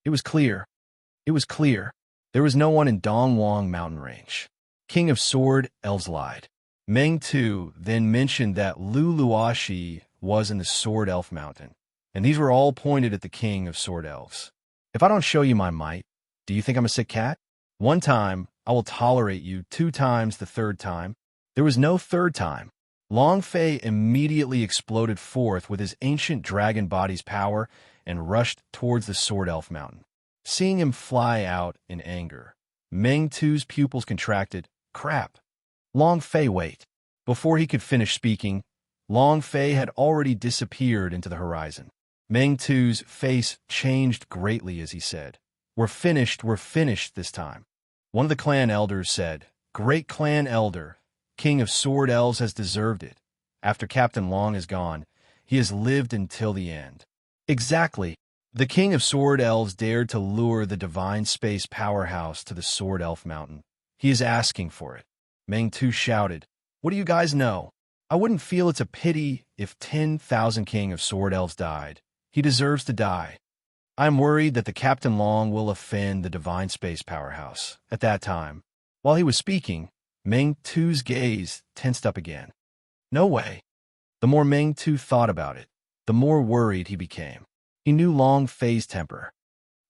It was clear. It was clear. There was no one in Dongwang mountain range. King of Sword Elves lied. Meng Tu then mentioned that Lu Luoxi was in the Sword Elf Mountain, and these were all pointed at the King of Sword Elves. If I don't show you my might, do you think I'm a sick cat? One time, I will tolerate you. 2 times, the 3rd time. There was no 3rd time. Long Fei immediately exploded forth with his ancient dragon body's power and rushed towards the Sword Elf Mountain. Seeing him fly out in anger, Meng Tu's pupils contracted. Crap. Long Fei, wait. Before he could finish speaking, Long Fei had already disappeared into the horizon. Meng Tu's face changed greatly as he said, we're finished this time. One of the clan elders said, Great clan elder, King of Sword Elves has deserved it. After Captain Long is gone, he has lived until the end. Exactly. The King of Sword Elves dared to lure the divine space powerhouse to the Sword Elf Mountain. He is asking for it. Meng Tu shouted, What do you guys know? I wouldn't feel it's a pity if 10,000 King of Sword Elves died. He deserves to die. I'm worried that the Captain Long will offend the divine space powerhouse. At that time, while he was speaking, Meng Tu's gaze tensed up again. No way. The more Meng Tu thought about it, the more worried he became. He knew Long Fei's temper.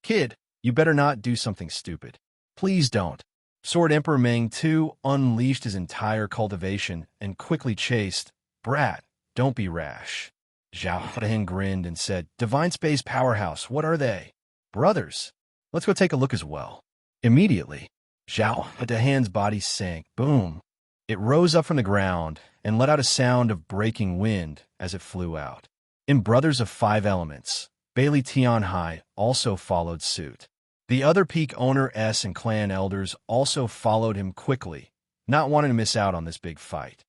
Kid, you better not do something stupid. Please don't. Sword Emperor Meng Tu unleashed his entire cultivation and quickly chased. Brat, don't be rash. Zhao Hudahan grinned and said, Divine Space Powerhouse, what are they? Brothers. Let's go take a look as well. Immediately, Zhao Hudahan's body sank. Boom. It rose up from the ground and let out a sound of breaking wind as it flew out. In Brothers of 5 Elements, Bailey Tianhai also followed suit. The other peak owner S and clan elders also followed him quickly, not wanting to miss out on this big fight.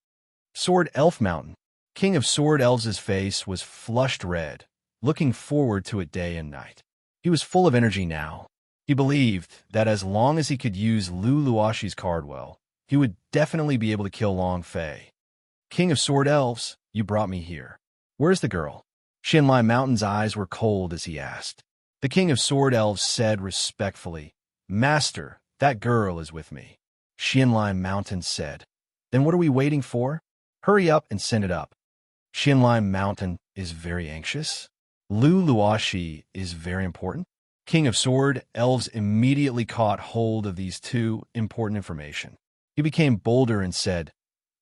Sword Elf Mountain. King of Sword Elves' face was flushed red, looking forward to it day and night. He was full of energy now. He believed that as long as he could use Lu Luoxi's card well, he would definitely be able to kill Long Fei. King of Sword Elves, you brought me here. Where's the girl? Xinlai Mountain's eyes were cold as he asked. The King of Sword Elves said respectfully, Master, that girl is with me. Xinlai Mountain said, Then what are we waiting for? Hurry up and send it up. Xinlai Mountain is very anxious. Lu Luoxi is very important. King of Sword Elves immediately caught hold of these 2 important information. He became bolder and said,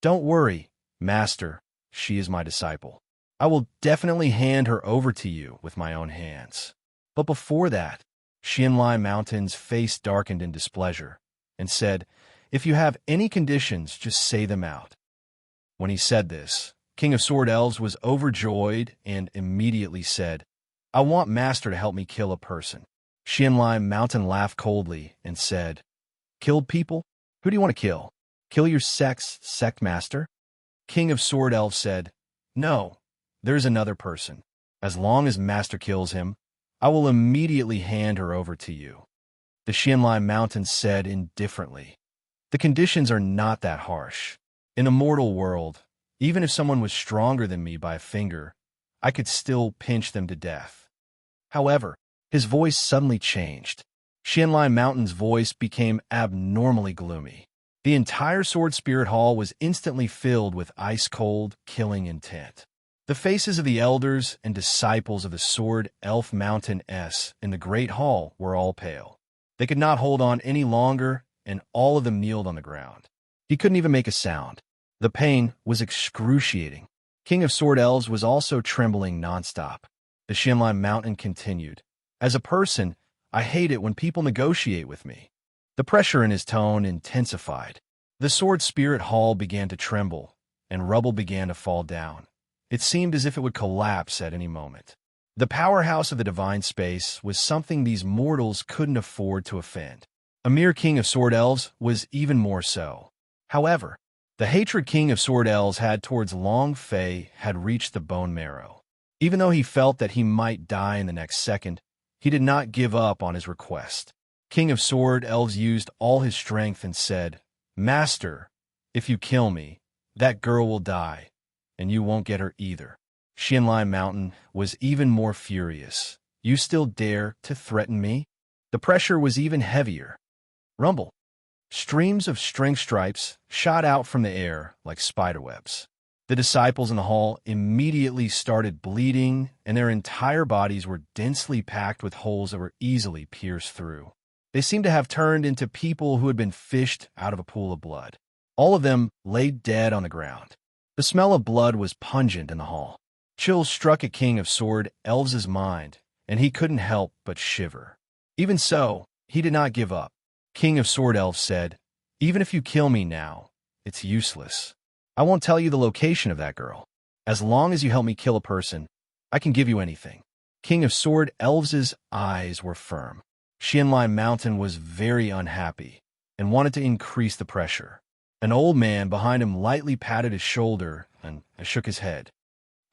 Don't worry, Master, she is my disciple. I will definitely hand her over to you with my own hands. But before that, Xinlai Mountain's face darkened in displeasure and said, If you have any conditions, just say them out. When he said this, King of Sword Elves was overjoyed and immediately said, I want Master to help me kill a person. Xinlai Mountain laughed coldly and said, Killed people? Who do you want to kill? Kill your sect master? King of Sword Elves said, No, there's another person. As long as Master kills him, I will immediately hand her over to you. The Xinlai Mountain said indifferently, The conditions are not that harsh. In a mortal world, even if someone was stronger than me by a finger, I could still pinch them to death. However, his voice suddenly changed. Xinlai Mountain's voice became abnormally gloomy. The entire Sword Spirit Hall was instantly filled with ice-cold, killing intent. The faces of the elders and disciples of the Sword Elf Mountain S in the Great Hall were all pale. They could not hold on any longer, and all of them kneeled on the ground. He couldn't even make a sound. The pain was excruciating. King of Sword Elves was also trembling nonstop. The Xinlai Mountain continued, As a person, I hate it when people negotiate with me. The pressure in his tone intensified. The Sword Spirit Hall began to tremble, and rubble began to fall down. It seemed as if it would collapse at any moment. The powerhouse of the divine space was something these mortals couldn't afford to offend. A mere King of Sword Elves was even more so. However, the hatred King of Sword Elves had towards Long Fei had reached the bone marrow. Even though he felt that he might die in the next second, he did not give up on his request. King of Sword Elves used all his strength and said, Master, if you kill me, that girl will die, and you won't get her either. Xinlai Mountain was even more furious. You still dare to threaten me? The pressure was even heavier. Rumble. Streams of string stripes shot out from the air like spiderwebs. The disciples in the hall immediately started bleeding, and their entire bodies were densely packed with holes that were easily pierced through. They seemed to have turned into people who had been fished out of a pool of blood. All of them lay dead on the ground. The smell of blood was pungent in the hall. Chills struck at King of Sword Elves' mind, and he couldn't help but shiver. Even so, he did not give up. King of Sword Elves said, "Even if you kill me now, it's useless. I won't tell you the location of that girl. As long as you help me kill a person, I can give you anything." King of Sword Elves' eyes were firm. Xianlai Mountain was very unhappy and wanted to increase the pressure. An old man behind him lightly patted his shoulder and shook his head.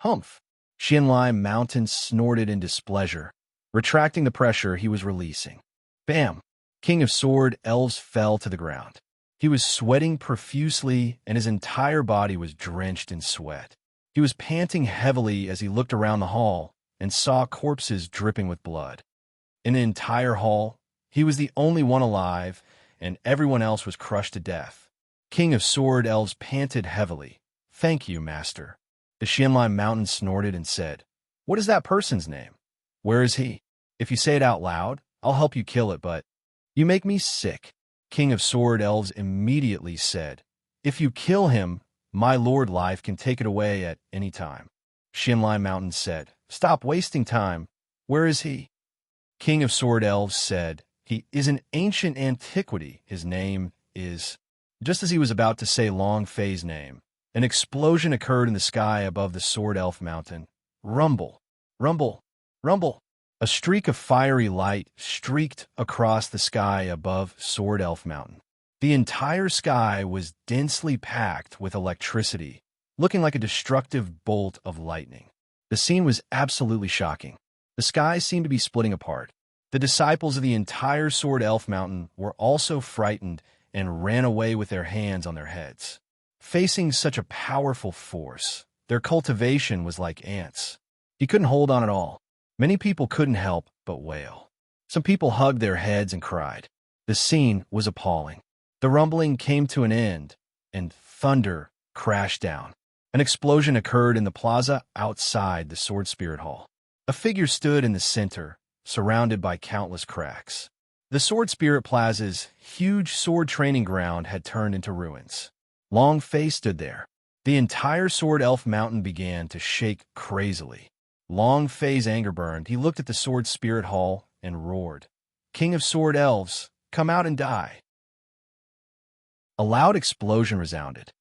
"Humph." Xianlai Mountain snorted in displeasure, retracting the pressure he was releasing. Bam! King of Sword Elves fell to the ground. He was sweating profusely, and his entire body was drenched in sweat. He was panting heavily as he looked around the hall and saw corpses dripping with blood. In the entire hall, he was the only one alive, and everyone else was crushed to death. King of Sword Elves panted heavily. "Thank you, Master." The Xianlai Mountain snorted and said, "What is that person's name? Where is he? If you say it out loud, I'll help you kill it, but you make me sick." King of Sword Elves immediately said, "If you kill him, my Lord Life can take it away at any time." Xianlai Mountain said, "Stop wasting time. Where is he?" King of Sword Elves said, "He is an ancient antiquity. His name is—" Just as he was about to say Long Fei's name, an explosion occurred in the sky above the Sword Elf Mountain. Rumble, rumble, rumble. A streak of fiery light streaked across the sky above Sword Elf Mountain. The entire sky was densely packed with electricity, looking like a destructive bolt of lightning. The scene was absolutely shocking. The sky seemed to be splitting apart. The disciples of the entire Sword Elf Mountain were also frightened and ran away with their hands on their heads. Facing such a powerful force, their cultivation was like ants. He couldn't hold on at all. Many people couldn't help but wail. Some people hugged their heads and cried. The scene was appalling. The rumbling came to an end, and thunder crashed down. An explosion occurred in the plaza outside the Sword Spirit Hall. A figure stood in the center, surrounded by countless cracks. The Sword Spirit Plaza's huge sword training ground had turned into ruins. Long Fei stood there. The entire Sword Elf Mountain began to shake crazily. Long Fei's anger burned. He looked at the Sword Spirit Hall and roared, "King of Sword Elves, come out and die." A loud explosion resounded.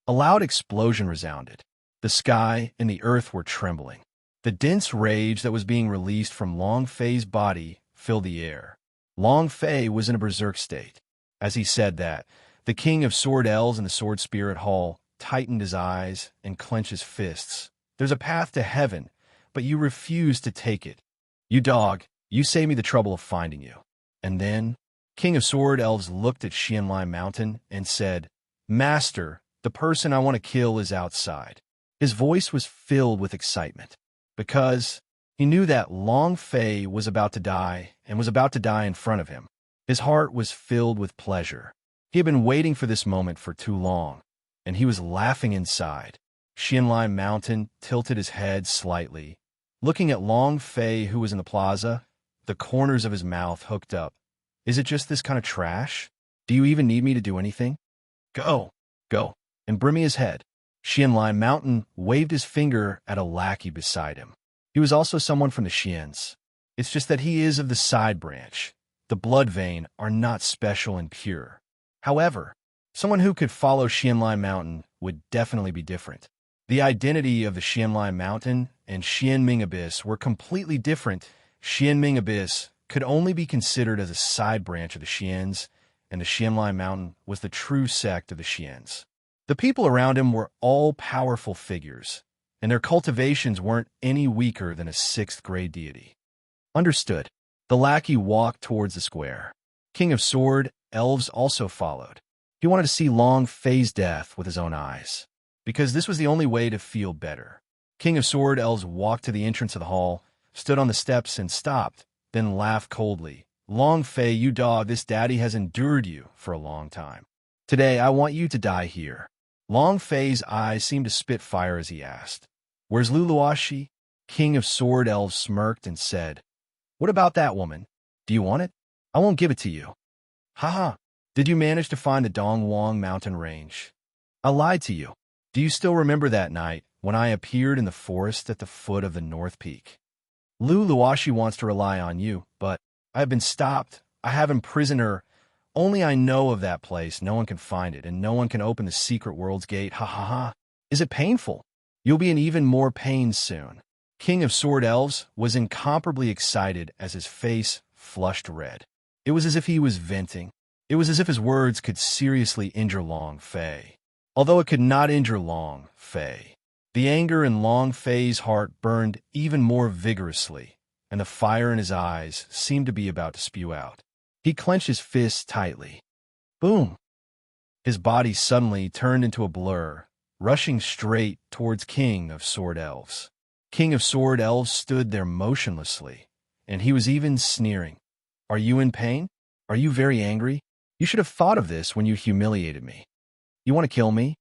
A loud explosion resounded. The sky and the earth were trembling. The dense rage that was being released from Long Fei's body filled the air. Long Fei was in a berserk state. As he said that, the King of Sword Elves in the Sword Spirit Hall tightened his eyes and clenched his fists. "There's a path to heaven, but you refuse to take it. You dog, you saved me the trouble of finding you." And then, King of Sword Elves looked at Xianlai Mountain and said, "Master, the person I want to kill is outside." His voice was filled with excitement, because he knew that Long Fei was about to die and was about to die in front of him. His heart was filled with pleasure. He had been waiting for this moment for too long, and he was laughing inside. Xianlai Mountain tilted his head slightly, looking at Long Fei, who was in the plaza, the corners of his mouth hooked up. "Is it just this kind of trash? Do you even need me to do anything? Go, and bring me his head." Xianlai Mountain waved his finger at a lackey beside him. He was also someone from the Xians. It's just that he is of the side branch. The blood vein are not special and pure. However, someone who could follow Xianlai Mountain would definitely be different. The identity of the Xianlai Mountain and Xianming Abyss were completely different. Xianming Abyss could only be considered as a side branch of the Xians, and the Xianlai Mountain was the true sect of the Xians. The people around him were all powerful figures, and their cultivations weren't any weaker than a 6th-grade deity. Understood. The lackey walked towards the square. King of Sword Elves also followed. He wanted to see Long Fei's death with his own eyes, because this was the only way to feel better. King of Sword Elves walked to the entrance of the hall, stood on the steps and stopped, then laughed coldly. Long Fei, you dog, this daddy has endured you for a long time. Today, I want you to die here. Long Fei's eyes seemed to spit fire as he asked, "Where's Luluashi?" King of Sword Elves smirked and said, "What about that woman? Do you want it? I won't give it to you." Haha. Did you manage to find the Dongwang mountain range? I lied to you. Do you still remember that night when I appeared in the forest at the foot of the North Peak? Luluashi wants to rely on you, but I have been stopped. I have imprisoned her. Only I know of that place. No one can find it, and no one can open the secret world's gate. Ha ha ha. Is it painful? You'll be in even more pain soon. King of Sword Elves was incomparably excited as his face flushed red. It was as if he was venting. It was as if his words could seriously injure Long Fei. Although it could not injure Long Fei, the anger in Long Fei's heart burned even more vigorously, and the fire in his eyes seemed to be about to spew out. He clenched his fists tightly. Boom! His body suddenly turned into a blur, rushing straight towards King of Sword Elves. King of Sword Elves stood there motionlessly, and he was even sneering. Are you in pain? Are you very angry? You should have thought of this when you humiliated me. You want to kill me?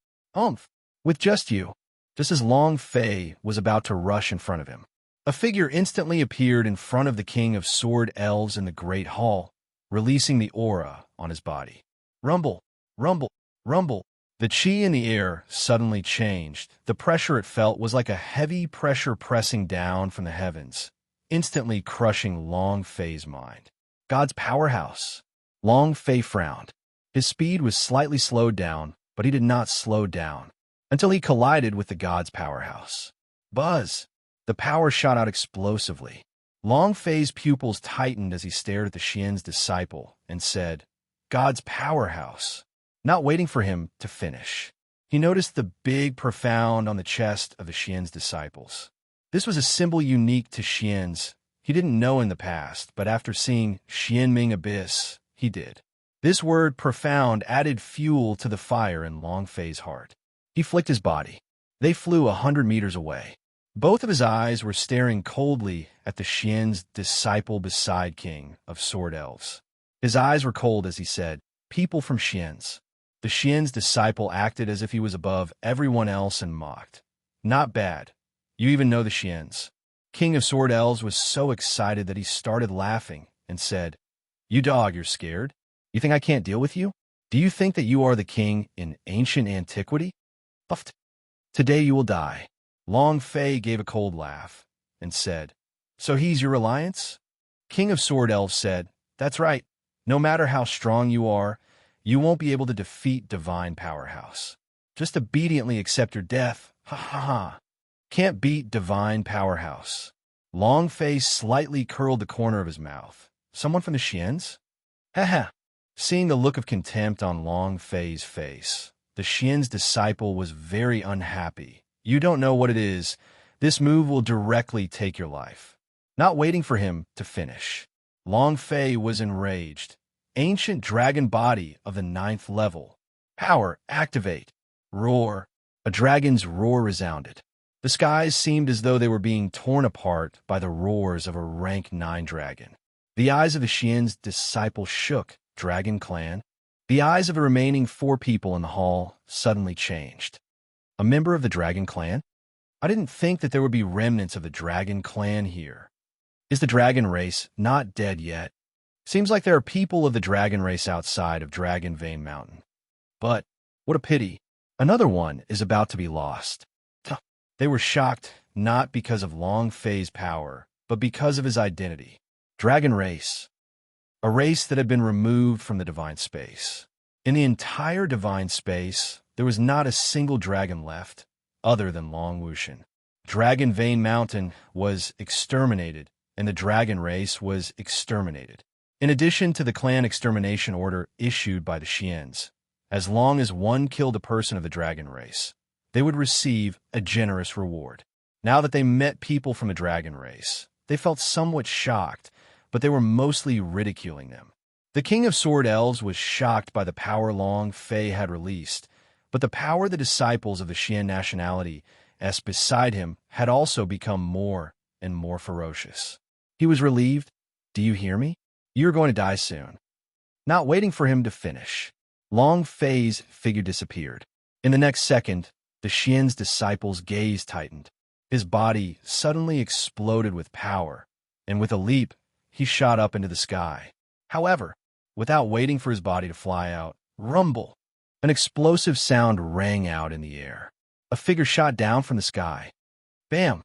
With just you. Just as Long Fei was about to rush in front of him, a figure instantly appeared in front of the King of Sword Elves in the Great Hall, releasing the aura on his body. Rumble, rumble, rumble. The chi in the air suddenly changed. The pressure it felt was like a heavy pressure pressing down from the heavens, instantly crushing Long Fei's mind. God's powerhouse. Long Fei frowned. His speed was slightly slowed down, but he did not slow down until he collided with the God's powerhouse. Buzz! The power shot out explosively. Long Fei's pupils tightened as he stared at the Xian's disciple and said, God's powerhouse. Not waiting for him to finish, he noticed the big profound on the chest of the Xian's disciples. This was a symbol unique to Xian's. He didn't know in the past, but after seeing Xianming Abyss, he did. This word profound added fuel to the fire in Long Fei's heart. He flicked his body. They flew 100 meters away. Both of his eyes were staring coldly at the Xian's disciple beside King of Sword Elves. His eyes were cold as he said, People from Xian's. The Xian's disciple acted as if he was above everyone else and mocked. Not bad. You even know the Xian's. King of Sword Elves was so excited that he started laughing and said, You dog, you're scared? You think I can't deal with you? Do you think that you are the king in ancient antiquity? Puffed. Today you will die. Long Fei gave a cold laugh and said, So he's your alliance? King of Sword Elves said, That's right. No matter how strong you are, you won't be able to defeat Divine Powerhouse. Just obediently accept your death. Ha ha ha. Can't beat Divine Powerhouse. Long Fei slightly curled the corner of his mouth. Someone from the Xian's? Ha ha. Seeing the look of contempt on Long Fei's face, the Xian's disciple was very unhappy. You don't know what it is. This move will directly take your life. Not waiting for him to finish, Long Fei was enraged. Ancient dragon body of the 9th level. Power, activate. Roar. A dragon's roar resounded. The skies seemed as though they were being torn apart by the roars of a rank 9 dragon. The eyes of the Xian's disciple shook. Dragon clan. The eyes of the remaining 4 people in the hall suddenly changed. A member of the Dragon Clan? I didn't think that there would be remnants of the Dragon Clan here. Is the dragon race not dead yet? Seems like there are people of the dragon race outside of Dragon Vein Mountain. But, what a pity, another one is about to be lost. They were shocked not because of Long Fei's power, but because of his identity. Dragon race. A race that had been removed from the divine space. In the entire divine space, there was not a single dragon left, other than Long Wushan. Dragon Vein Mountain was exterminated, and the dragon race was exterminated. In addition to the clan extermination order issued by the Xian's, as long as one killed a person of the dragon race, they would receive a generous reward. Now that they met people from the dragon race, they felt somewhat shocked, but they were mostly ridiculing them. The King of Sword Elves was shocked by the power Long Fei had released, but the power the disciples of the Xian nationality beside him had also become more and more ferocious. He was relieved. Do you hear me? You're going to die soon." Not waiting for him to finish, Long Fei's figure disappeared. In the next second, the Xian's disciple's gaze tightened. His body suddenly exploded with power, and with a leap, he shot up into the sky. However, without waiting for his body to fly out, rumble! An explosive sound rang out in the air. A figure shot down from the sky. Bam!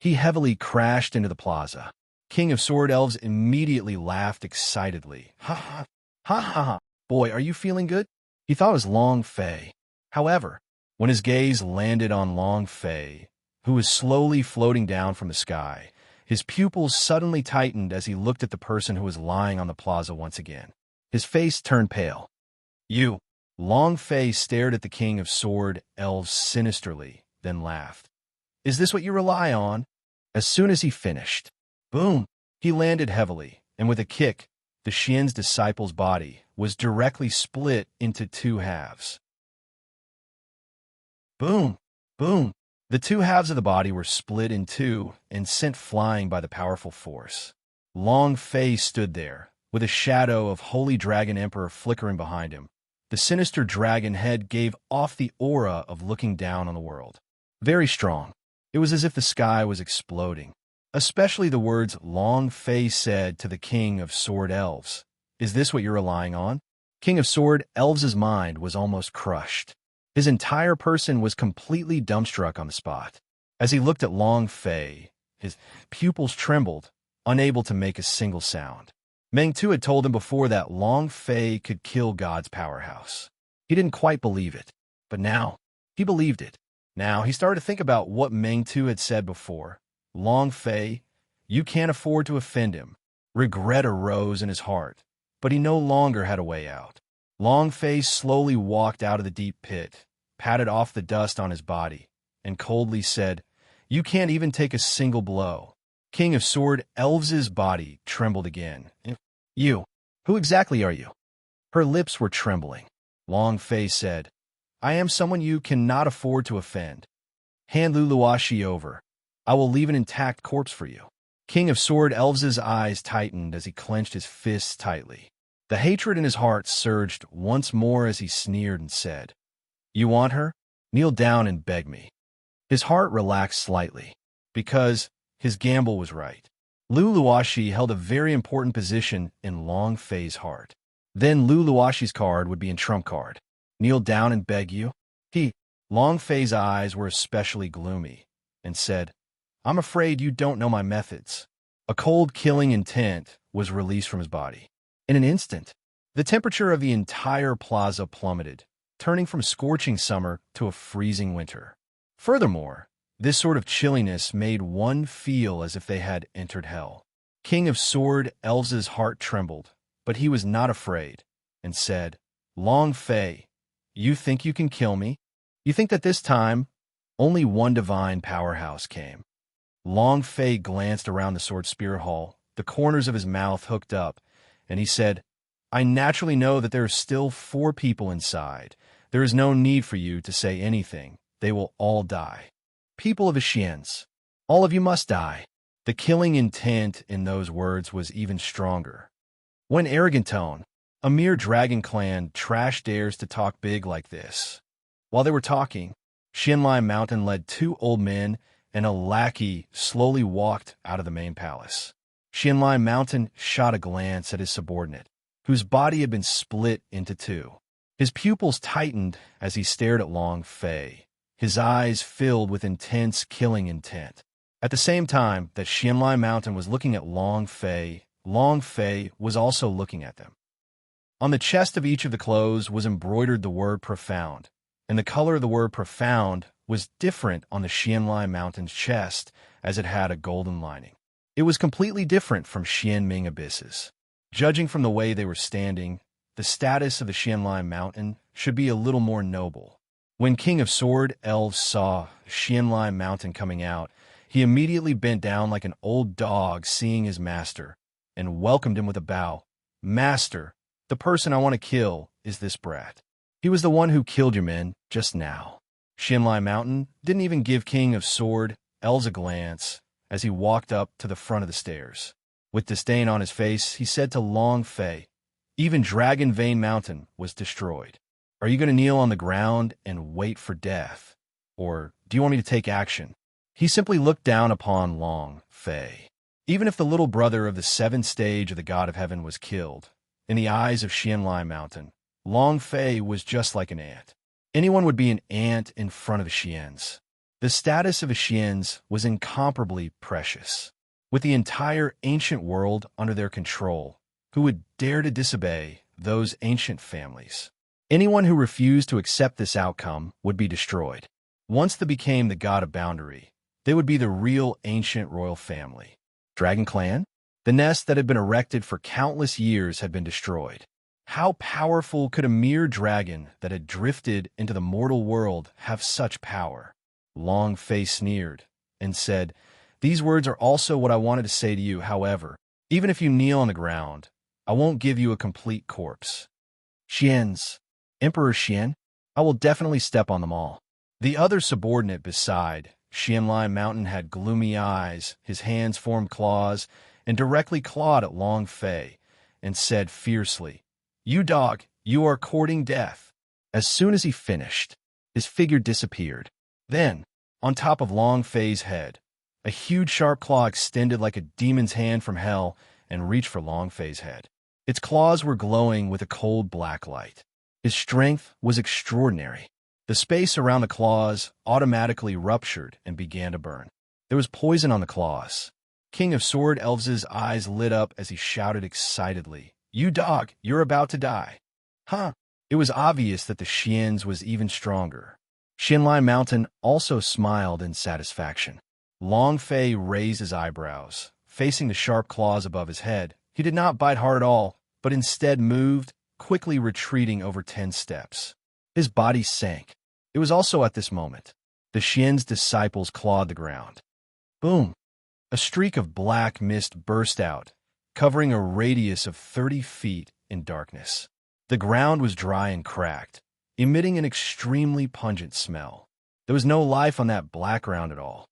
He heavily crashed into the plaza. King of Sword Elves immediately laughed excitedly. Ha ha! Ha ha ha! Boy, are you feeling good? He thought it was Long Fei. However, when his gaze landed on Long Fei, who was slowly floating down from the sky, his pupils suddenly tightened as he looked at the person who was lying on the plaza once again. His face turned pale. "You!" Long Fei stared at the King of Sword Elves sinisterly, then laughed. "Is this what you rely on?" As soon as he finished, boom! He landed heavily, and with a kick, the Xian's disciple's body was directly split into two halves. Boom! Boom! The two halves of the body were split in two and sent flying by the powerful force. Long Fei stood there, with a shadow of Holy Dragon Emperor flickering behind him. The sinister dragon head gave off the aura of looking down on the world. Very strong. It was as if the sky was exploding. Especially the words Long Fei said to the King of Sword Elves. "Is this what you're relying on?" King of Sword Elves' mind was almost crushed. His entire person was completely dumbstruck on the spot. As he looked at Long Fei, his pupils trembled, unable to make a single sound. Meng Tu had told him before that Long Fei could kill God's powerhouse. He didn't quite believe it, but now he believed it. Now he started to think about what Meng Tu had said before. "Long Fei, you can't afford to offend him." Regret arose in his heart, but he no longer had a way out. Long Fei slowly walked out of the deep pit, patted off the dust on his body, and coldly said, "You can't even take a single blow." King of Sword Elves' body trembled again. "You, who exactly are you?" Her lips were trembling. Long Fei said, "I am someone you cannot afford to offend. Hand Luluashi over. I will leave an intact corpse for you." King of Sword Elves' eyes tightened as he clenched his fists tightly. The hatred in his heart surged once more as he sneered and said, "You want her? Kneel down and beg me." His heart relaxed slightly, because his gamble was right. Luluashi held a very important position in Long Fei's heart. Then Luluashi's card would be in trump card. "Kneel down and beg you?" Long Fei's eyes were especially gloomy, and said, "I'm afraid you don't know my methods." A cold killing intent was released from his body. In an instant, the temperature of the entire plaza plummeted, turning from scorching summer to a freezing winter. Furthermore, this sort of chilliness made one feel as if they had entered hell. King of Sword Elves' heart trembled, but he was not afraid, and said, "Long Fei, you think you can kill me? You think that this time only one divine powerhouse came?" Long Fei glanced around the Sword Spirit Hall, the corners of his mouth hooked up, and he said, "I naturally know that there are still 4 people inside. There is no need for you to say anything. They will all die. People of the Xians, all of you must die." The killing intent in those words was even stronger. When arrogant tone, a mere dragon clan trash dares to talk big like this. While they were talking, Xianlai Mountain led 2 old men and a lackey slowly walked out of the main palace. Xianlai Mountain shot a glance at his subordinate, whose body had been split into 2. His pupils tightened as he stared at Long Fei, his eyes filled with intense killing intent. At the same time that Xianlai Mountain was looking at Long Fei was also looking at them. On the chest of each of the clothes was embroidered the word profound, and the color of the word profound was different on the Xianlai Mountain's chest as it had a golden lining. It was completely different from Xianming Abyss's. Judging from the way they were standing, the status of the Xianlai Mountain should be a little more noble. When King of Sword Elves saw Xianlai Mountain coming out, he immediately bent down like an old dog seeing his master, and welcomed him with a bow. "Master, the person I want to kill is this brat. He was the one who killed your men just now." Xianlai Mountain didn't even give King of Sword Elves a glance as he walked up to the front of the stairs. With disdain on his face, he said to Long Fei, "Even Dragon Vein Mountain was destroyed. Are you going to kneel on the ground and wait for death? Or do you want me to take action?" He simply looked down upon Long Fei. Even if the little brother of the seventh stage of the God of Heaven was killed, in the eyes of Xianlai Mountain, Long Fei was just like an ant. Anyone would be an ant in front of the Xians. The status of the Xians was incomparably precious. With the entire ancient world under their control, who would dare to disobey those ancient families? Anyone who refused to accept this outcome would be destroyed. Once they became the god of boundary, they would be the real ancient royal family. Dragon Clan? The nest that had been erected for countless years had been destroyed. How powerful could a mere dragon that had drifted into the mortal world have such power? Long Fei sneered and said, "These words are also what I wanted to say to you. However, even if you kneel on the ground, I won't give you a complete corpse." Xians, Emperor Xian, I will definitely step on them all. The other subordinate beside Xianlai Mountain had gloomy eyes, his hands formed claws, and directly clawed at Long Fei, and said fiercely, "You dog, you are courting death." As soon as he finished, his figure disappeared. Then, on top of Long Fei's head, a huge sharp claw extended like a demon's hand from hell and reached for Long Fei's head. Its claws were glowing with a cold black light. His strength was extraordinary. The space around the claws automatically ruptured and began to burn. There was poison on the claws. King of Sword Elves' eyes lit up as he shouted excitedly, "You dog, you're about to die." Huh? It was obvious that the Xians was even stronger. Xianlai Mountain also smiled in satisfaction. Long Fei raised his eyebrows, facing the sharp claws above his head. He did not bite hard at all, but instead moved, quickly retreating over 10 steps. His body sank. It was also at this moment the Xian's disciples clawed the ground. Boom! A streak of black mist burst out, covering a radius of 30 feet in darkness. The ground was dry and cracked, emitting an extremely pungent smell. There was no life on that black ground at all.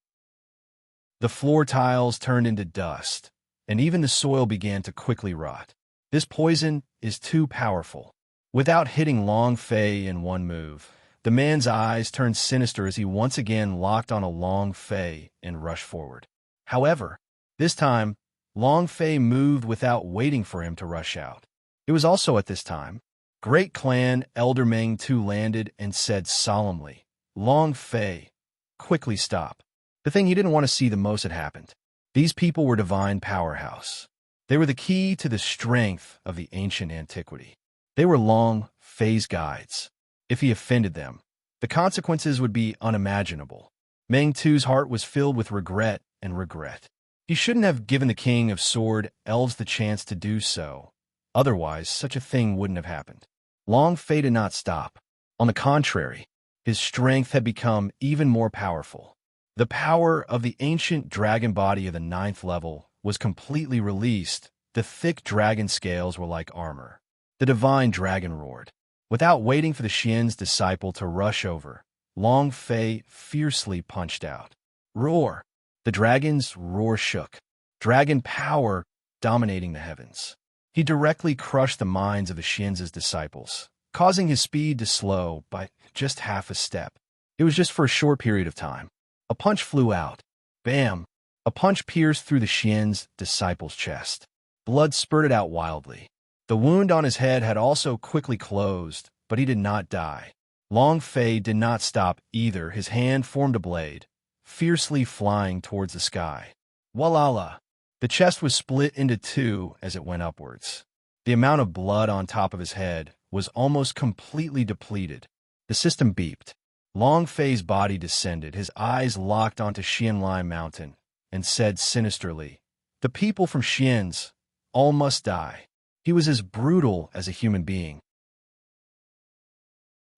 The floor tiles turned into dust, and even the soil began to quickly rot. This poison is too powerful. Without hitting Long Fei in one move, the man's eyes turned sinister as he once again locked on a Long Fei and rushed forward. However, this time, Long Fei moved without waiting for him to rush out. It was also at this time, Great Clan Elder Meng Tu landed and said solemnly, "Long Fei, quickly stop." The thing he didn't want to see the most had happened. These people were divine powerhouse. They were the key to the strength of the ancient antiquity. They were Long Fei's guides. If he offended them, the consequences would be unimaginable. Meng Tu's heart was filled with regret and regret. He shouldn't have given the King of Sword Elves the chance to do so. Otherwise, such a thing wouldn't have happened. Long Fei did not stop. On the contrary, his strength had become even more powerful. The power of the ancient dragon body of the 9th level was completely released. The thick dragon scales were like armor. The divine dragon roared. Without waiting for the Xian's disciple to rush over, Long Fei fiercely punched out. Roar! The dragon's roar shook. Dragon power dominating the heavens. He directly crushed the minds of the Xian's disciples, causing his speed to slow by just half a step. It was just for a short period of time. A punch flew out. Bam! A punch pierced through the Xian's disciple's chest. Blood spurted out wildly. The wound on his head had also quickly closed, but he did not die. Long Fei did not stop either. His hand formed a blade, fiercely flying towards the sky. Walala! The chest was split into two as it went upwards. The amount of blood on top of his head was almost completely depleted. The system beeped. Long Fei's body descended, his eyes locked onto Xianlai Mountain, and said sinisterly, "The people from Xian's all must die." He was as brutal as a human being.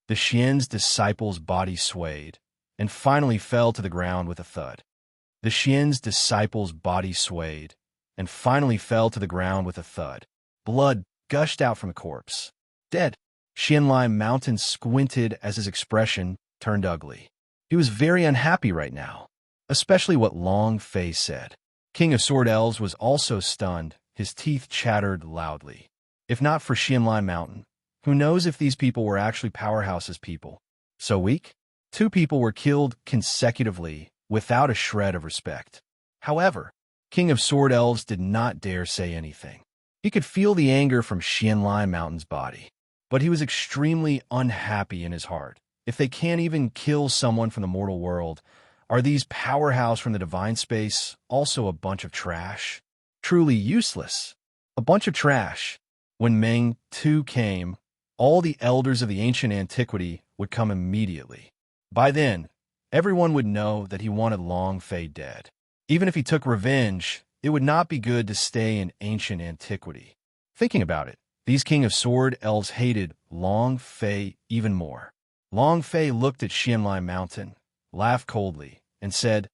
The Xian's disciple's body swayed, and finally fell to the ground with a thud. The Xian's disciple's body swayed, and finally fell to the ground with a thud. Blood gushed out from the corpse. Dead. Xianlai Mountain squinted as his expression turned ugly. He was very unhappy right now, especially what Long Fei said. King of Sword Elves was also stunned. His teeth chattered loudly. If not for Xianlai Mountain, who knows if these people were actually powerhouses people? So weak? 2 people were killed consecutively without a shred of respect. However, King of Sword Elves did not dare say anything. He could feel the anger from Xianlai Mountain's body, but he was extremely unhappy in his heart. If they can't even kill someone from the mortal world, are these powerhouse from the divine space also a bunch of trash? Truly useless. A bunch of trash. When Meng Tu came, all the elders of the ancient antiquity would come immediately. By then, everyone would know that he wanted Long Fei dead. Even if he took revenge, it would not be good to stay in ancient antiquity. Thinking about it, these King of Sword Elves hated Long Fei even more. Long Fei looked at Xianlai Mountain, laughed coldly, and said,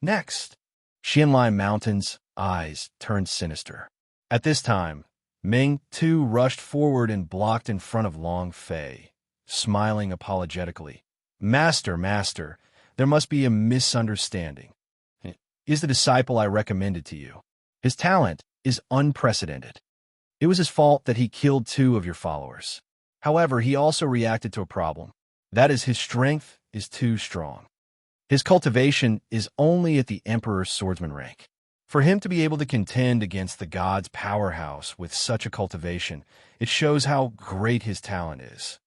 "Next." Xianlai Mountain's eyes turned sinister. At this time, Meng Tu rushed forward and blocked in front of Long Fei, smiling apologetically. Master, there must be a misunderstanding. Is the disciple I recommended to you. His talent is unprecedented. It was his fault that he killed 2 of your followers. However, he also reacted to a problem. That is, his strength is too strong. His cultivation is only at the Emperor's swordsman rank. For him to be able to contend against the god's powerhouse with such a cultivation, it shows how great his talent is.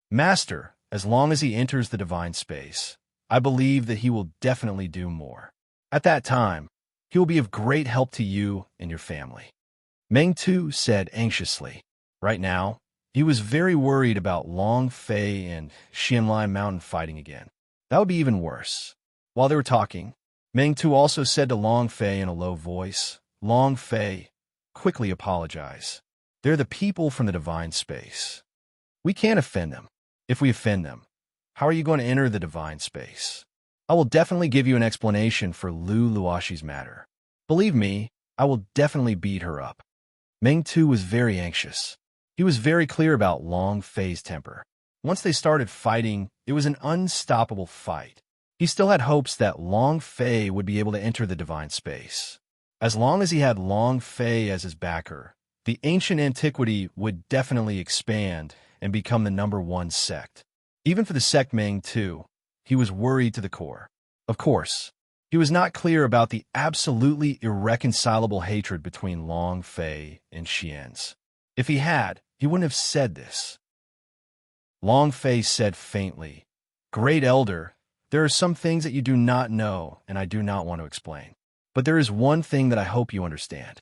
Master, as long as he enters the divine space, I believe that he will definitely do more. At that time, he will be of great help to you and your family. Meng Tu said anxiously. Right now, he was very worried about Long Fei and Xianlai Mountain fighting again. That would be even worse. While they were talking, Meng Tu also said to Long Fei in a low voice, "Long Fei, quickly apologize. They're the people from the divine space. We can't offend them. If we offend them, how are you going to enter the divine space? I will definitely give you an explanation for Lu Luoshi's matter. Believe me, I will definitely beat her up." Meng Tu was very anxious. He was very clear about Long Fei's temper. Once they started fighting, it was an unstoppable fight. He still had hopes that Long Fei would be able to enter the divine space. As long as he had Long Fei as his backer, the ancient antiquity would definitely expand and become the #1 sect. Even for the sect Meng Tu, he was worried to the core. Of course, he was not clear about the absolutely irreconcilable hatred between Long Fei and Xian's. If he had, he wouldn't have said this. Long Fei said faintly, "Great Elder, there are some things that you do not know, and I do not want to explain. But there is one thing that I hope you understand.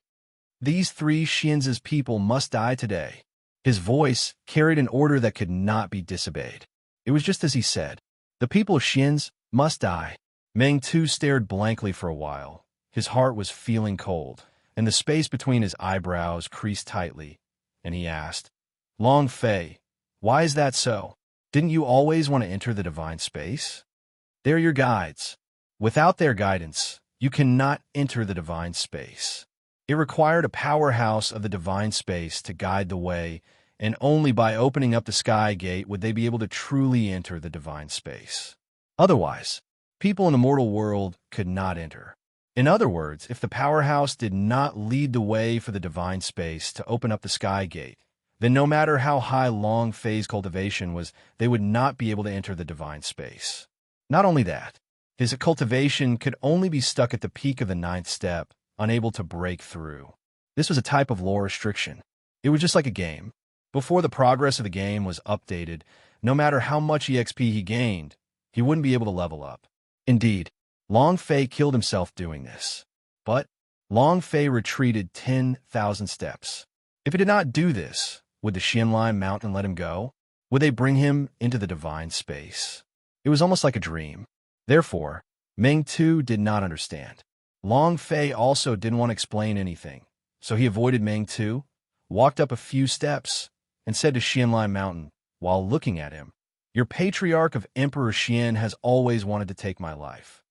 These 3 Xian's people must die today." His voice carried an order that could not be disobeyed. It was just as he said. The people of Xian's must die. Meng Tu stared blankly for a while. His heart was feeling cold, and the space between his eyebrows creased tightly, and he asked, "Long Fei, why is that so? Didn't you always want to enter the divine space? They're your guides. Without their guidance, you cannot enter the divine space. It required a powerhouse of the divine space to guide the way, and only by opening up the sky gate would they be able to truly enter the divine space. Otherwise, people in the mortal world could not enter. In other words, if the powerhouse did not lead the way for the divine space to open up the sky gate, then no matter how high Long Fei's cultivation was, they would not be able to enter the divine space. Not only that, his cultivation could only be stuck at the peak of the 9th step, unable to break through. This was a type of lore restriction. It was just like a game. Before the progress of the game was updated, no matter how much EXP he gained, he wouldn't be able to level up. Indeed, Long Fei killed himself doing this. But Long Fei retreated 10,000 steps. If he did not do this, would the Xianlai Mountain let him go? Would they bring him into the divine space? It was almost like a dream. Therefore, Meng Tu did not understand. Long Fei also didn't want to explain anything, so he avoided Meng Tu, walked up a few steps, and said to Xianlai Mountain, while looking at him, "Your patriarch of Emperor Xian has always wanted to take my life.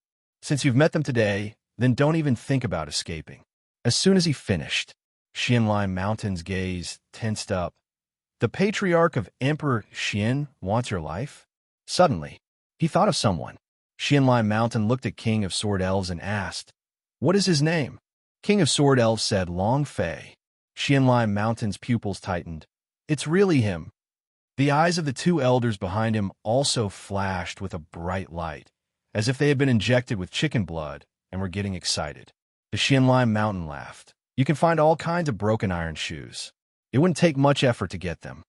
Since you've met them today, then don't even think about escaping." As soon as he finished, Xianlai Mountain's gaze tensed up. The patriarch of Emperor Xian wants your life? Suddenly, he thought of someone. Xianlai Mountain looked at King of Sword Elves and asked, "What is his name?" King of Sword Elves said Long Fei. Xianlai Mountain's pupils tightened. It's really him. The eyes of the two elders behind him also flashed with a bright light, as if they had been injected with chicken blood and were getting excited. The Xianlai Mountain laughed. You can find all kinds of broken iron shoes. It wouldn't take much effort to get them.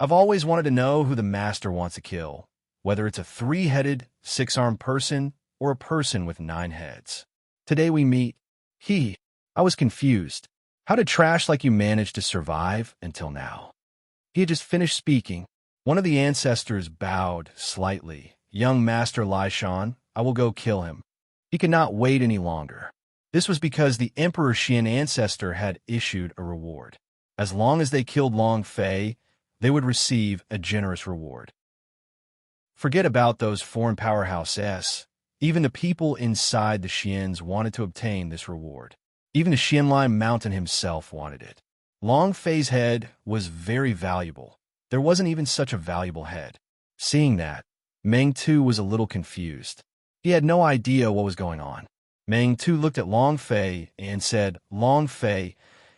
I've always wanted to know who the master wants to kill, whether it's a 3-headed, 6-armed person or a person with 9 heads. Today we meet. I was confused. How did trash like you manage to survive until now? He had just finished speaking. One of the ancestors bowed slightly. Young Master Lai Shan, I will go kill him. He could not wait any longer. This was because the Emperor Xian ancestor had issued a reward. As long as they killed Long Fei, they would receive a generous reward. Forget about those foreign powerhouses. Even the people inside the Xians wanted to obtain this reward. Even the Xianlai Mountain himself wanted it. Long Fei's head was very valuable. There wasn't even such a valuable head. Seeing that, Meng Tu was a little confused. He had no idea what was going on. Meng Tu looked at Long Fei and said, Long Fei,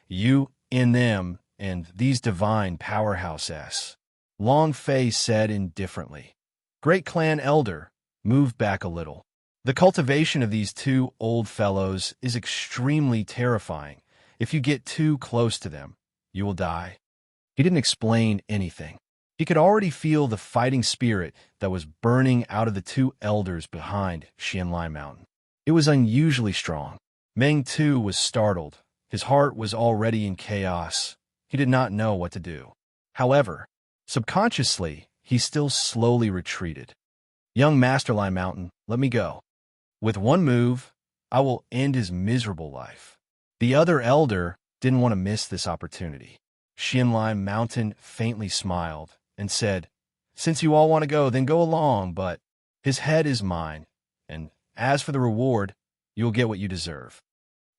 you, in them, and these divine powerhouses. Long Fei said indifferently, Great Clan Elder, move back a little. The cultivation of these two old fellows is extremely terrifying. If you get too close to them, you will die. He didn't explain anything. He could already feel the fighting spirit that was burning out of the two elders behind Xianlai Mountain. It was unusually strong. Meng Tu was startled. His heart was already in chaos. He did not know what to do. However, subconsciously, he still slowly retreated. Young Master Lai Mountain, let me go. With one move, I will end his miserable life. The other elder didn't want to miss this opportunity. Xianlai Mountain faintly smiled and said, Since you all want to go, then go along, but his head is mine, and as for the reward, you'll get what you deserve.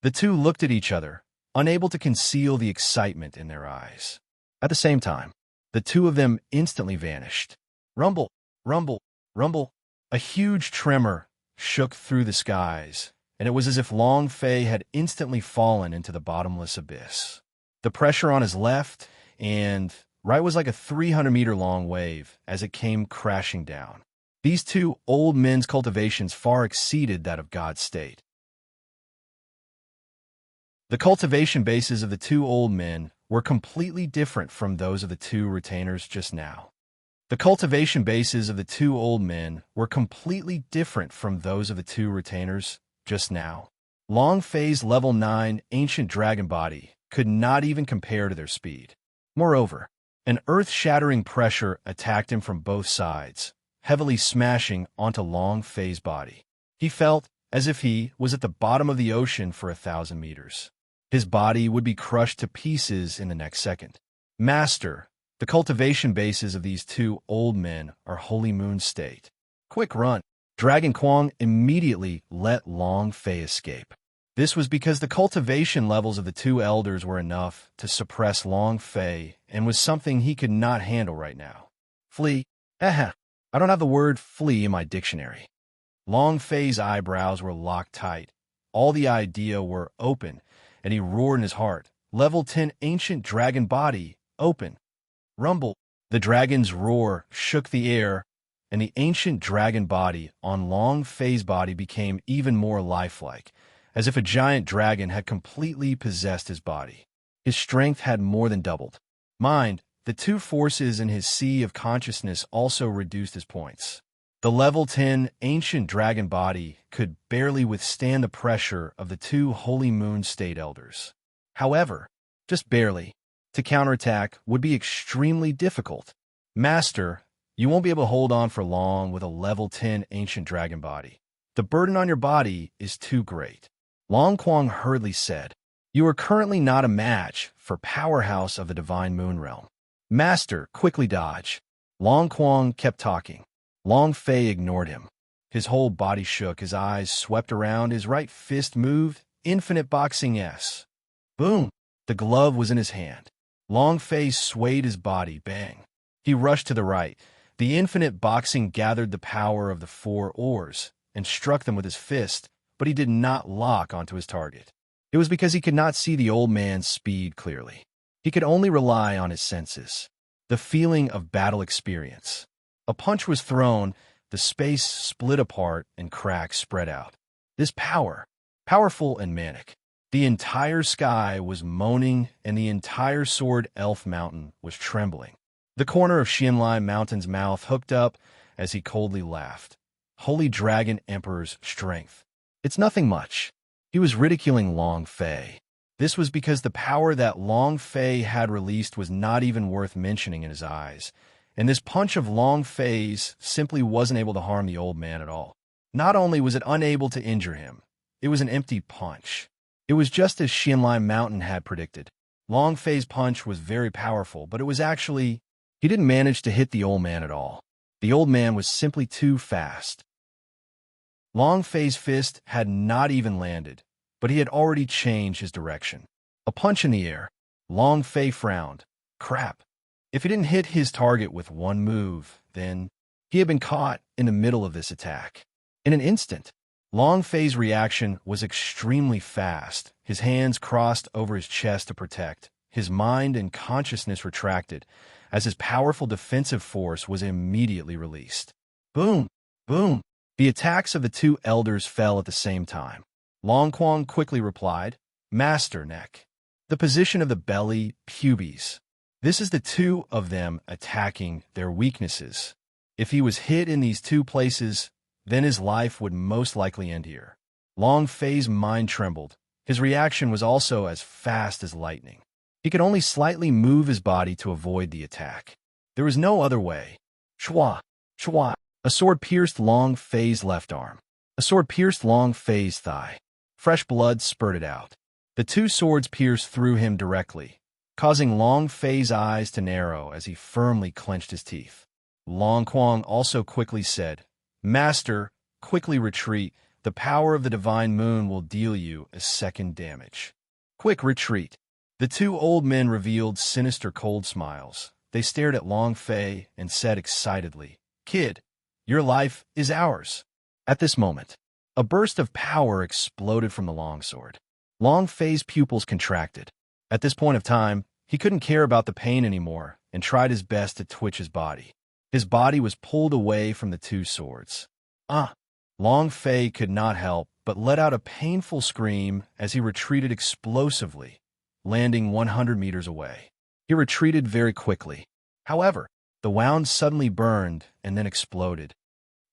The two looked at each other, unable to conceal the excitement in their eyes. At the same time, the two of them instantly vanished. Rumble, rumble, rumble. A huge tremor shook through the skies, and it was as if Long Fei had instantly fallen into the bottomless abyss. The pressure on his left and right was like a 300-meter-long wave as it came crashing down. These two old men's cultivations far exceeded that of God's state. The cultivation bases of the two old men were completely different from those of the two retainers just now. The cultivation bases of the two old men were completely different from those of the two retainers just now. Long Fei's level 9 ancient dragon body could not even compare to their speed. Moreover, an earth-shattering pressure attacked him from both sides, heavily smashing onto Long Fei's body. He felt as if he was at the bottom of the ocean for 1,000 meters. His body would be crushed to pieces in the next second. Master, the cultivation bases of these two old men are Holy Moon State. Quick run. Dragon Quang immediately let Long Fei escape. This was because the cultivation levels of the two elders were enough to suppress Long Fei and was something he could not handle right now. Flee? I don't have the word flee in my dictionary. Long Fei's eyebrows were locked tight. All the idea were open, and he roared in his heart. Level 10 ancient dragon body, open. Rumble. The dragon's roar shook the air, and the ancient dragon body on Long Fei's body became even more lifelike, as if a giant dragon had completely possessed his body. His strength had more than doubled. Mind, the two forces in his sea of consciousness also reduced his points. The level 10 ancient dragon body could barely withstand the pressure of the two Holy Moon State elders. However, just barely, to counterattack would be extremely difficult. Master, you won't be able to hold on for long with a level 10 ancient dragon body. The burden on your body is too great. Long Quang hurriedly said, You are currently not a match for powerhouse of the Divine Moon Realm. Master, quickly dodge. Long Quang kept talking. Long Fei ignored him. His whole body shook, his eyes swept around, his right fist moved, infinite boxing S. Boom! The glove was in his hand. Long Fei swayed his body, bang. He rushed to the right. The infinite boxing gathered the power of the 4 oars and struck them with his fist, but he did not lock onto his target. It was because he could not see the old man's speed clearly. He could only rely on his senses. The feeling of battle experience. A punch was thrown, the space split apart and cracks spread out. This power, powerful and manic. The entire sky was moaning and the entire Sword Elf Mountain was trembling. The corner of Xianlai Mountain's mouth hooked up as he coldly laughed. Holy Dragon Emperor's strength. It's nothing much. He was ridiculing Long Fei. This was because the power that Long Fei had released was not even worth mentioning in his eyes, and this punch of Long Fei's simply wasn't able to harm the old man at all. Not only was it unable to injure him, it was an empty punch. It was just as Xianlai Mountain had predicted. Long Fei's punch was very powerful, but it was actually... He didn't manage to hit the old man at all. The old man was simply too fast. Long Fei's fist had not even landed, but he had already changed his direction. A punch in the air. Long Fei frowned. Crap. If he didn't hit his target with one move, then he had been caught in the middle of this attack. In an instant, Long Fei's reaction was extremely fast. His hands crossed over his chest to protect. His mind and consciousness retracted as his powerful defensive force was immediately released. Boom! Boom! The attacks of the two elders fell at the same time. Long Quang quickly replied, Master Neck. The position of the belly, pubes. This is the two of them attacking their weaknesses. If he was hit in these two places, then his life would most likely end here. Long Fei's mind trembled. His reaction was also as fast as lightning. He could only slightly move his body to avoid the attack. There was no other way. Shwa! Shwa! A sword pierced Long Fei's left arm. A sword pierced Long Fei's thigh. Fresh blood spurted out. The two swords pierced through him directly, causing Long Fei's eyes to narrow as he firmly clenched his teeth. Long Quang also quickly said, Master, quickly retreat. The power of the Divine Moon will deal you a second damage. Quick retreat. The two old men revealed sinister cold smiles. They stared at Long Fei and said excitedly, Kid, your life is ours. At this moment, a burst of power exploded from the longsword. Long Fei's pupils contracted. At this point of time, he couldn't care about the pain anymore and tried his best to twitch his body. His body was pulled away from the two swords. Long Fei could not help but let out a painful scream as he retreated explosively, landing 100 meters away. He retreated very quickly. However, the wound suddenly burned and then exploded.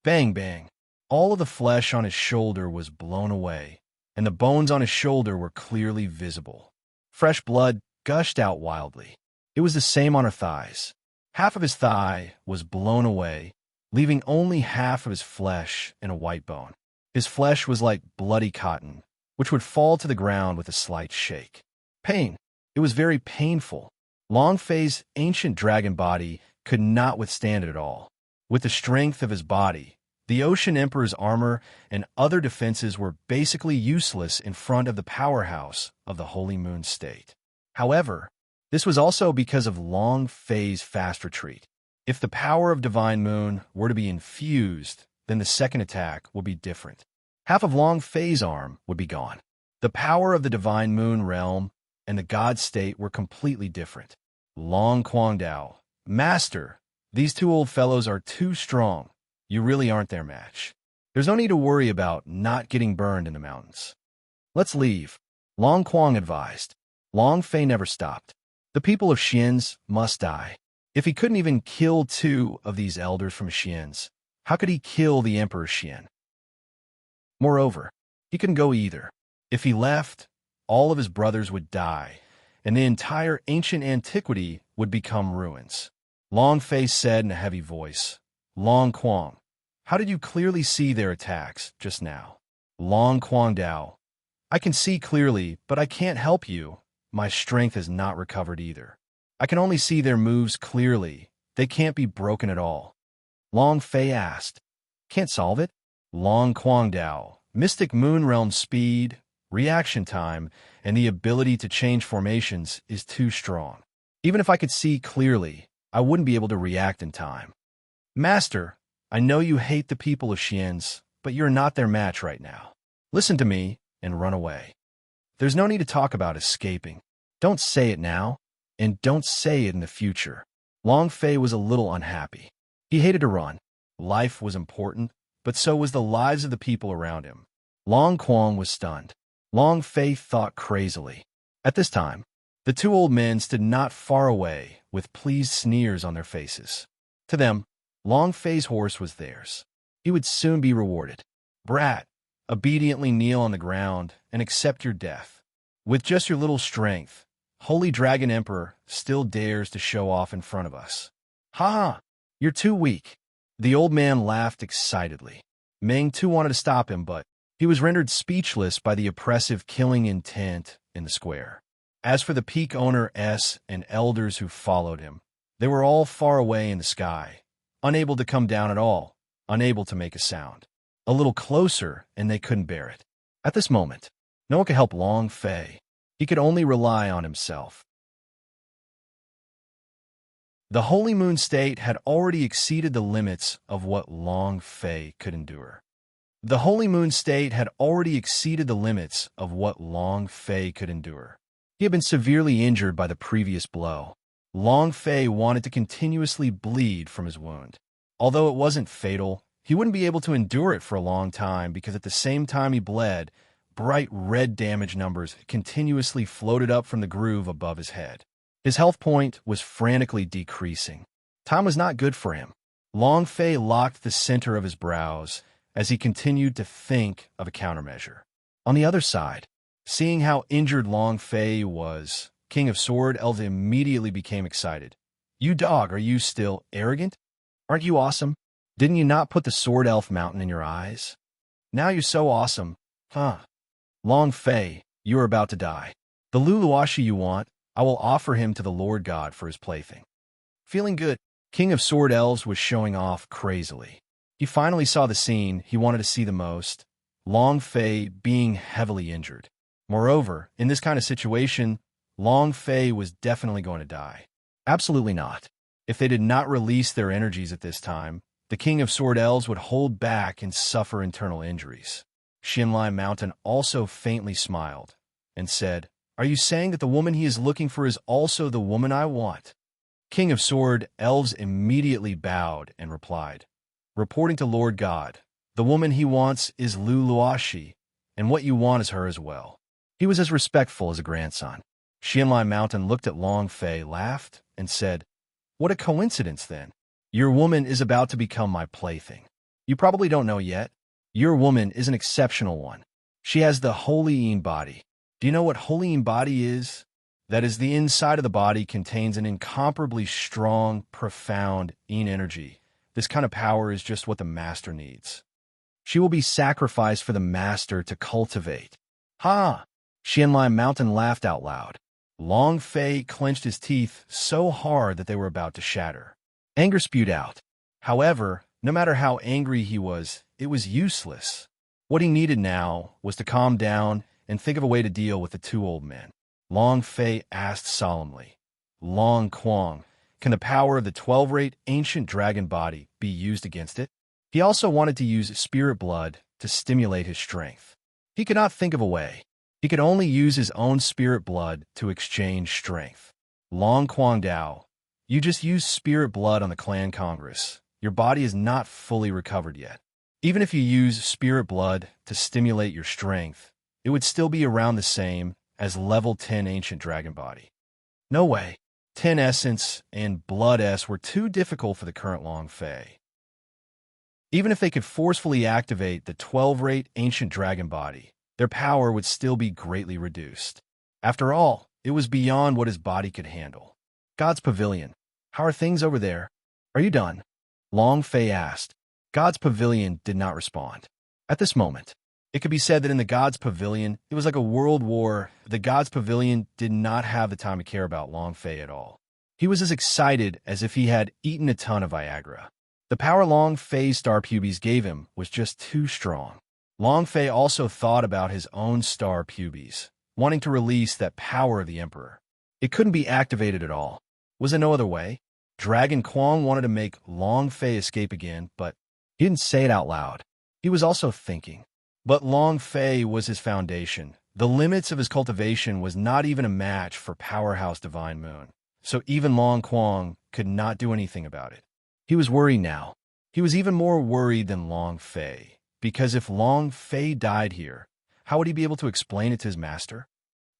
Bang, bang. All of the flesh on his shoulder was blown away, and the bones on his shoulder were clearly visible. Fresh blood gushed out wildly. It was the same on her thighs. Half of his thigh was blown away, leaving only half of his flesh and a white bone. His flesh was like bloody cotton, which would fall to the ground with a slight shake. Pain. It was very painful. Long Fei's ancient dragon body could not withstand it at all. With the strength of his body, the Ocean Emperor's armor and other defenses were basically useless in front of the powerhouse of the Holy Moon State. However, this was also because of Long Fei's fast retreat. If the power of Divine Moon were to be infused, then the second attack would be different. Half of Long Fei's arm would be gone. The power of the Divine Moon realm and the God State were completely different. Long Quangdao, Master, these two old fellows are too strong. You really aren't their match. There's no need to worry about not getting burned in the mountains. Let's leave, Long Quang advised. Long Fei never stopped. The people of Xian's must die. If he couldn't even kill two of these elders from Xian's, how could he kill the Emperor Xian? Moreover, he couldn't go either. If he left, all of his brothers would die, and the entire ancient antiquity would become ruins. Long Fei said in a heavy voice, Long Quang, how did you clearly see their attacks just now? Long Quangdao, I can see clearly, but I can't help you. My strength has not recovered either. I can only see their moves clearly. They can't be broken at all. Long Fei asked, Can't solve it? Long Quangdao, Mystic Moon Realm speed, reaction time, and the ability to change formations is too strong. Even if I could see clearly, I wouldn't be able to react in time. Master, I know you hate the people of Xian's, but you're not their match right now. Listen to me and run away. There's no need to talk about escaping. Don't say it now, and don't say it in the future. Long Fei was a little unhappy. He hated to run. Life was important, but so was the lives of the people around him. Long Quang was stunned. Long Fei thought crazily. At this time, the two old men stood not far away, with pleased sneers on their faces. To them, Long Fei's horse was theirs. He would soon be rewarded. Brat, obediently kneel on the ground and accept your death. With just your little strength, Holy Dragon Emperor still dares to show off in front of us. Ha ha, you're too weak. The old man laughed excitedly. Meng too wanted to stop him, but he was rendered speechless by the oppressive killing intent in the square. As for the peak owner S and elders who followed him, they were all far away in the sky, unable to come down at all, unable to make a sound. A little closer, and they couldn't bear it. At this moment, no one could help Long Fei. He could only rely on himself. The Holy Moon State had already exceeded the limits of what Long Fei could endure. The Holy Moon State had already exceeded the limits of what Long Fei could endure. He had been severely injured by the previous blow. Long Fei wanted to continuously bleed from his wound. Although it wasn't fatal, he wouldn't be able to endure it for a long time because at the same time he bled, bright red damage numbers continuously floated up from the groove above his head. His health point was frantically decreasing. Time was not good for him. Long Fei locked the center of his brows as he continued to think of a countermeasure. On the other side, seeing how injured Long Fei was, King of Sword Elves immediately became excited. You dog, are you still arrogant? Aren't you awesome? Didn't you not put the Sword Elf Mountain in your eyes? Now you're so awesome, huh? Long Fei, you are about to die. The Luluashi you want, I will offer him to the Lord God for his plaything. Feeling good, King of Sword Elves was showing off crazily. He finally saw the scene he wanted to see the most, Long Fei being heavily injured. Moreover, in this kind of situation, Long Fei was definitely going to die. Absolutely not. If they did not release their energies at this time, the King of Sword Elves would hold back and suffer internal injuries. Xinlai Mountain also faintly smiled and said, Are you saying that the woman he is looking for is also the woman I want? King of Sword Elves immediately bowed and replied, Reporting to Lord God, the woman he wants is Luluashi, and what you want is her as well. He was as respectful as a grandson. Xinlai Mountain looked at Long Fei, laughed, and said, What a coincidence, then. Your woman is about to become my plaything. You probably don't know yet. Your woman is an exceptional one. She has the Holy Yin body. Do you know what Holy Yin body is? That is, the inside of the body contains an incomparably strong, profound Yin energy. This kind of power is just what the master needs. She will be sacrificed for the master to cultivate. Ha! Xianlai Mountain laughed out loud. Long Fei clenched his teeth so hard that they were about to shatter. Anger spewed out. However, no matter how angry he was, it was useless. What he needed now was to calm down and think of a way to deal with the two old men. Long Fei asked solemnly, Long Quang, can the power of the 12-rate ancient dragon body be used against it? He also wanted to use spirit blood to stimulate his strength. He could not think of a way. He could only use his own spirit blood to exchange strength. Long Quang Dao, you just used spirit blood on the clan congress. Your body is not fully recovered yet. Even if you use spirit blood to stimulate your strength, it would still be around the same as level 10 ancient dragon body. No way. 10 essence and blood S were too difficult for the current Long Fei. Even if they could forcefully activate the 12-rate ancient dragon body, their power would still be greatly reduced. After all, it was beyond what his body could handle. God's Pavilion. How are things over there? Are you done? Long Fei asked. God's Pavilion did not respond. At this moment, it could be said that in the God's Pavilion, it was like a world war. The God's Pavilion did not have the time to care about Long Fei at all. He was as excited as if he had eaten a ton of Viagra. The power Long Fei's star pubes gave him was just too strong. Long Fei also thought about his own star pubes, wanting to release that power of the Emperor. It couldn't be activated at all. Was there no other way? Dragon Quang wanted to make Long Fei escape again, but he didn't say it out loud. He was also thinking. But Long Fei was his foundation. The limits of his cultivation was not even a match for powerhouse Divine Moon, so even Long Quang could not do anything about it. He was worried now. He was even more worried than Long Fei, because if Long Fei died here, how would he be able to explain it to his master?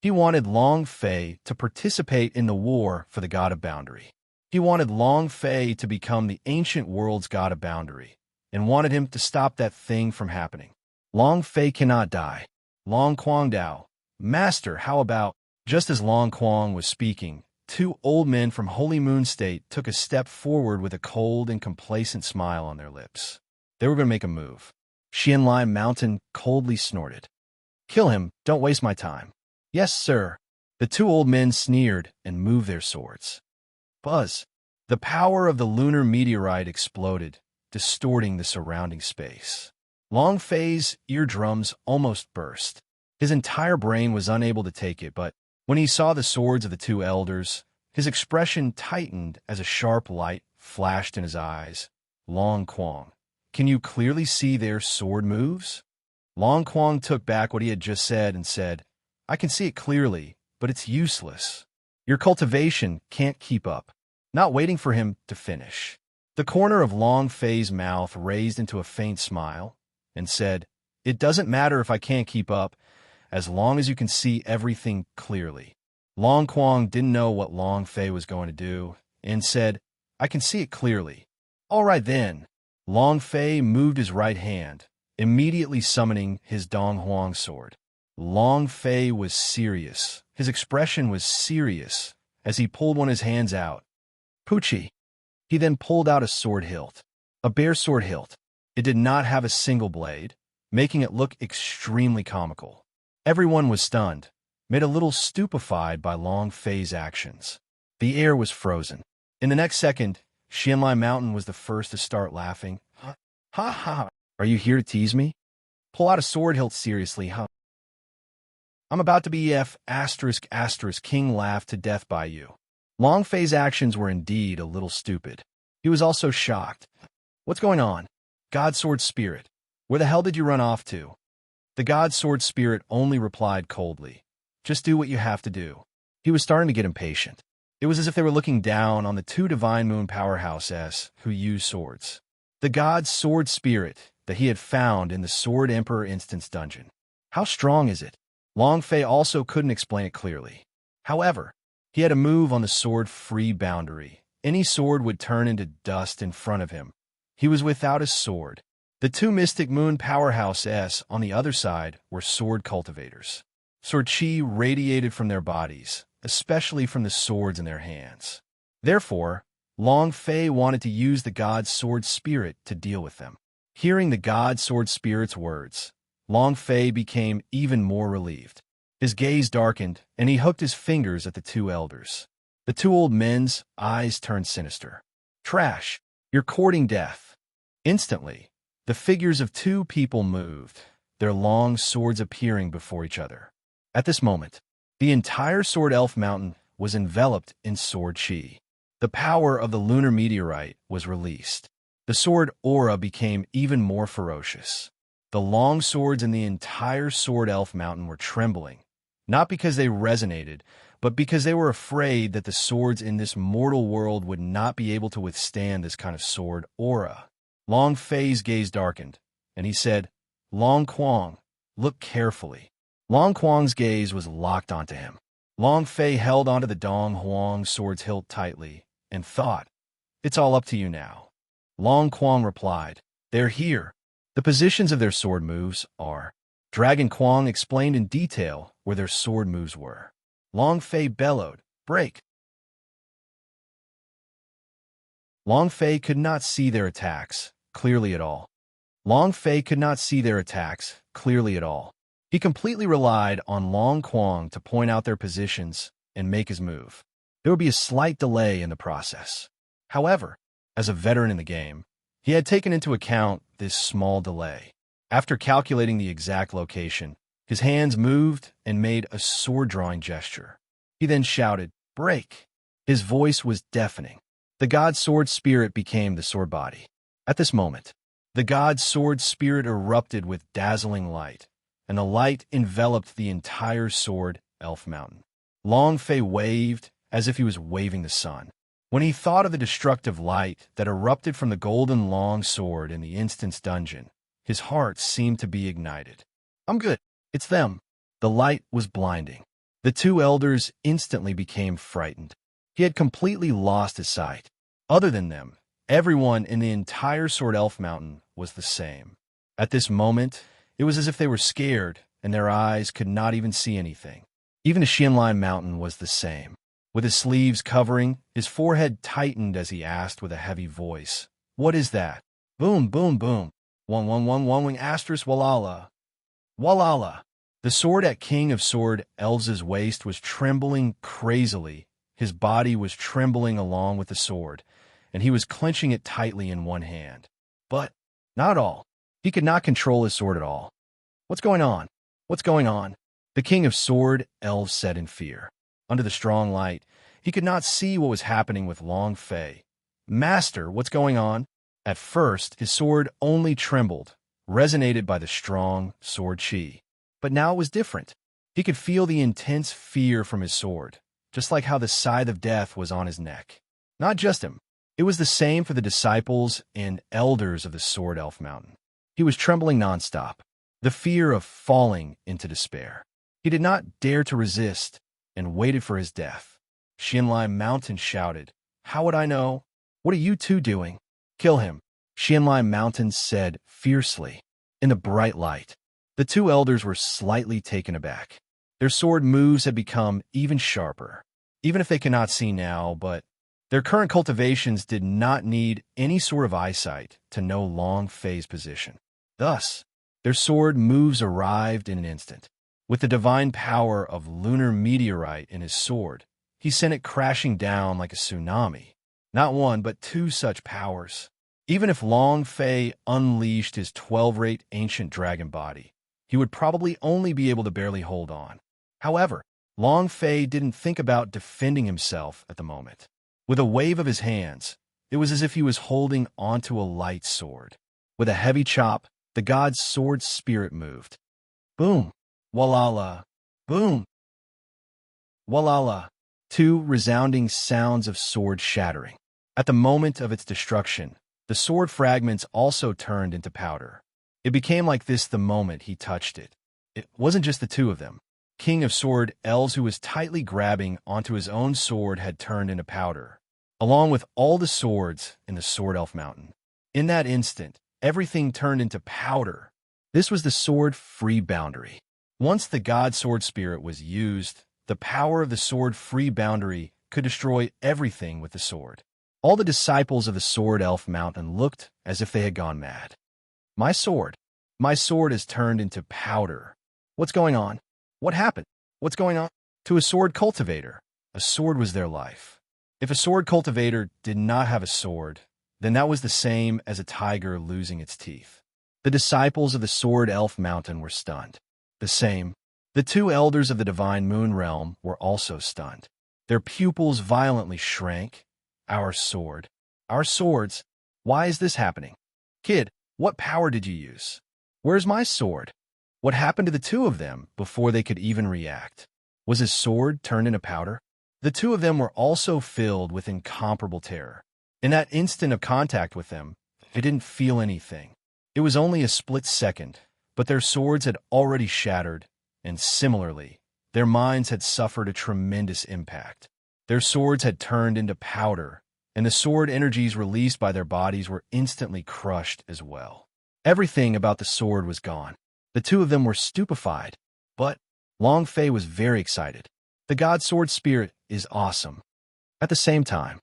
He wanted Long Fei to participate in the war for the god of boundary. He wanted Long Fei to become the ancient world's god of boundary, and wanted him to stop that thing from happening. Long Fei cannot die. Long Quang Dao, Master, how about? Just as Long Quang was speaking, two old men from Holy Moon State took a step forward with a cold and complacent smile on their lips. They were going to make a move. Xianlai Mountain coldly snorted. Kill him, don't waste my time. Yes, sir. The two old men sneered and moved their swords. Buzz. The power of the lunar meteorite exploded, distorting the surrounding space. Long Fei's eardrums almost burst. His entire brain was unable to take it, but when he saw the swords of the two elders, his expression tightened as a sharp light flashed in his eyes. Long Quang, can you clearly see their sword moves? Long Quang took back what he had just said and said, I can see it clearly, but it's useless. Your cultivation can't keep up. Not waiting for him to finish. The corner of Long Fei's mouth raised into a faint smile and said, It doesn't matter if I can't keep up, as long as you can see everything clearly. Long Quang didn't know what Long Fei was going to do and said, I can see it clearly. All right then. Long Fei moved his right hand, immediately summoning his Dong Huang sword. Long Fei was serious. His expression was serious as he pulled one of his hands out. Poochie. He then pulled out a sword hilt. A bare sword hilt. It did not have a single blade, making it look extremely comical. Everyone was stunned, made a little stupefied by Long Fei's actions. The air was frozen. In the next second, Xianlai Mountain was the first to start laughing. Ha ha! Are you here to tease me? Pull out a sword hilt seriously, huh? I'm about to be King laughed to death by you. Long Fei's actions were indeed a little stupid. He was also shocked. What's going on? God Sword Spirit, where the hell did you run off to? The God Sword Spirit only replied coldly, Just do what you have to do. He was starting to get impatient. It was as if they were looking down on the two Divine Moon powerhouses who used swords. The God Sword Spirit that he had found in the Sword Emperor Instance dungeon. How strong is it? Long Fei also couldn't explain it clearly. However, he had a move on the sword-free boundary. Any sword would turn into dust in front of him. He was without a sword. The two Mystic Moon powerhouses on the other side were sword cultivators. Sword chi radiated from their bodies, especially from the swords in their hands. Therefore, Long Fei wanted to use the God Sword Spirit to deal with them. Hearing the God Sword Spirit's words, Long Fei became even more relieved. His gaze darkened, and he hooked his fingers at the two elders. The two old men's eyes turned sinister. Trash! You're courting death. Instantly, the figures of two people moved, their long swords appearing before each other. At this moment, the entire Sword Elf Mountain was enveloped in sword chi. The power of the lunar meteorite was released. The sword aura became even more ferocious. The long swords in the entire Sword Elf Mountain were trembling, not because they resonated, but because they were afraid that the swords in this mortal world would not be able to withstand this kind of sword aura. Long Fei's gaze darkened, and he said, Long Quang, look carefully. Long Quang's gaze was locked onto him. Long Fei held onto the Dong Huang sword's hilt tightly and thought, It's all up to you now. Long Quang replied, They're here. The positions of their sword moves are. Dragon Quang explained in detail where their sword moves were. Long Fei bellowed, Break! Long Fei could not see their attacks clearly at all. Long Fei could not see their attacks clearly at all. He completely relied on Long Quang to point out their positions and make his move. There would be a slight delay in the process. However, as a veteran in the game, he had taken into account this small delay. After calculating the exact location, his hands moved and made a sword-drawing gesture. He then shouted, Break! His voice was deafening. The God Sword Spirit became the sword body. At this moment, the God Sword Spirit erupted with dazzling light, and the light enveloped the entire sword elf mountain. Long Fei waved as if he was waving the sun. When he thought of the destructive light that erupted from the golden long sword in the instant's dungeon, his heart seemed to be ignited. I'm good. It's them. The light was blinding. The two elders instantly became frightened. He had completely lost his sight. Other than them, everyone in the entire Sword Elf Mountain was the same. At this moment, it was as if they were scared, and their eyes could not even see anything. Even the Xianlai Mountain was the same. With his sleeves covering, his forehead tightened as he asked with a heavy voice, "What is that?" Boom, boom, boom. One, asterisk, walala. Walala. The sword at King of Sword Elves' waist was trembling crazily. His body was trembling along with the sword, and he was clenching it tightly in one hand. But not all. He could not control his sword at all. What's going on? What's going on? The King of Sword Elves said in fear. Under the strong light, he could not see what was happening with Long Fei. Master, what's going on? At first, his sword only trembled, resonated by the strong sword chi. But now it was different. He could feel the intense fear from his sword, just like how the scythe of death was on his neck. Not just him. It was the same for the disciples and elders of the Sword Elf Mountain. He was trembling nonstop, the fear of falling into despair. He did not dare to resist and waited for his death. Xianlai Mountain shouted, "How would I know? What are you two doing? Kill him," Xianlai Mountain said fiercely. In the bright light, the two elders were slightly taken aback. Their sword moves had become even sharper, even if they cannot see now, but their current cultivations did not need any sort of eyesight to know Long Fei's position. Thus, their sword moves arrived in an instant. With the divine power of lunar meteorite in his sword, he sent it crashing down like a tsunami. Not one, but two such powers. Even if Long Fei unleashed his 12-rate ancient dragon body, he would probably only be able to barely hold on. However, Long Fei didn't think about defending himself at the moment. With a wave of his hands, it was as if he was holding onto a light sword. With a heavy chop, the god's sword spirit moved. Boom! Walala! Boom! Walala! Two resounding sounds of sword shattering. At the moment of its destruction, the sword fragments also turned into powder. It became like this the moment he touched it. It wasn't just the two of them. King of Sword Elves, who was tightly grabbing onto his own sword, had turned into powder, along with all the swords in the Sword Elf Mountain. In that instant, everything turned into powder. This was the sword-free boundary. Once the god sword spirit was used, the power of the sword-free boundary could destroy everything with the sword. All the disciples of the Sword Elf Mountain looked as if they had gone mad. My sword has turned into powder. What's going on? What happened? What's going on? To a sword cultivator, a sword was their life. If a sword cultivator did not have a sword, then that was the same as a tiger losing its teeth. The disciples of the Sword Elf Mountain were stunned. The same. The two elders of the Divine Moon Realm were also stunned. Their pupils violently shrank. Our sword. Our swords. Why is this happening? Kid, what power did you use? Where's my sword? What happened to the two of them before they could even react? Was his sword turned into powder? The two of them were also filled with incomparable terror. In that instant of contact with them, they didn't feel anything. It was only a split second, but their swords had already shattered, and similarly, their minds had suffered a tremendous impact. Their swords had turned into powder, and the sword energies released by their bodies were instantly crushed as well. Everything about the sword was gone. The two of them were stupefied, but Long Fei was very excited. The god sword spirit is awesome. At the same time,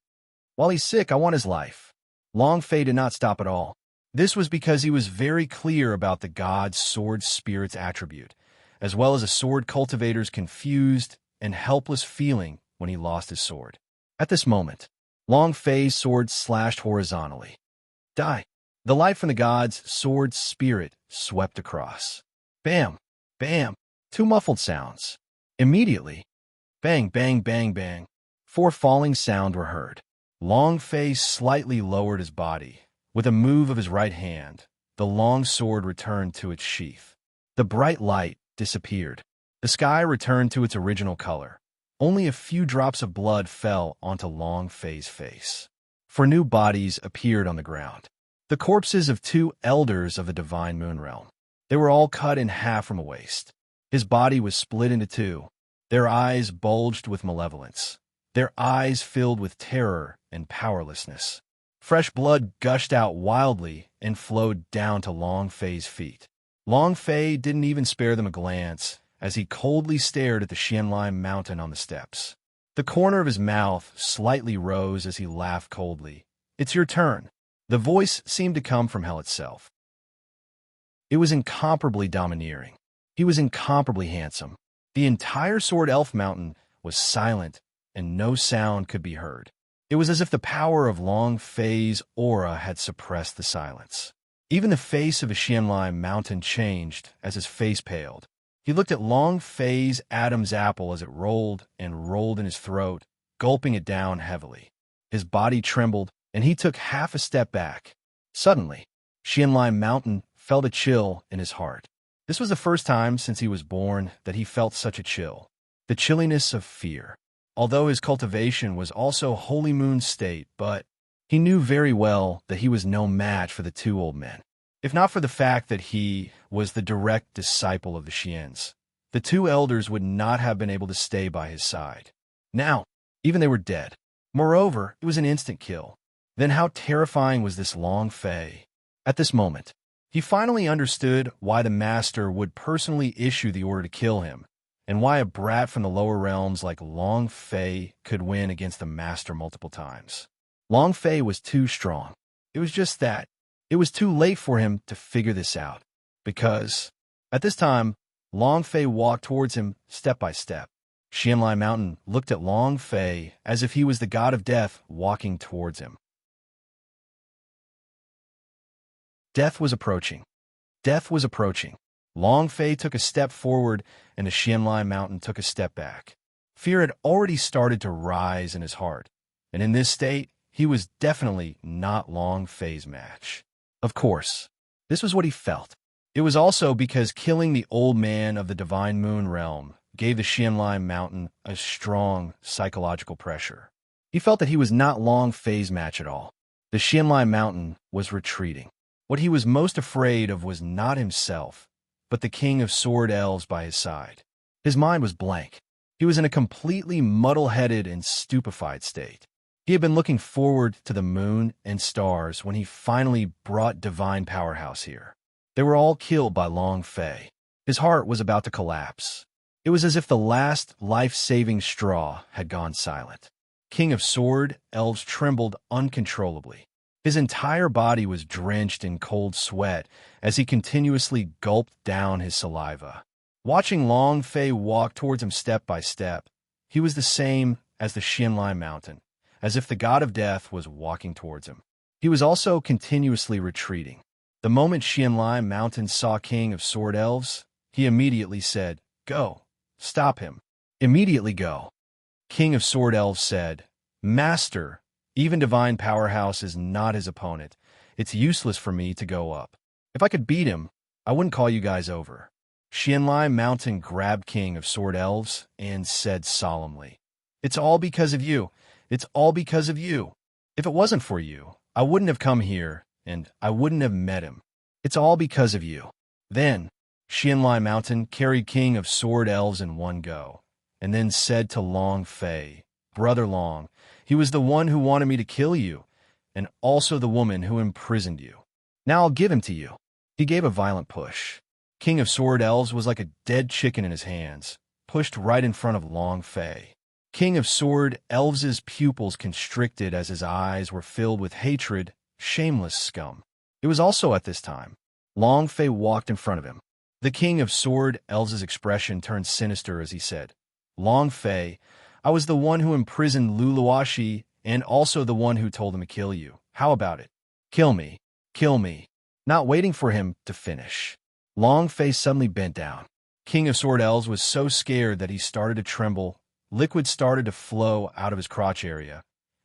while he's sick, I want his life. Long Fei did not stop at all. This was because he was very clear about the god sword spirit's attribute, as well as a sword cultivator's confused and helpless feeling when he lost his sword. At this moment, Long Fei's sword slashed horizontally. Die! The light from the god's sword spirit swept across. Bam! Bam! Two muffled sounds. Immediately, bang, bang, bang, bang. Four falling sounds were heard. Long Fei slightly lowered his body. With a move of his right hand, the long sword returned to its sheath. The bright light disappeared. The sky returned to its original color. Only a few drops of blood fell onto Long Fei's face. 4 new bodies appeared on the ground. The corpses of 2 elders of the divine moon realm. They were all cut in half from the waist. His body was split into 2. Their eyes bulged with malevolence. Their eyes filled with terror and powerlessness. Fresh blood gushed out wildly and flowed down to Long Fei's feet. Long Fei didn't even spare them a glance as he coldly stared at the Xianlai mountain on the steps. The corner of his mouth slightly rose as he laughed coldly. "It's your turn." The voice seemed to come from hell itself. It was incomparably domineering. He was incomparably handsome. The entire Sword Elf Mountain was silent, and no sound could be heard. It was as if the power of Long Fei's aura had suppressed the silence. Even the face of the Xianlai mountain changed as his face paled. He looked at Long Fei's Adam's apple as it rolled and rolled in his throat, gulping it down heavily. His body trembled, and he took half a step back. Suddenly, Xianlai mountain felt a chill in his heart. This was the first time since he was born that he felt such a chill. The chilliness of fear. Although his cultivation was also Holy Moon state, but he knew very well that he was no match for the 2 old men. If not for the fact that he was the direct disciple of the Xians, the 2 elders would not have been able to stay by his side. Now, even they were dead. Moreover, it was an instant kill. Then how terrifying was this Long Fei? At this moment, he finally understood why the master would personally issue the order to kill him, and why a brat from the lower realms like Long Fei could win against the master multiple times. Long Fei was too strong. It was just that. It was too late for him to figure this out, because, at this time, Long Fei walked towards him step by step. Xianlai Mountain looked at Long Fei as if he was the god of death walking towards him. Death was approaching. Death was approaching. Long Fei took a step forward, and the Xianlai Mountain took a step back. Fear had already started to rise in his heart, and in this state, he was definitely not Long Fei's match. Of course, this was what he felt. It was also because killing the old man of the divine moon realm gave the Xianlai Mountain a strong psychological pressure. He felt that he was not Long Fei's match at all. The Xianlai Mountain was retreating. What he was most afraid of was not himself, but the king of sword elves by his side. His mind was blank. He was in a completely muddle-headed and stupefied state. He had been looking forward to the moon and stars when he finally brought Divine Powerhouse here. They were all killed by Long Fei. His heart was about to collapse. It was as if the last life-saving straw had gone silent. King of Sword Elves trembled uncontrollably. His entire body was drenched in cold sweat as he continuously gulped down his saliva. Watching Long Fei walk towards him step by step, he was the same as the Xianlai Mountain, as if the god of death was walking towards him. He was also continuously retreating. The moment Xianlai Mountain saw King of Sword Elves, he immediately said, "Go. Stop him. Immediately go." King of Sword Elves said, "Master, even Divine Powerhouse is not his opponent. It's useless for me to go up. If I could beat him, I wouldn't call you guys over." Xianlai Mountain grabbed King of Sword Elves and said solemnly, "It's all because of you. It's all because of you. If it wasn't for you, I wouldn't have come here, and I wouldn't have met him. It's all because of you." Then, Xianlai Mountain carried King of Sword Elves in one go, and then said to Long Fei, "Brother Long, he was the one who wanted me to kill you, and also the woman who imprisoned you. Now I'll give him to you." He gave a violent push. King of Sword Elves was like a dead chicken in his hands, pushed right in front of Long Fei. King of Sword Elves' pupils constricted as his eyes were filled with hatred, shameless scum. It was also at this time. Long Fei walked in front of him. The King of Sword Elves' expression turned sinister as he said, "Long Fei, I was the one who imprisoned Luluashi and also the one who told him to kill you. How about it? Kill me. Kill me." Not waiting for him to finish, Long Fei suddenly bent down. King of Sword Elves was so scared that he started to tremble. Liquid started to flow out of his crotch area,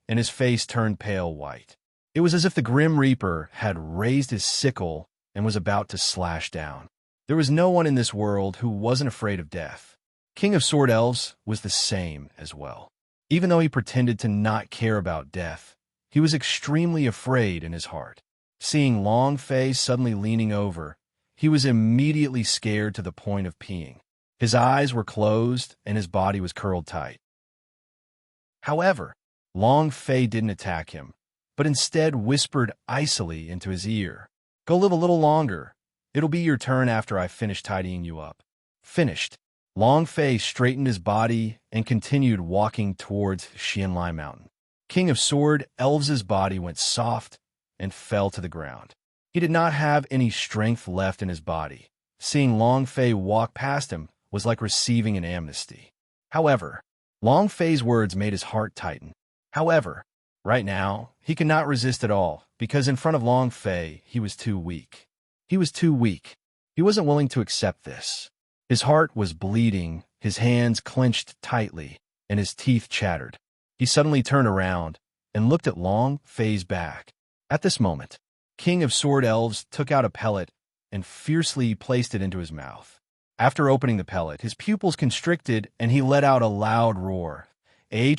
and his face turned pale white. It was as if the Grim Reaper had raised his sickle and was about to slash down. There was no one in this world who wasn't afraid of death. King of Sword Elves was the same as well. Even though he pretended to not care about death, he was extremely afraid in his heart. Seeing Long Fei suddenly leaning over, he was immediately scared to the point of peeing. His eyes were closed and his body was curled tight. However, Long Fei didn't attack him, but instead whispered icily into his ear, "Go live a little longer. It'll be your turn after I finish tidying you up." Finished. Long Fei straightened his body and continued walking towards Xianlai Mountain. King of Sword Elves' body went soft and fell to the ground. He did not have any strength left in his body. Seeing Long Fei walk past him was like receiving an amnesty. However, Long Fei's words made his heart tighten. However, right now, he could not resist at all, because in front of Long Fei, he was too weak. He was too weak. He wasn't willing to accept this. His heart was bleeding, his hands clenched tightly, and his teeth chattered. He suddenly turned around and looked at Long Fei's back. At this moment, King of Sword Elves took out a pellet and fiercely placed it into his mouth. After opening the pellet, his pupils constricted and he let out a loud roar. He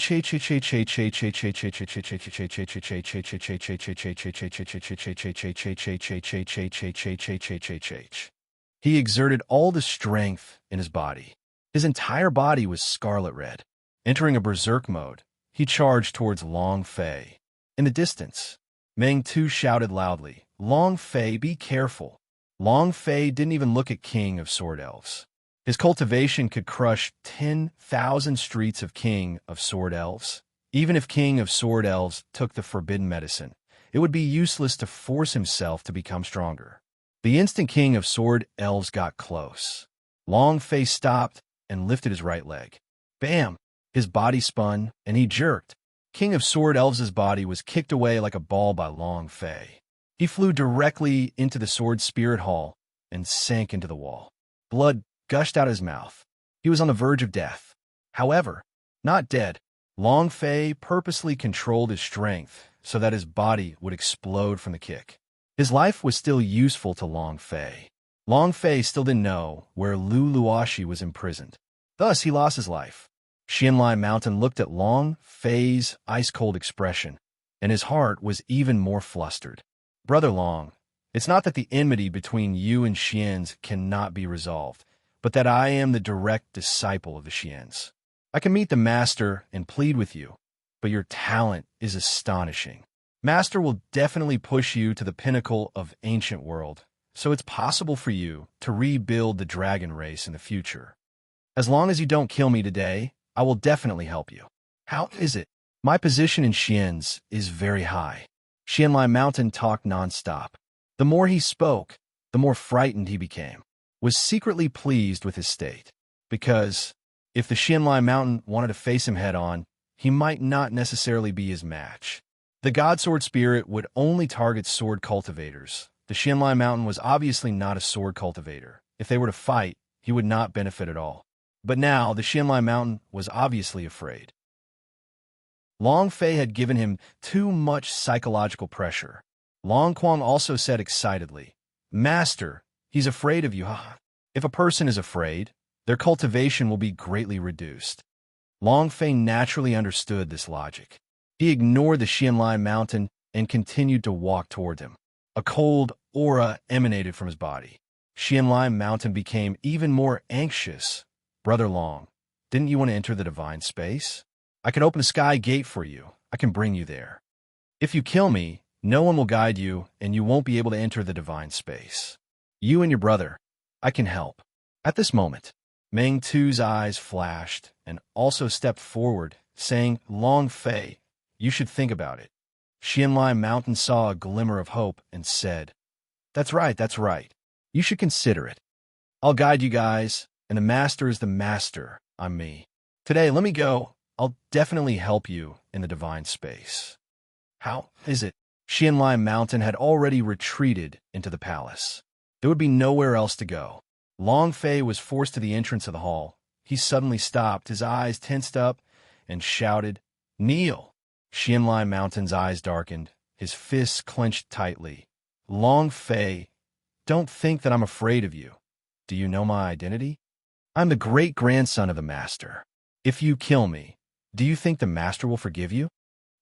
exerted all the strength in his body. His entire body was scarlet red. Entering a berserk mode, he charged towards Long Fei. In the distance, Meng Tu shouted loudly, "Long Fei, be careful." Long Fei didn't even look at King of Sword Elves. His cultivation could crush 10,000 streets of King of Sword Elves. Even if King of Sword Elves took the forbidden medicine, it would be useless to force himself to become stronger. The instant King of Sword Elves got close, Long Fei stopped and lifted his right leg. Bam! His body spun, and he jerked. King of Sword Elves' body was kicked away like a ball by Long Fei. He flew directly into the Sword Spirit Hall and sank into the wall. Blood gushed out his mouth. He was on the verge of death. However, not dead. Long Fei purposely controlled his strength so that his body would explode from the kick. His life was still useful to Long Fei. Long Fei still didn't know where Lu Luoxi was imprisoned. Thus, he lost his life. Xianlai Mountain looked at Long Fei's ice-cold expression, and his heart was even more flustered. "Brother Long, it's not that the enmity between you and Xians cannot be resolved, but that I am the direct disciple of the Xians. I can meet the Master and plead with you, but your talent is astonishing. Master will definitely push you to the pinnacle of ancient world, so it's possible for you to rebuild the dragon race in the future. As long as you don't kill me today, I will definitely help you." "How is it?" "My position in Xians is very high." Xianlai Mountain talked nonstop. The more he spoke, the more frightened he became. Was secretly pleased with his state, because if the Xianlai Mountain wanted to face him head-on, he might not necessarily be his match. The God Sword Spirit would only target sword cultivators. The Xianlai Mountain was obviously not a sword cultivator. If they were to fight, he would not benefit at all. But now, the Xianlai Mountain was obviously afraid. Long Fei had given him too much psychological pressure. Long Quang also said excitedly, "Master, he's afraid of you. If a person is afraid, their cultivation will be greatly reduced." Long Fei naturally understood this logic. He ignored the Xianlai Mountain and continued to walk toward him. A cold aura emanated from his body. Xianlai Mountain became even more anxious. "Brother Long, didn't you want to enter the divine space? I can open the sky gate for you. I can bring you there. If you kill me, no one will guide you, and you won't be able to enter the divine space. You and your brother, I can help." At this moment, Meng Tu's eyes flashed and also stepped forward, saying, "Long Fei, you should think about it." Xianlai Mountain saw a glimmer of hope and said, that's right. You should consider it. I'll guide you guys, and the master is the master. I'm me. Today, let me go. I'll definitely help you in the divine space." "How is it?" Xianlai Mountain had already retreated into the palace. There would be nowhere else to go. Long Fei was forced to the entrance of the hall. He suddenly stopped, his eyes tensed up, and shouted, "Kneel!" Xianlai Mountain's eyes darkened, his fists clenched tightly. "Long Fei, don't think that I'm afraid of you. Do you know my identity? I'm the great-grandson of the master. If you kill me, do you think the master will forgive you?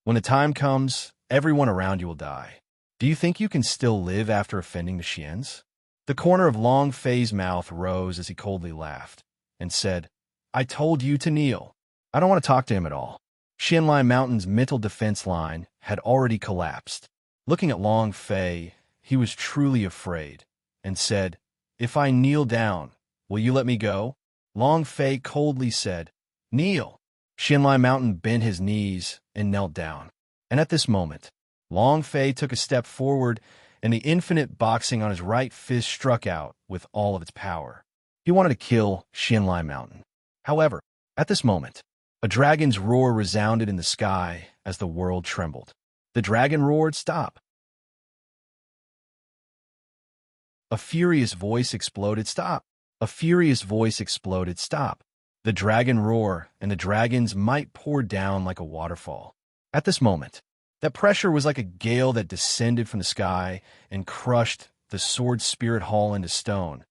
When the time comes, everyone around you will die. Do you think you can still live after offending the Xians? The corner of Long Fei's mouth rose as he coldly laughed and said, I told you to kneel. I don't want to talk to him at all. Xianlai Mountain's mental defense line had already collapsed. Looking at Long Fei, he was truly afraid and said, If I kneel down, will you let me go? Long Fei coldly said, Kneel. Xianlai Mountain bent his knees and knelt down. And at this moment, Long Fei took a step forward, and the infinite boxing on his right fist struck out with all of its power. He wanted to kill Xianlai Mountain. However, at this moment, a dragon's roar resounded in the sky as the world trembled. The dragon roared, Stop. A furious voice exploded, Stop. A furious voice exploded, Stop. The dragon roared, and the dragon's might poured down like a waterfall. At this moment, that pressure was like a gale that descended from the sky and crushed the Sword Spirit Hall into stone,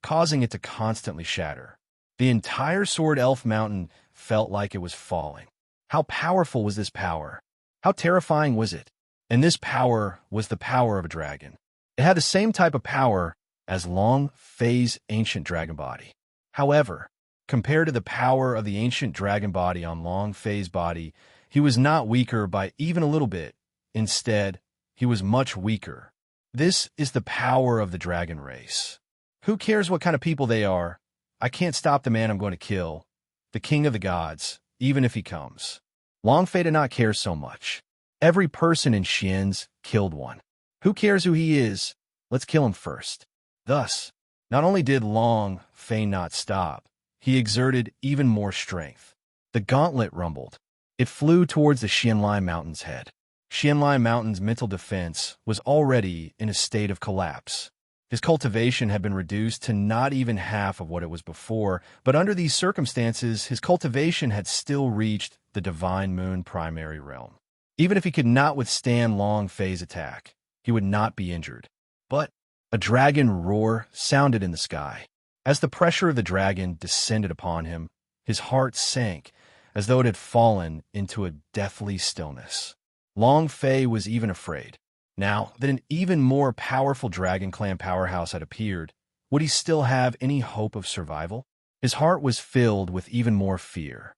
causing it to constantly shatter. The entire Sword Elf Mountain felt like it was falling. How powerful was this power? How terrifying was it? And this power was the power of a dragon. It had the same type of power as Long Fei's ancient dragon body. However, compared to the power of the ancient dragon body on Long Fei's body, he was not weaker by even a little bit. Instead, he was much weaker. This is the power of the dragon race. Who cares what kind of people they are? I can't stop the man I'm going to kill, the king of the gods, even if he comes. Long Fei did not care so much. Every person in Xian's killed one. Who cares who he is? Let's kill him first. Thus, not only did Long Fei not stop, he exerted even more strength. The gauntlet rumbled. It flew towards the Xianlai Mountain's head. Xianlai Mountain's mental defense was already in a state of collapse. His cultivation had been reduced to not even half of what it was before, but under these circumstances, his cultivation had still reached the Divine Moon primary realm. Even if he could not withstand Long Fei's attack, he would not be injured. But a dragon roar sounded in the sky. As the pressure of the dragon descended upon him, his heart sank as though it had fallen into a deathly stillness. Long Fei was even afraid. Now that an even more powerful Dragon Clan powerhouse had appeared, would he still have any hope of survival? His heart was filled with even more fear.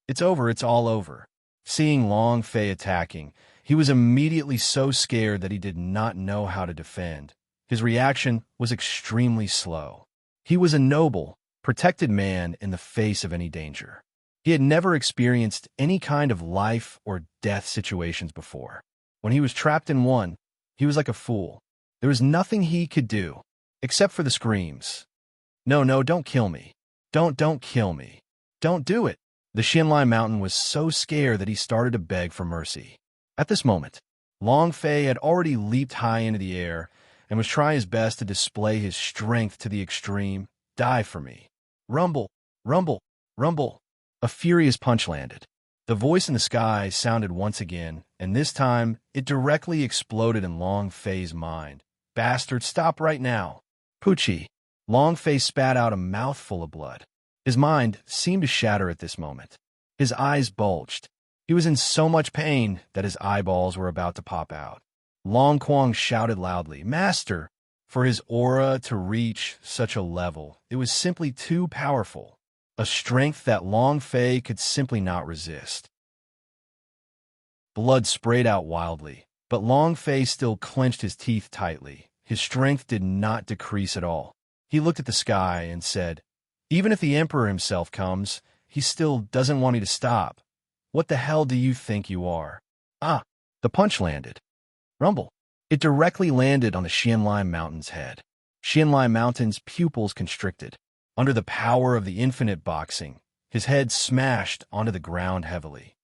It's over, it's all over. Seeing Long Fei attacking, he was immediately so scared that he did not know how to defend. His reaction was extremely slow. He was a noble, protected man in the face of any danger. He had never experienced any kind of life or death situations before. When he was trapped in one, he was like a fool. There was nothing he could do, except for the screams. No, don't kill me. Don't kill me. Don't do it. The Xianlai Mountain was so scared that he started to beg for mercy. At this moment, Long Fei had already leaped high into the air and was trying his best to display his strength to the extreme. Die for me. Rumble, rumble, rumble. A furious punch landed. The voice in the sky sounded once again, and this time it directly exploded in Long Fei's mind. Bastard, stop right now. Poochie. Long Fei spat out a mouthful of blood. His mind seemed to shatter at this moment. His eyes bulged. He was in so much pain that his eyeballs were about to pop out. Long Quang shouted loudly, Master! For his aura to reach such a level, it was simply too powerful. A strength that Long Fei could simply not resist. Blood sprayed out wildly, but Long Fei still clenched his teeth tightly. His strength did not decrease at all. He looked at the sky and said, Even if the Emperor himself comes, he still doesn't want me to stop. What the hell do you think you are? Ah, the punch landed. Rumble. It directly landed on the Xianlai Mountain's head. Xianlai Mountain's pupils constricted. Under the power of the infinite boxing, his head smashed onto the ground heavily.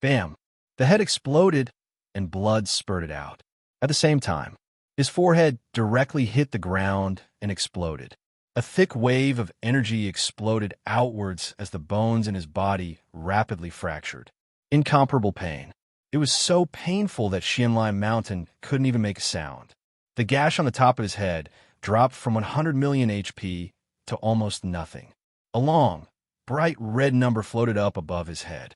Bam! The head exploded, and blood spurted out. At the same time, his forehead directly hit the ground and exploded. A thick wave of energy exploded outwards as the bones in his body rapidly fractured. Incomparable pain. It was so painful that Xianlai Mountain couldn't even make a sound. The gash on the top of his head dropped from 100 million HP to almost nothing. A long, bright red number floated up above his head.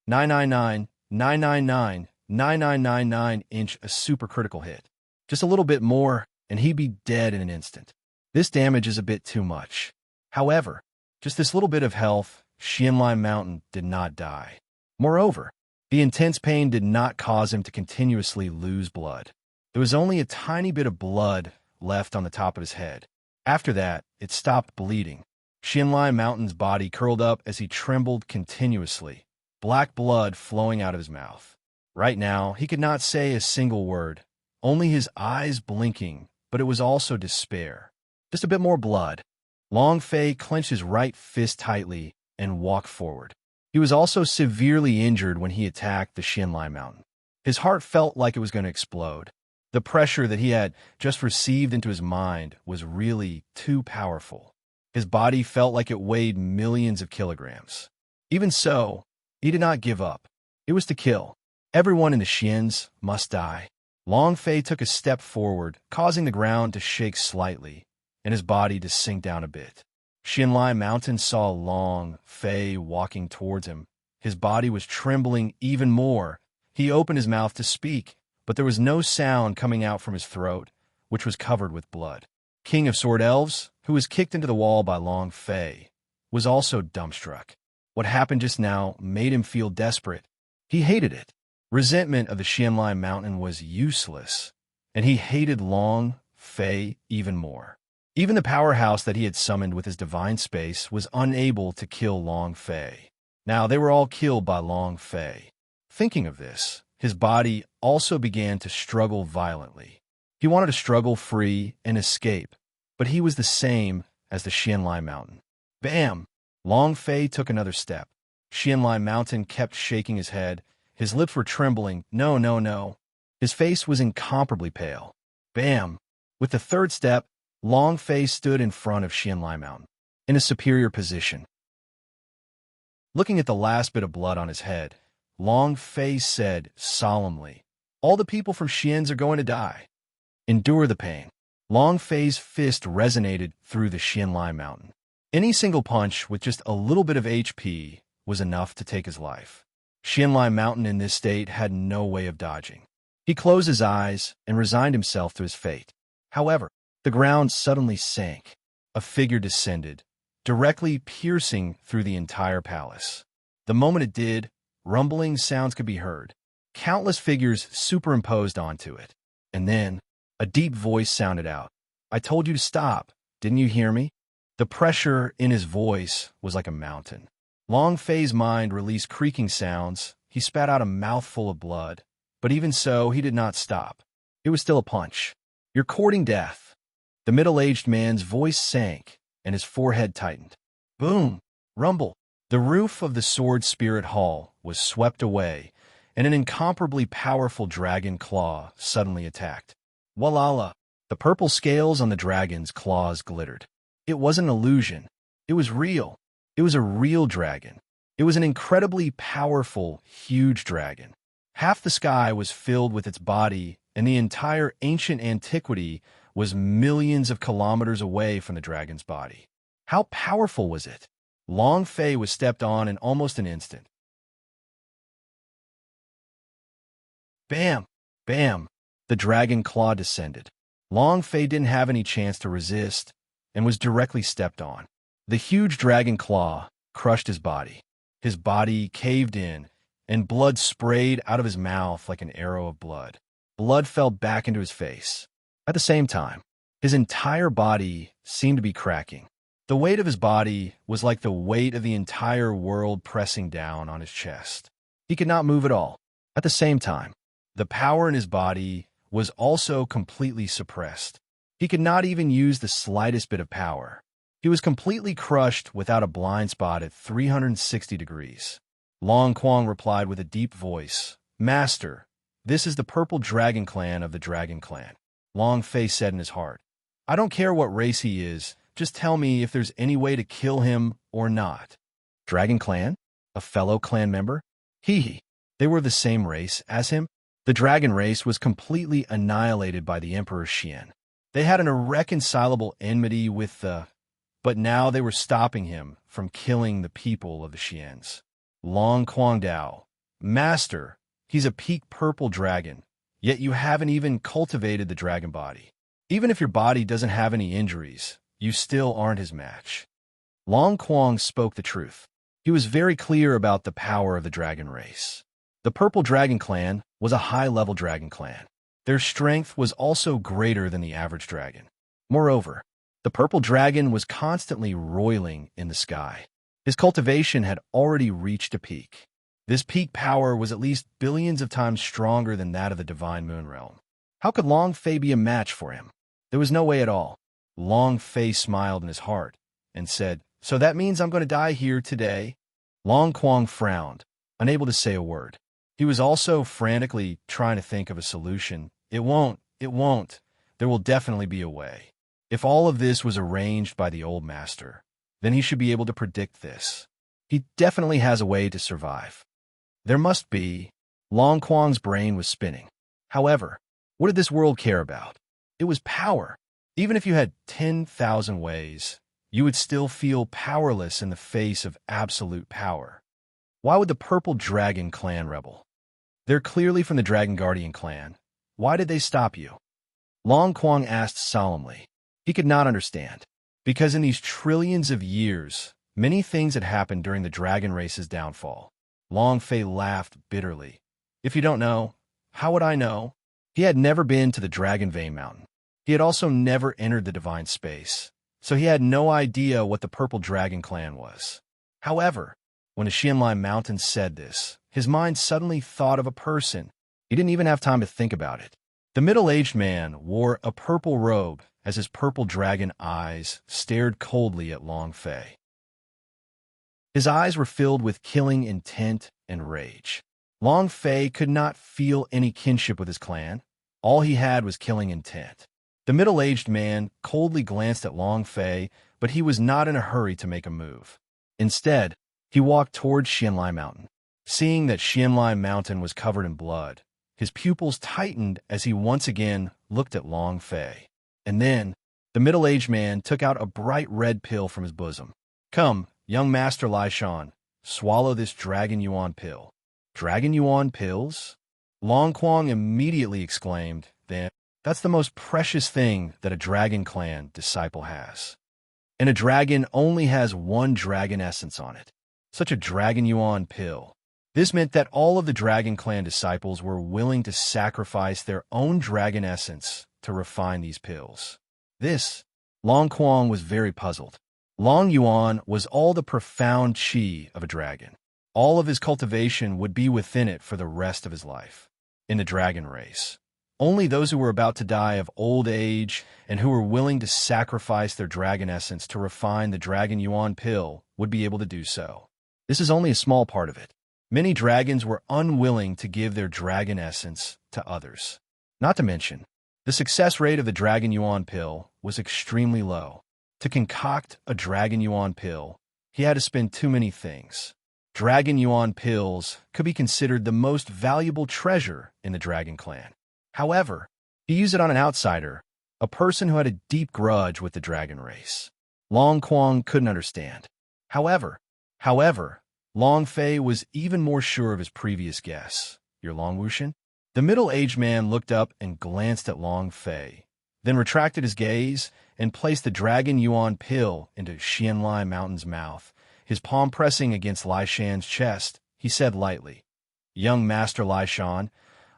999, 999, 9999 inch, a supercritical hit. Just a little bit more, and he'd be dead in an instant. This damage is a bit too much. However, just this little bit of health, Xianlai Mountain did not die. Moreover, the intense pain did not cause him to continuously lose blood. There was only a tiny bit of blood left on the top of his head. After that, it stopped bleeding. Xianlai Mountain's body curled up as he trembled continuously, black blood flowing out of his mouth. Right now, he could not say a single word, only his eyes blinking, but it was also despair. Just a bit more blood. Long Fei clenched his right fist tightly and walked forward. He was also severely injured when he attacked the Xianlai Mountain. His heart felt like it was going to explode. The pressure that he had just received into his mind was really too powerful. His body felt like it weighed millions of kilograms. Even so, he did not give up. It was to kill. Everyone in the Xians must die. Long Fei took a step forward, causing the ground to shake slightly, and his body to sink down a bit. Xianlai Mountain saw Long Fei walking towards him. His body was trembling even more. He opened his mouth to speak, but there was no sound coming out from his throat, which was covered with blood. King of Sword Elves, who was kicked into the wall by Long Fei, was also dumbstruck. What happened just now made him feel desperate. He hated it. Resentment of the Xianlai Mountain was useless, and he hated Long Fei even more. Even the powerhouse that he had summoned with his divine space was unable to kill Long Fei. Now they were all killed by Long Fei. Thinking of this, his body also began to struggle violently. He wanted to struggle free and escape, but he was the same as the Xianlai Mountain. Bam! Long Fei took another step. Xianlai Mountain kept shaking his head. His lips were trembling. No, no, no. His face was incomparably pale. Bam! With the third step, Long Fei stood in front of Xianlai Mountain, in a superior position. Looking at the last bit of blood on his head, Long Fei said solemnly, "All the people from Xians are going to die. Endure the pain." Long Fei's fist resonated through the Xianlai Mountain. Any single punch with just a little bit of HP was enough to take his life. Xianlai Mountain in this state had no way of dodging. He closed his eyes and resigned himself to his fate. However, the ground suddenly sank. A figure descended, directly piercing through the entire palace. The moment it did, rumbling sounds could be heard. Countless figures superimposed onto it. And then, a deep voice sounded out. "I told you to stop. Didn't you hear me?" The pressure in his voice was like a mountain. Long Fei's mind released creaking sounds. He spat out a mouthful of blood. But even so, he did not stop. It was still a punch. "You're courting death." The middle-aged man's voice sank, and his forehead tightened. Boom! Rumble! The roof of the Sword Spirit Hall was swept away, and an incomparably powerful dragon claw suddenly attacked. Walala! The purple scales on the dragon's claws glittered. It wasn't an illusion. It was real. It was a real dragon. It was an incredibly powerful, huge dragon. Half the sky was filled with its body, and the entire ancient antiquity was millions of kilometers away from the dragon's body. How powerful was it? Long Fei was stepped on in almost an instant. Bam! Bam! The dragon claw descended. Long Fei didn't have any chance to resist and was directly stepped on. The huge dragon claw crushed his body. His body caved in, and blood sprayed out of his mouth like an arrow of blood. Blood fell back into his face. At the same time, his entire body seemed to be cracking. The weight of his body was like the weight of the entire world pressing down on his chest. He could not move at all. At the same time, the power in his body was also completely suppressed. He could not even use the slightest bit of power. He was completely crushed without a blind spot at 360 degrees. Long Quang replied with a deep voice, "Master, this is the Purple Dragon Clan of the Dragon Clan." Long Fei said in his heart, "I don't care what race he is, just tell me if there's any way to kill him or not." Dragon Clan? A fellow clan member? He. They were the same race as him? The dragon race was completely annihilated by the Emperor Xian. They had an irreconcilable enmity with the... but now they were stopping him from killing the people of the Xians. Long Quang Dao, Master, he's a peak purple dragon, yet you haven't even cultivated the dragon body. Even if your body doesn't have any injuries, you still aren't his match. Long Quang spoke the truth. He was very clear about the power of the dragon race. The Purple Dragon Clan was a high-level dragon clan. Their strength was also greater than the average dragon. Moreover, the purple dragon was constantly roiling in the sky. His cultivation had already reached a peak. This peak power was at least billions of times stronger than that of the divine moon realm. How could Long Fei be a match for him? There was no way at all. Long Fei smiled in his heart and said, "So that means I'm going to die here today?" Long Quang frowned, unable to say a word. He was also frantically trying to think of a solution. It won't. There will definitely be a way. If all of this was arranged by the old master, then he should be able to predict this. He definitely has a way to survive. There must be. Long Quang's brain was spinning. However, what did this world care about? It was power. Even if you had 10,000 ways, you would still feel powerless in the face of absolute power. Why would the Purple Dragon Clan rebel? They're clearly from the Dragon Guardian clan. Why did they stop you? Long Quang asked solemnly. He could not understand. Because in these trillions of years, many things had happened during the dragon race's downfall. Long Fei laughed bitterly. If you don't know, how would I know? He had never been to the Dragon Vein Mountain. He had also never entered the divine space, so he had no idea what the Purple Dragon Clan was. However, when the Xianlai Mountain said this, his mind suddenly thought of a person. He didn't even have time to think about it. The middle-aged man wore a purple robe as his purple dragon eyes stared coldly at Long Fei. His eyes were filled with killing intent and rage. Long Fei could not feel any kinship with his clan. All he had was killing intent. The middle-aged man coldly glanced at Long Fei, but he was not in a hurry to make a move. Instead, he walked toward Xianlai Mountain. Seeing that Xianlai Mountain was covered in blood, his pupils tightened as he once again looked at Long Fei. And then, the middle-aged man took out a bright red pill from his bosom. "Come, young Master Lai Shan, swallow this Dragon Yuan pill." "Dragon Yuan pills?" Long Quang immediately exclaimed, "Then, that's the most precious thing that a Dragon Clan disciple has. And a dragon only has one dragon essence on it. Such a Dragon Yuan pill." This meant that all of the Dragon Clan disciples were willing to sacrifice their own dragon essence to refine these pills. Long Quang was very puzzled. Long Yuan was all the profound qi of a dragon. All of his cultivation would be within it for the rest of his life. In the dragon race, only those who were about to die of old age and who were willing to sacrifice their dragon essence to refine the Dragon Yuan pill would be able to do so. This is only a small part of it. Many dragons were unwilling to give their dragon essence to others. Not to mention, the success rate of the Dragon Yuan pill was extremely low. To concoct a Dragon Yuan pill, he had to spend too many things. Dragon Yuan pills could be considered the most valuable treasure in the Dragon Clan. However, he used it on an outsider, a person who had a deep grudge with the dragon race. Long Quang couldn't understand. However, Long Fei was even more sure of his previous guess. "You're Long Wushan?" The middle-aged man looked up and glanced at Long Fei, then retracted his gaze and placed the Dragon Yuan pill into Xianlai Mountain's mouth. His palm pressing against Lai Shan's chest, he said lightly, "Young Master Lai Shan,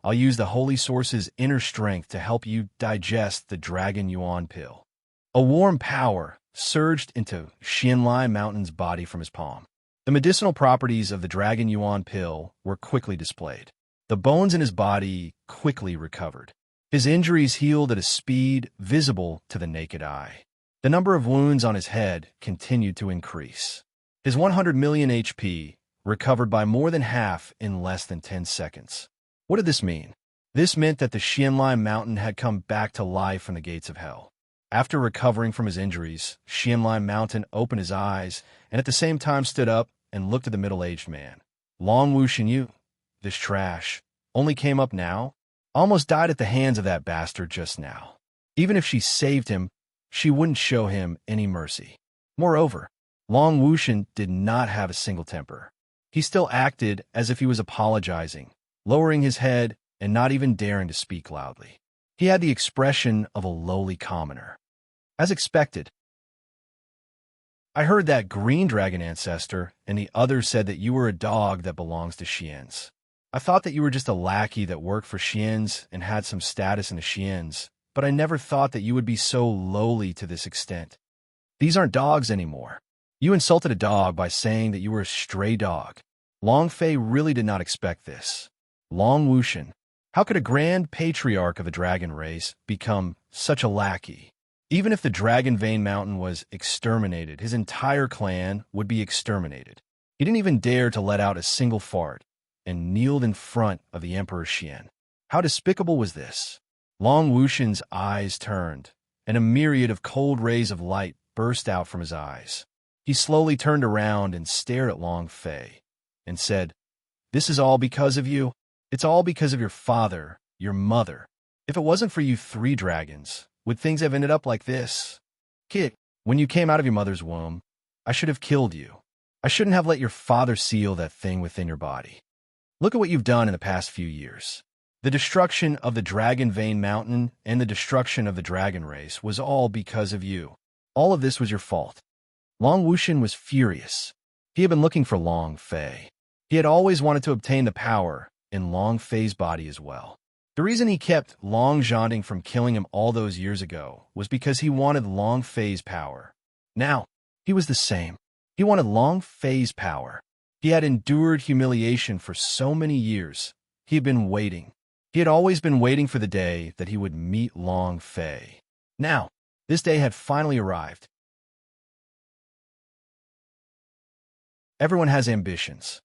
I'll use the Holy Source's inner strength to help you digest the Dragon Yuan pill." A warm power surged into Xianlai Mountain's body from his palm. The medicinal properties of the Dragon Yuan pill were quickly displayed. The bones in his body quickly recovered. His injuries healed at a speed visible to the naked eye. The number of wounds on his head continued to increase. His 100 million HP recovered by more than half in less than 10 seconds. What did this mean? This meant that the Xianlai Mountain had come back to life from the gates of hell. After recovering from his injuries, Xianlai Mountain opened his eyes and at the same time stood up and looked at the middle-aged man. "Long Wushan, you, this trash, only came up now? Almost died at the hands of that bastard just now. Even if she saved him, she wouldn't show him any mercy." Moreover, Long Wushan did not have a single temper. He still acted as if he was apologizing, lowering his head and not even daring to speak loudly. He had the expression of a lowly commoner. As expected, I heard that green dragon ancestor and the others said that you were a dog that belongs to Xians. I thought that you were just a lackey that worked for Xians and had some status in the Xians, but I never thought that you would be so lowly to this extent. These aren't dogs anymore. You insulted a dog by saying that you were a stray dog. Long Fei really did not expect this. Long Wushan, how could a grand patriarch of a dragon race become such a lackey? Even if the Dragon Vein Mountain was exterminated, his entire clan would be exterminated. He didn't even dare to let out a single fart and kneeled in front of the Emperor Xian. How despicable was this? Long Wushan's eyes turned, and a myriad of cold rays of light burst out from his eyes. He slowly turned around and stared at Long Fei and said, "This is all because of you? It's all because of your father, your mother. If it wasn't for you three dragons, would things have ended up like this? Kid, when you came out of your mother's womb, I should have killed you. I shouldn't have let your father seal that thing within your body. Look at what you've done in the past few years. The destruction of the Dragon Vein Mountain and the destruction of the dragon race was all because of you. All of this was your fault." Long Wushan was furious. He had been looking for Long Fei. He had always wanted to obtain the power in Long Fei's body as well. The reason he kept Long Zhanting from killing him all those years ago was because he wanted Long Fei's power. Now, he was the same. He wanted Long Fei's power. He had endured humiliation for so many years. He had been waiting. He had always been waiting for the day that he would meet Long Fei. Now, this day had finally arrived. Everyone has ambitions.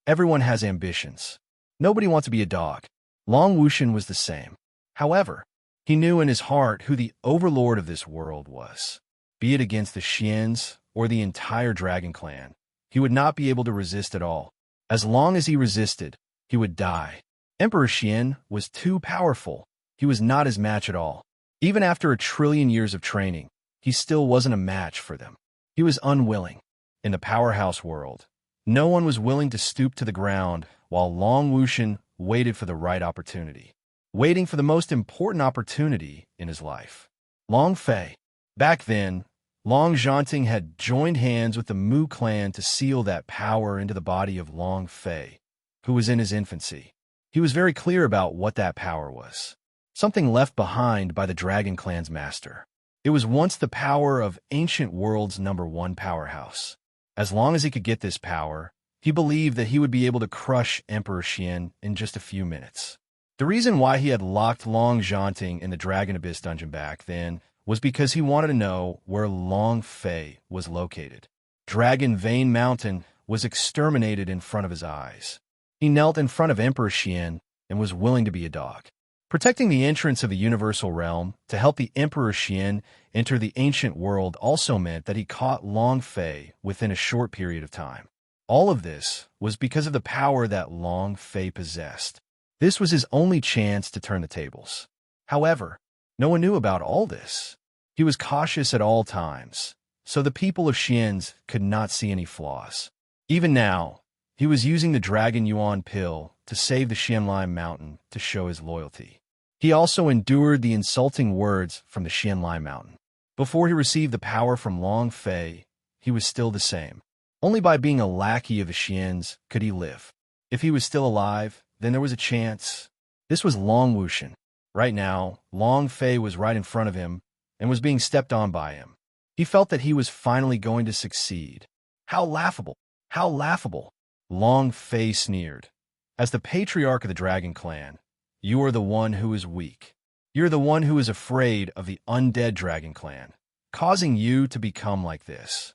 Everyone has ambitions. Nobody wants to be a dog. Long Wushan was the same. However, he knew in his heart who the overlord of this world was. Be it against the Xians or the entire dragon clan, he would not be able to resist at all. As long as he resisted, he would die. Emperor Xian was too powerful. He was not his match at all. Even after 1,000,000,000 years of training, he still wasn't a match for them. He was unwilling. In the powerhouse world, no one was willing to stoop to the ground while Long Wushan waited for the right opportunity, waiting for the most important opportunity in his life. Long Fei. Back then, Long Zhanting had joined hands with the Mu clan to seal that power into the body of Long Fei, who was in his infancy. He was very clear about what that power was. Something left behind by the Dragon Clan's master. It was once the power of ancient world's #1 powerhouse. As long as he could get this power, he believed that he would be able to crush Emperor Xian in just a few minutes. The reason why he had locked Long Zhanting in the Dragon Abyss dungeon back then was because he wanted to know where Long Fei was located. Dragon Vein Mountain was exterminated in front of his eyes. He knelt in front of Emperor Xian and was willing to be a dog. Protecting the entrance of the universal realm to help the Emperor Xian enter the ancient world also meant that he caught Long Fei within a short period of time. All of this was because of the power that Long Fei possessed. This was his only chance to turn the tables. However, no one knew about all this. He was cautious at all times, so the people of Xian's could not see any flaws. Even now, he was using the Dragon Yuan pill to save the Xianlai Mountain to show his loyalty. He also endured the insulting words from the Xianlai Mountain. Before he received the power from Long Fei, he was still the same. Only by being a lackey of the Xians could he live. If he was still alive, then there was a chance. This was Long Wushan. Right now, Long Fei was right in front of him and was being stepped on by him. He felt that he was finally going to succeed. How laughable! How laughable! Long Fei sneered. As the patriarch of the Dragon Clan, you are the one who is weak. You're the one who is afraid of the undead Dragon Clan, causing you to become like this.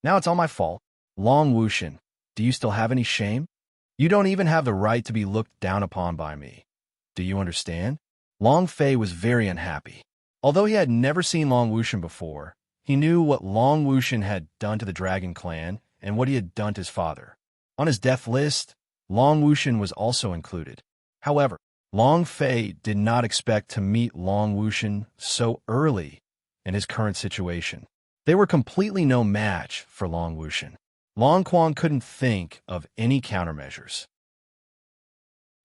Now it's all my fault. Long Wushan, do you still have any shame? You don't even have the right to be looked down upon by me. Do you understand? Long Fei was very unhappy. Although he had never seen Long Wushan before, he knew what Long Wushan had done to the Dragon Clan and what he had done to his father. On his death list, Long Wushan was also included. However, Long Fei did not expect to meet Long Wushan so early in his current situation. They were completely no match for Long Wushan. Long Quan couldn't think of any countermeasures.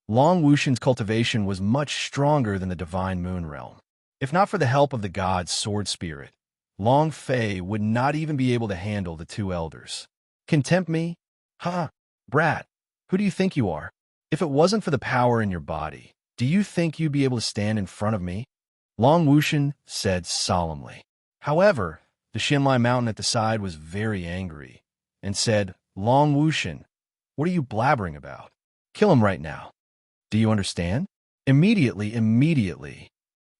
Long Wushan's cultivation was much stronger than the divine moon realm. If not for the help of the god's sword spirit, Long Fei would not even be able to handle the two elders. Contempt me? Ha! Brat, who do you think you are? If it wasn't for the power in your body, do you think you'd be able to stand in front of me? Long Wushan said solemnly. However, the Xinlai mountain at the side was very angry and said, Long Wushan, what are you blabbering about? Kill him right now. Do you understand? Immediately.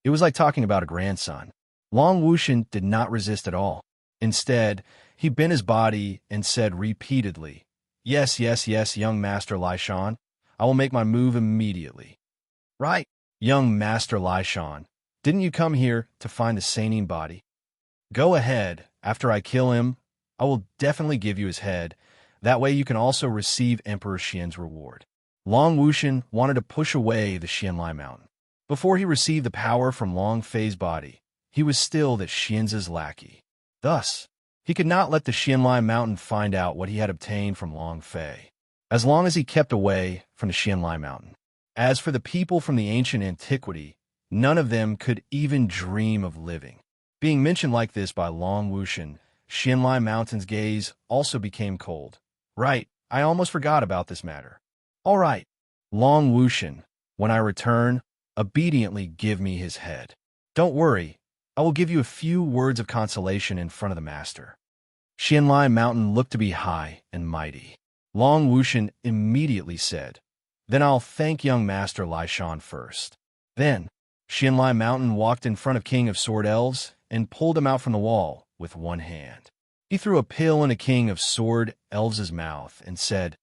It was like talking about a grandson. Long Wushan did not resist at all. Instead, he bent his body and said repeatedly, Yes, young Master Lai Shan. I will make my move immediately. Right, young Master Lai Shan. Didn't you come here to find the serene body? Go ahead. After I kill him, I will definitely give you his head. That way you can also receive Emperor Xian's reward. Long Wushan wanted to push away the Xianlai mountain. Before he received the power from Long Fei's body, he was still the Xian's lackey. Thus, he could not let the Xianlai mountain find out what he had obtained from Long Fei, as long as he kept away from the Xianlai mountain. As for the people from the ancient antiquity, none of them could even dream of living. Being mentioned like this by Long Wushan, Xianlai mountain's gaze also became cold. Right, I almost forgot about this matter. All right, Long Wushan, when I return, obediently give me his head. Don't worry, I will give you a few words of consolation in front of the master. Xianlai mountain looked to be high and mighty. Long Wushan immediately said, Then I'll thank young Master Lai Shan first. Then, Xianlai mountain walked in front of King of Sword Elves and pulled him out from the wall with one hand. He threw a pill in a King of Sword Elves' mouth and said,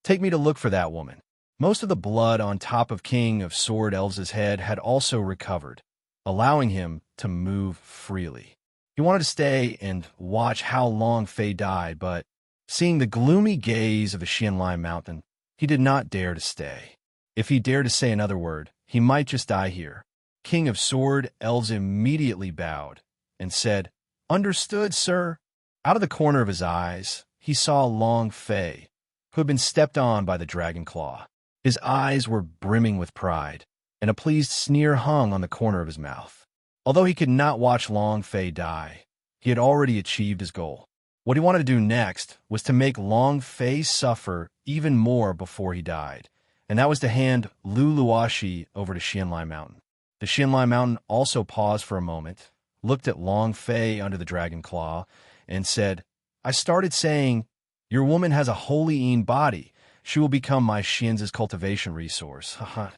Take me to look for that woman. Most of the blood on top of King of Sword Elves' head had also recovered, allowing him to move freely. He wanted to stay and watch how Long Fei died, but seeing the gloomy gaze of the Xianlai mountain, he did not dare to stay. If he dared to say another word, he might just die here. King of Sword Elves immediately bowed and said, Understood, sir. Out of the corner of his eyes, he saw Long Fei, who had been stepped on by the dragon claw. His eyes were brimming with pride, and a pleased sneer hung on the corner of his mouth. Although he could not watch Long Fei die, he had already achieved his goal. What he wanted to do next was to make Long Fei suffer even more before he died, and that was to hand Lu Luoxi over to Xianlai Mountain. The Xianlai Mountain also paused for a moment, looked at Long Fei under the dragon claw, and said, I started saying, Your woman has a holy body. She will become my Xian's cultivation resource. Haha.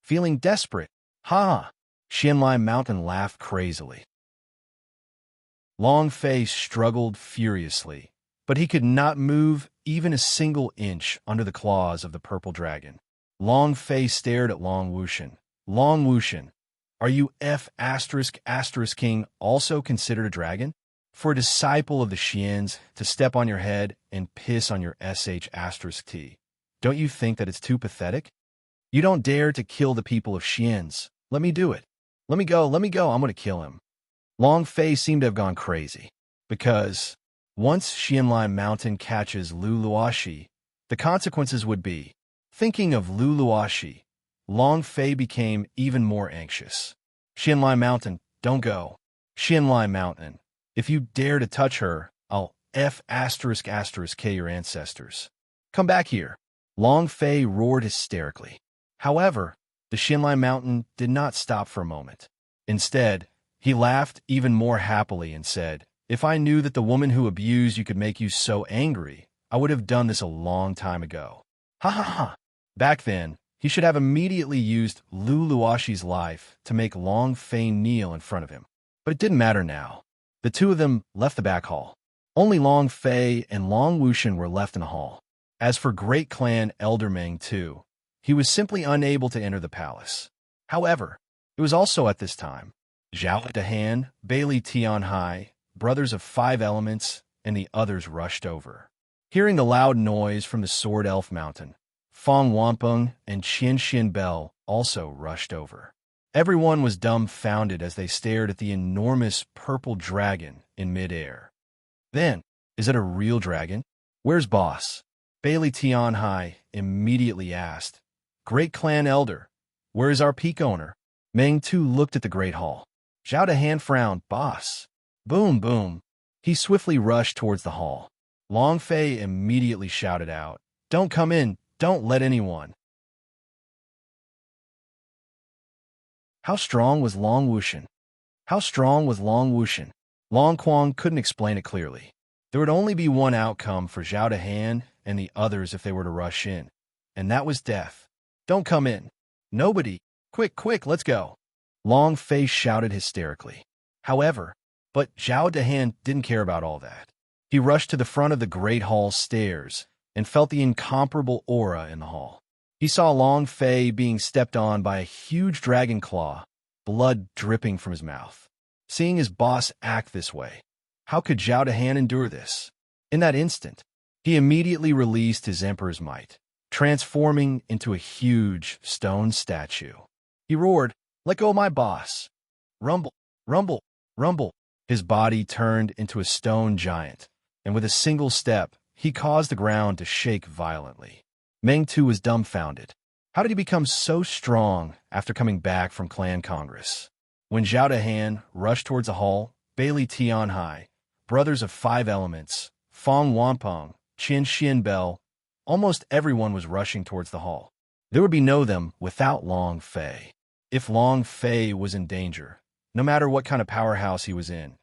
Feeling desperate. Ha! Xianlai Mountain laughed crazily. Long Fei struggled furiously, but he could not move even a single inch under the claws of the purple dragon. Long Fei stared at Long Wushan. Long Wushan, are you King also considered a dragon? For a disciple of the Xians to step on your head and piss on your T. Don't you think that it's too pathetic? You don't dare to kill the people of Xians. Let me do it. Let me go, I'm going to kill him. Long Fei seemed to have gone crazy, because once Xianlai Mountain catches Lu Luoxi, the consequences would be, thinking of Lu Luoxi, Long Fei became even more anxious. Xianlai Mountain, don't go. Xianlai Mountain, if you dare to touch her, I'll K your ancestors. Come back here. Long Fei roared hysterically. However, the Xianlai Mountain did not stop for a moment. Instead, he laughed even more happily and said, If I knew that the woman who abused you could make you so angry, I would have done this a long time ago. Ha ha ha. Back then, he should have immediately used Lu Luoxi's life to make Long Fei kneel in front of him. But it didn't matter now. The two of them left the back hall. Only Long Fei and Long Wushan were left in the hall. As for Great Clan Elder Meng too, he was simply unable to enter the palace. However, it was also at this time Zhao Dahan, Bailey Tianhai, brothers of 5 elements, and the others rushed over. Hearing the loud noise from the Sword Elf Mountain, Fong Wampeng and Qian Bell also rushed over. Everyone was dumbfounded as they stared at the enormous purple dragon in midair. Then, is it a real dragon? Where's boss? Bailey Tianhai immediately asked. Great clan elder, where is our peak owner? Meng Tu looked at the great hall. Zhao Dahan frowned. Boss. Boom, boom. He swiftly rushed towards the hall. Long Fei immediately shouted out, Don't come in, don't let anyone. How strong was Long Wushan? How strong was Long Wushan? Long Quang couldn't explain it clearly. There would only be one outcome for Zhao Dahan and the others if they were to rush in, and that was death. Don't come in. Nobody. Quick, quick, let's go. Long Fei shouted hysterically. However, but Zhao Dahan didn't care about all that. He rushed to the front of the Great Hall stairs and felt the incomparable aura in the hall. He saw Long Fei being stepped on by a huge dragon claw, blood dripping from his mouth. Seeing his boss act this way, how could Zhao Dahan endure this? In that instant, he immediately released his Emperor's might, transforming into a huge stone statue. He roared, Let go of my boss! Rumble, rumble, rumble. His body turned into a stone giant, and with a single step, he caused the ground to shake violently. Meng Tu was dumbfounded. How did he become so strong after coming back from Clan Congress? When Zhao Dahan rushed towards the hall, Bailey Tianhai, brothers of 5 elements, Fong Wanpeng, Qin Xianbel, almost everyone was rushing towards the hall. There would be no them without Long Fei. If Long Fei was in danger, no matter what kind of powerhouse he was in,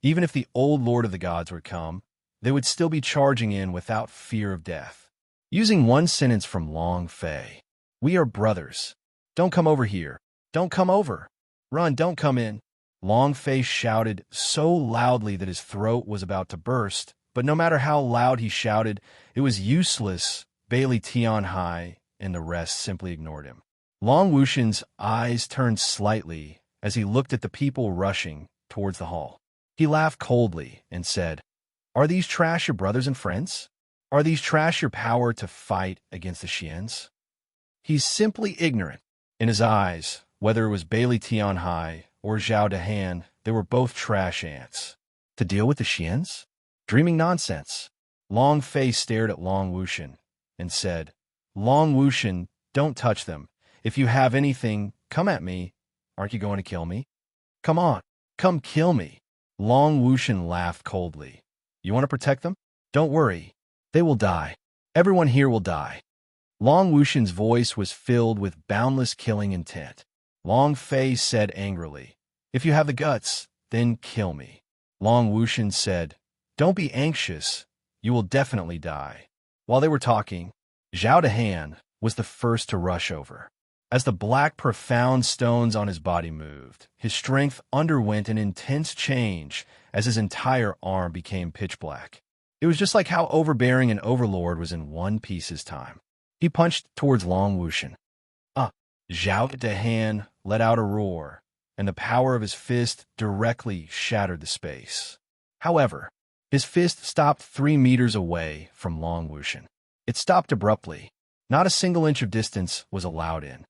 even if the old Lord of the Gods would come, they would still be charging in without fear of death. Using one sentence from Long Fei, We are brothers. Don't come over here. Don't come over. Run, don't come in. Long Fei shouted so loudly that his throat was about to burst, but no matter how loud he shouted, it was useless. Bailey Tianhai and the rest simply ignored him. Long Wushan's eyes turned slightly as he looked at the people rushing towards the hall. He laughed coldly and said, Are these trash your brothers and friends? Are these trash your power to fight against the Xians? He's simply ignorant. In his eyes, whether it was Bailey Tianhai or Zhao Dahan, they were both trash ants. To deal with the Xians? Dreaming nonsense. Long Fei stared at Long Wushan and said, Long Wushan, don't touch them. If you have anything, come at me. Aren't you going to kill me? Come on, come kill me. Long Wushan laughed coldly. You want to protect them? Don't worry. They will die. Everyone here will die. Long Wushan's voice was filled with boundless killing intent. Long Fei said angrily, If you have the guts, then kill me. Long Wushan said, Don't be anxious. You will definitely die. While they were talking, Zhao Dahan was the first to rush over. As the black, profound stones on his body moved, his strength underwent an intense change as his entire arm became pitch black. It was just like how overbearing an overlord was in One Piece's time. He punched towards Long Wushan. Zhao Dahan let out a roar, and the power of his fist directly shattered the space. However, his fist stopped 3 meters away from Long Wushan. It stopped abruptly. Not a single inch of distance was allowed in.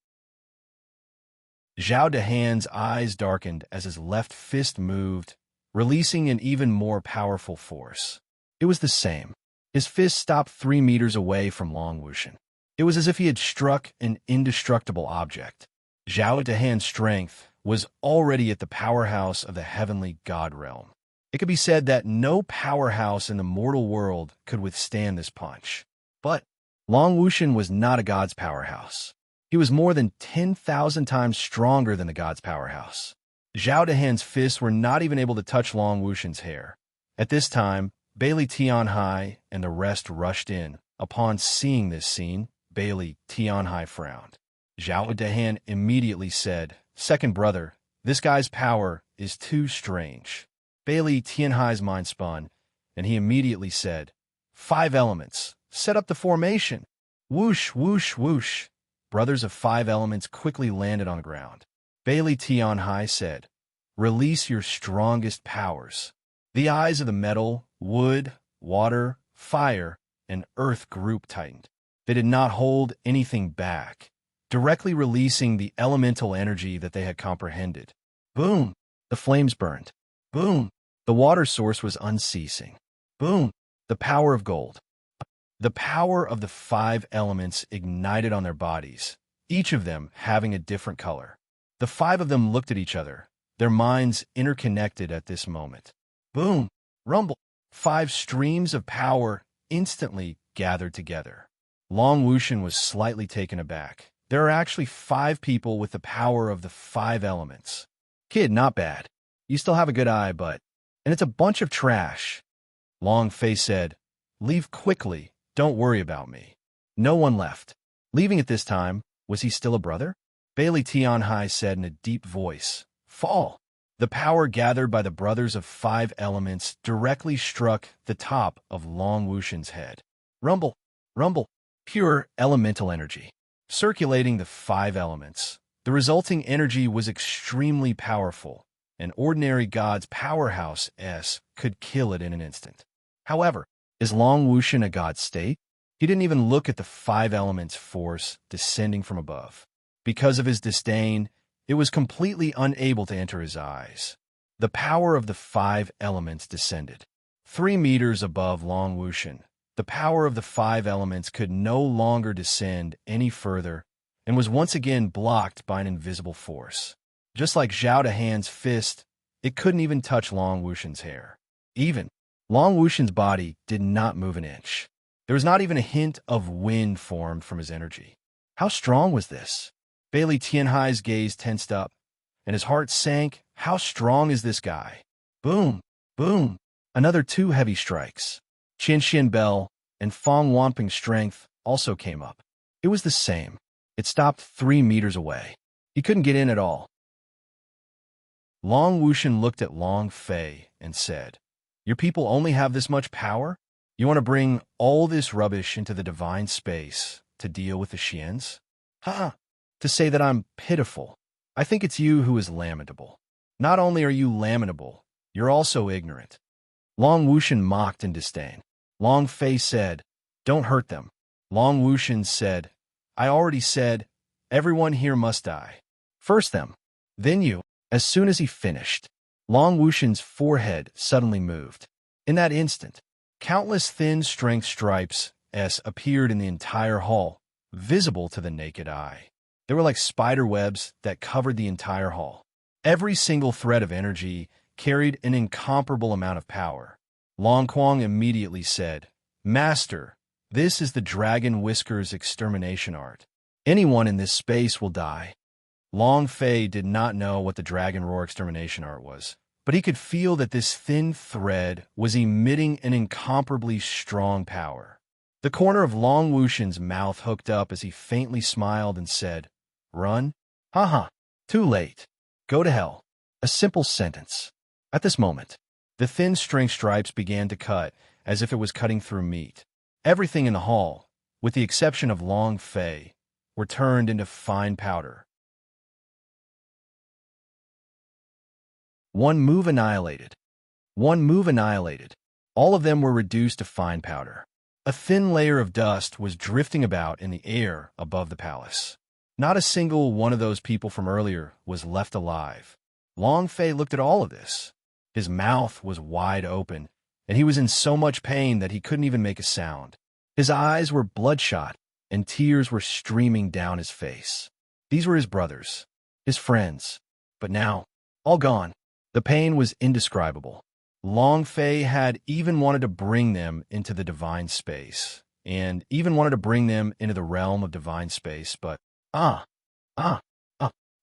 Zhao Dahan's eyes darkened as his left fist moved, releasing an even more powerful force. It was the same. His fist stopped 3 meters away from Long Wushan. It was as if he had struck an indestructible object. Zhao Dahan's strength was already at the powerhouse of the heavenly god realm. It could be said that no powerhouse in the mortal world could withstand this punch. But Long Wushan was not a god's powerhouse. He was more than 10,000 times stronger than the god's powerhouse. Zhao Dahan's fists were not even able to touch Long Wushan's hair. At this time, Bailey Tianhai and the rest rushed in. Upon seeing this scene, Bailey Tianhai frowned. Zhao Dahan immediately said, Second brother, this guy's power is too strange. Bailey Tianhai's mind spun, and he immediately said, 5 elements, set up the formation. Whoosh, whoosh, whoosh. Brothers of 5 elements quickly landed on the ground. Bailey Tianhai said, Release your strongest powers. The eyes of the metal, wood, water, fire, and earth group tightened. They did not hold anything back, directly releasing the elemental energy that they had comprehended. Boom! The flames burned. Boom! The water source was unceasing. Boom! The power of gold. The power of the 5 elements ignited on their bodies, each of them having a different color. The 5 of them looked at each other, their minds interconnected at this moment. Boom! Rumble! 5 streams of power instantly gathered together. Long Wushan was slightly taken aback. There are actually 5 people with the power of the 5 elements. Kid, not bad. You still have a good eye, but... And it's a bunch of trash. Long Fei said, "Leave quickly. Don't worry about me." No one left. Leaving at this time, was he still a brother? Bailey Tianhai said in a deep voice, "Fall." The power gathered by the brothers of 5 elements directly struck the top of Long Wushan's head. Rumble, rumble, pure elemental energy. Circulating the 5 elements, the resulting energy was extremely powerful. An ordinary god's powerhouse could kill it in an instant. However, is Long Wushan a god state? He didn't even look at the 5 elements' force descending from above. Because of his disdain, it was completely unable to enter his eyes. The power of the 5 elements descended. 3 meters above Long Wushan, the power of the 5 elements could no longer descend any further and was once again blocked by an invisible force. Just like Zhao Dahan's fist, it couldn't even touch Long Wushan's hair. Even Long Wushan's body did not move an inch. There was not even a hint of wind formed from his energy. How strong was this? Bailey Tianhai's gaze tensed up, and his heart sank. How strong is this guy? Boom, boom. Another 2 heavy strikes. Qin Xian Bell and Fong Wanping's strength also came up. It was the same. It stopped 3 meters away. He couldn't get in at all. Long Wushan looked at Long Fei and said, "Your people only have this much power? You want to bring all this rubbish into the divine space to deal with the Xians? Ha! To say that I'm pitiful. I think it's you who is lamentable. Not only are you lamentable, you're also ignorant." Long Wushan mocked in disdain. Long Fei said, "Don't hurt them." Long Wushan said, "I already said, everyone here must die. First them, then you." As soon as he finished, Long Wushan's forehead suddenly moved. In that instant, countless thin strength stripes appeared in the entire hall, visible to the naked eye. They were like spider webs that covered the entire hall. Every single thread of energy carried an incomparable amount of power. Long Quang immediately said, "Master, this is the Dragon Whiskers extermination art. Anyone in this space will die." Long Fei did not know what the Dragon Roar extermination art was, but he could feel that this thin thread was emitting an incomparably strong power. The corner of Long Wushan's mouth hooked up as he faintly smiled and said, "Run? Haha, too late. Go to hell." A simple sentence. At this moment, the thin strength stripes began to cut as if it was cutting through meat. Everything in the hall, with the exception of Long Fei, were turned into fine powder. One move annihilated. One move annihilated. All of them were reduced to fine powder. A thin layer of dust was drifting about in the air above the palace. Not a single one of those people from earlier was left alive. Long Fei looked at all of this. His mouth was wide open, and he was in so much pain that he couldn't even make a sound. His eyes were bloodshot, and tears were streaming down his face. These were his brothers, his friends, but now, all gone. The pain was indescribable. Long Fei had even wanted to bring them into the divine space, and even wanted to bring them into the realm of divine space, but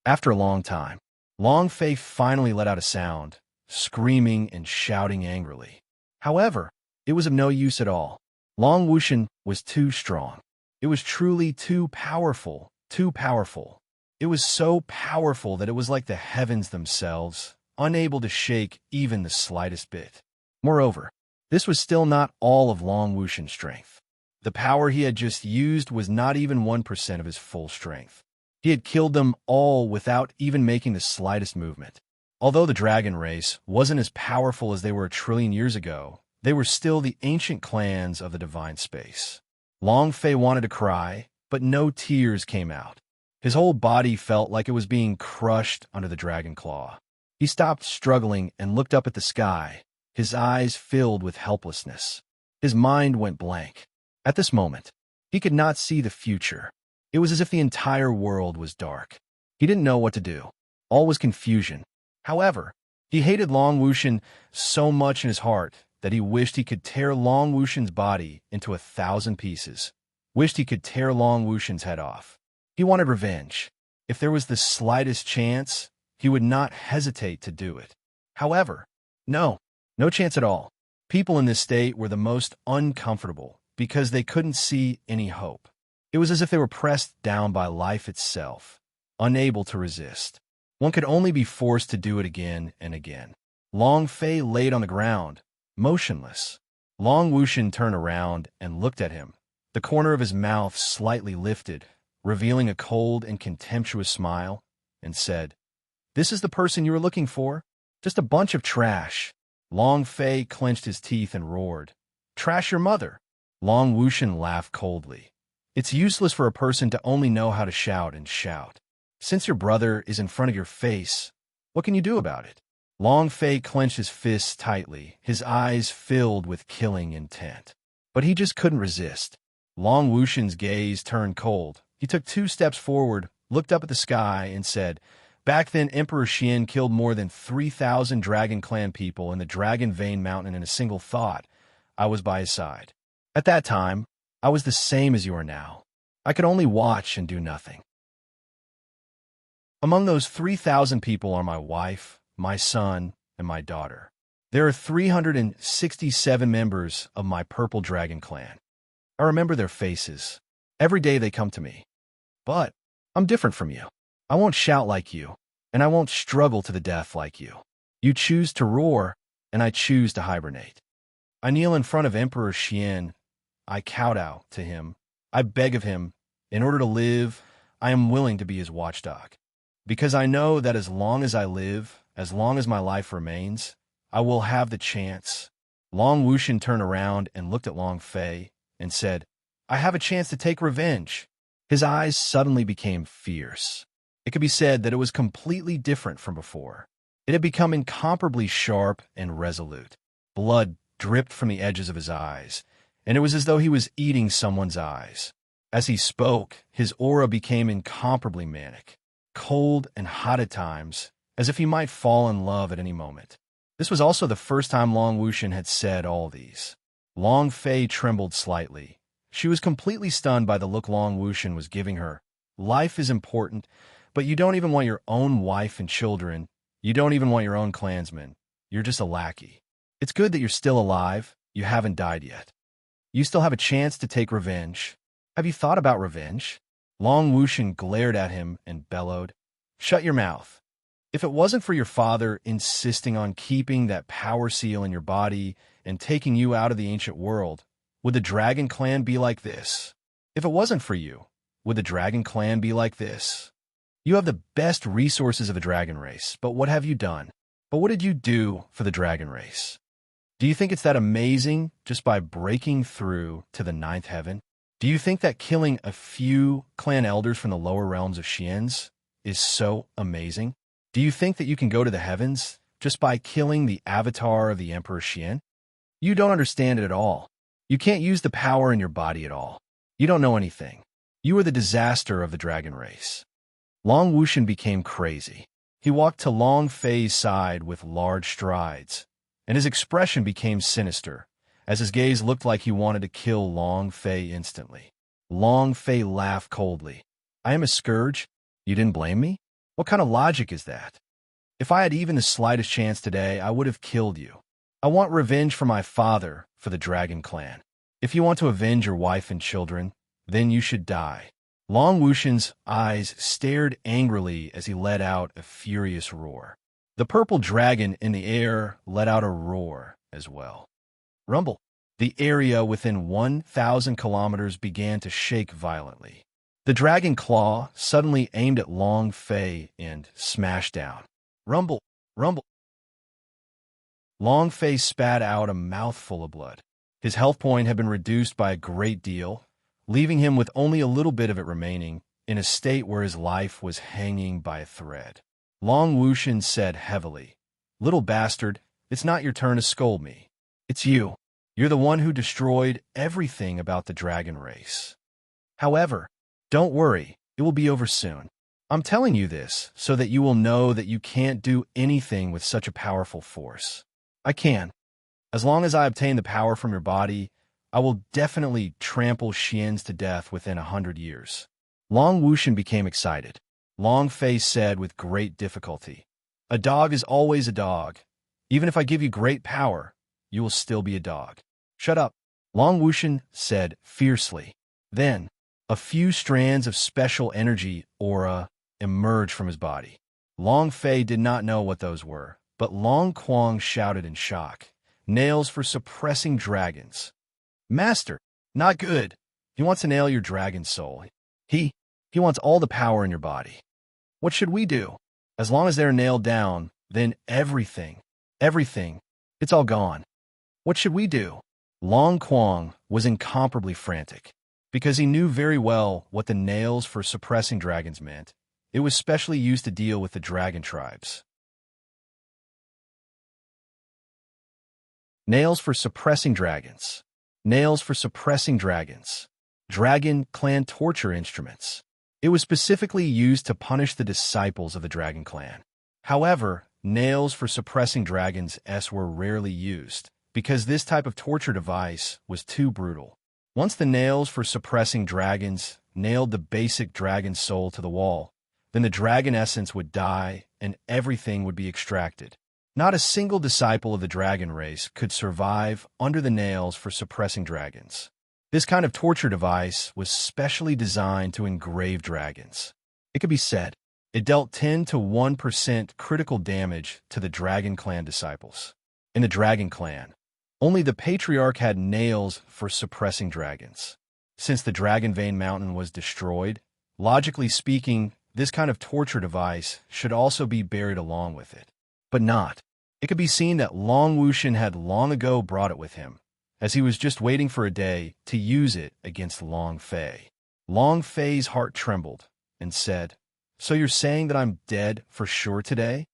after a long time, Long Fei finally let out a sound, screaming and shouting angrily. However, it was of no use at all. Long Wushan was too strong. It was truly too powerful, too powerful. It was so powerful that it was like the heavens themselves, unable to shake even the slightest bit. Moreover, this was still not all of Long Wushan's strength. The power he had just used was not even 1% of his full strength. He had killed them all without even making the slightest movement. Although the dragon race wasn't as powerful as they were 1,000,000,000,000 years ago, they were still the ancient clans of the divine space. Long Fei wanted to cry, but no tears came out. His whole body felt like it was being crushed under the dragon claw. He stopped struggling and looked up at the sky, his eyes filled with helplessness. His mind went blank. At this moment, he could not see the future. It was as if the entire world was dark. He didn't know what to do. All was confusion. However, he hated Long Wushan so much in his heart that he wished he could tear Long Wushan's body into 1,000 pieces. Wished he could tear Long Wushan's head off. He wanted revenge. If there was the slightest chance, he would not hesitate to do it. However, no chance at all. People in this state were the most uncomfortable because they couldn't see any hope. It was as if they were pressed down by life itself, unable to resist. One could only be forced to do it again and again. Long Fei laid on the ground, motionless. Long Wushan turned around and looked at him, the corner of his mouth slightly lifted, revealing a cold and contemptuous smile, and said, "This is the person you were looking for? Just a bunch of trash." Long Fei clenched his teeth and roared, "Trash your mother." Long Wushan laughed coldly. "It's useless for a person to only know how to shout and shout. Since your brother is in front of your face, what can you do about it?" Long Fei clenched his fists tightly, his eyes filled with killing intent. But he just couldn't resist. Long Wushan's gaze turned cold. He took 2 steps forward, looked up at the sky, and said, "Back then, Emperor Xian killed more than 3,000 Dragon Clan people in the Dragon Vein Mountain in a single thought. I was by his side. At that time, I was the same as you are now. I could only watch and do nothing. Among those 3,000 people are my wife, my son, and my daughter. There are 367 members of my Purple Dragon Clan. I remember their faces. Every day they come to me. But I'm different from you. I won't shout like you, and I won't struggle to the death like you. You choose to roar, and I choose to hibernate. I kneel in front of Emperor Xian. I kowtow to him. I beg of him. In order to live, I am willing to be his watchdog. Because I know that as long as I live, as long as my life remains, I will have the chance." Long Wushan turned around and looked at Long Fei and said, "I have a chance to take revenge." His eyes suddenly became fierce. It could be said that it was completely different from before. It had become incomparably sharp and resolute. Blood dripped from the edges of his eyes, and it was as though he was eating someone's eyes. As he spoke, his aura became incomparably manic, cold and hot at times, as if he might fall in love at any moment. This was also the first time Long Wushan had said all these. Long Fei trembled slightly. She was completely stunned by the look Long Wushan was giving her. Life is important, but you don't even want your own wife and children. You don't even want your own clansmen. You're just a lackey. It's good that you're still alive. You haven't died yet. You still have a chance to take revenge. Have you thought about revenge? Long Wushan glared at him and bellowed, "Shut your mouth. If it wasn't for your father insisting on keeping that power seal in your body and taking you out of the ancient world, would the Dragon Clan be like this? If it wasn't for you, would the Dragon Clan be like this? You have the best resources of the dragon race, but what have you done? But what did you do for the dragon race? Do you think it's that amazing just by breaking through to the 9th heaven? Do you think that killing a few clan elders from the lower realms of Xian's is so amazing? Do you think that you can go to the heavens just by killing the avatar of the Emperor Xian? You don't understand it at all. You can't use the power in your body at all. You don't know anything. You are the disaster of the dragon race." Long Wushan became crazy. He walked to Long Fei's side with large strides, and his expression became sinister, as his gaze looked like he wanted to kill Long Fei instantly. Long Fei laughed coldly. "I am a scourge? You didn't blame me? What kind of logic is that? If I had even the slightest chance today, I would have killed you. I want revenge for my father, for the Dragon Clan. If you want to avenge your wife and children, then you should die." Long Wushan's eyes stared angrily as he let out a furious roar. The purple dragon in the air let out a roar as well. Rumble. The area within 1,000 kilometers began to shake violently. The dragon claw suddenly aimed at Long Fei and smashed down. Rumble, rumble. Long Fei spat out a mouthful of blood. His health point had been reduced by a great deal, leaving him with only a little bit of it remaining, in a state where his life was hanging by a thread. Long Wushan said heavily, "Little bastard, It's not your turn to scold me. It's you. You're the one who destroyed everything about the dragon race. However, don't worry, it will be over soon. I'm telling you this so that you will know that you can't do anything with such a powerful force. I can. As long as I obtain the power from your body, I will definitely trample Xians to death within 100 years. Long Wushan became excited. Long Fei said with great difficulty, "A dog is always a dog. Even if I give you great power, you will still be a dog." "Shut up," Long Wushan said fiercely. Then, a few strands of special energy aura emerged from his body. Long Fei did not know what those were, but Long Quang shouted in shock, "Nails for suppressing dragons." "Master, not good. He wants to nail your dragon soul. He wants all the power in your body. What should we do? As long as they're nailed down, then everything, it's all gone. What should we do?" Long Quang was incomparably frantic, because he knew very well what the nails for suppressing dragons meant. It was specially used to deal with the dragon tribes. Nails for suppressing dragons. Nails for suppressing dragons. Dragon clan torture instruments. It was specifically used to punish the disciples of the dragon clan. However, nails for suppressing dragons were rarely used, because this type of torture device was too brutal. Once the nails for suppressing dragons nailed the basic dragon soul to the wall, then the dragon essence would die and everything would be extracted. Not a single disciple of the dragon race could survive under the nails for suppressing dragons. This kind of torture device was specially designed to engrave dragons. It could be said, it dealt 10 to 1% critical damage to the dragon clan disciples. In the dragon clan, only the patriarch had nails for suppressing dragons. Since the Dragon Vein Mountain was destroyed, logically speaking, this kind of torture device should also be buried along with it. But not. It could be seen that Long Wushan had long ago brought it with him, as he was just waiting for a day to use it against Long Fei. Long Fei's heart trembled and said, "So you're saying that I'm dead for sure today?"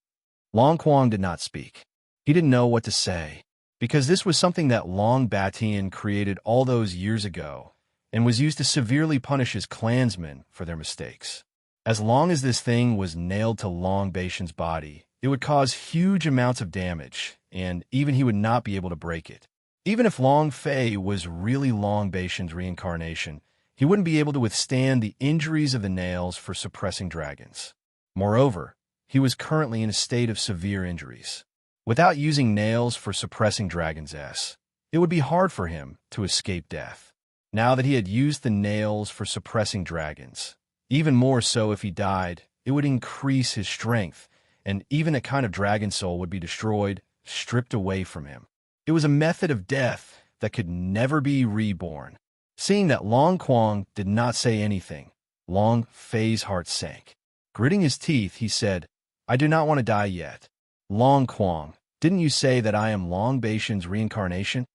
Long Quang did not speak. He didn't know what to say, because this was something that Long Batian created all those years ago and was used to severely punish his clansmen for their mistakes. As long as this thing was nailed to Long Batian's body, it would cause huge amounts of damage, and even he would not be able to break it. Even if Long Fei was really Long Batian's reincarnation, he wouldn't be able to withstand the injuries of the nails for suppressing dragons. Moreover, he was currently in a state of severe injuries. Without using nails for suppressing dragons, it would be hard for him to escape death. Now that he had used the nails for suppressing dragons, even more so if he died, it would increase his strength, and even a kind of dragon soul would be destroyed, stripped away from him. It was a method of death that could never be reborn. Seeing that Long Quang did not say anything, Long Fei's heart sank. Gritting his teeth, he said, "I do not want to die yet." "Long Quang, didn't you say that I am Long Batian's reincarnation?"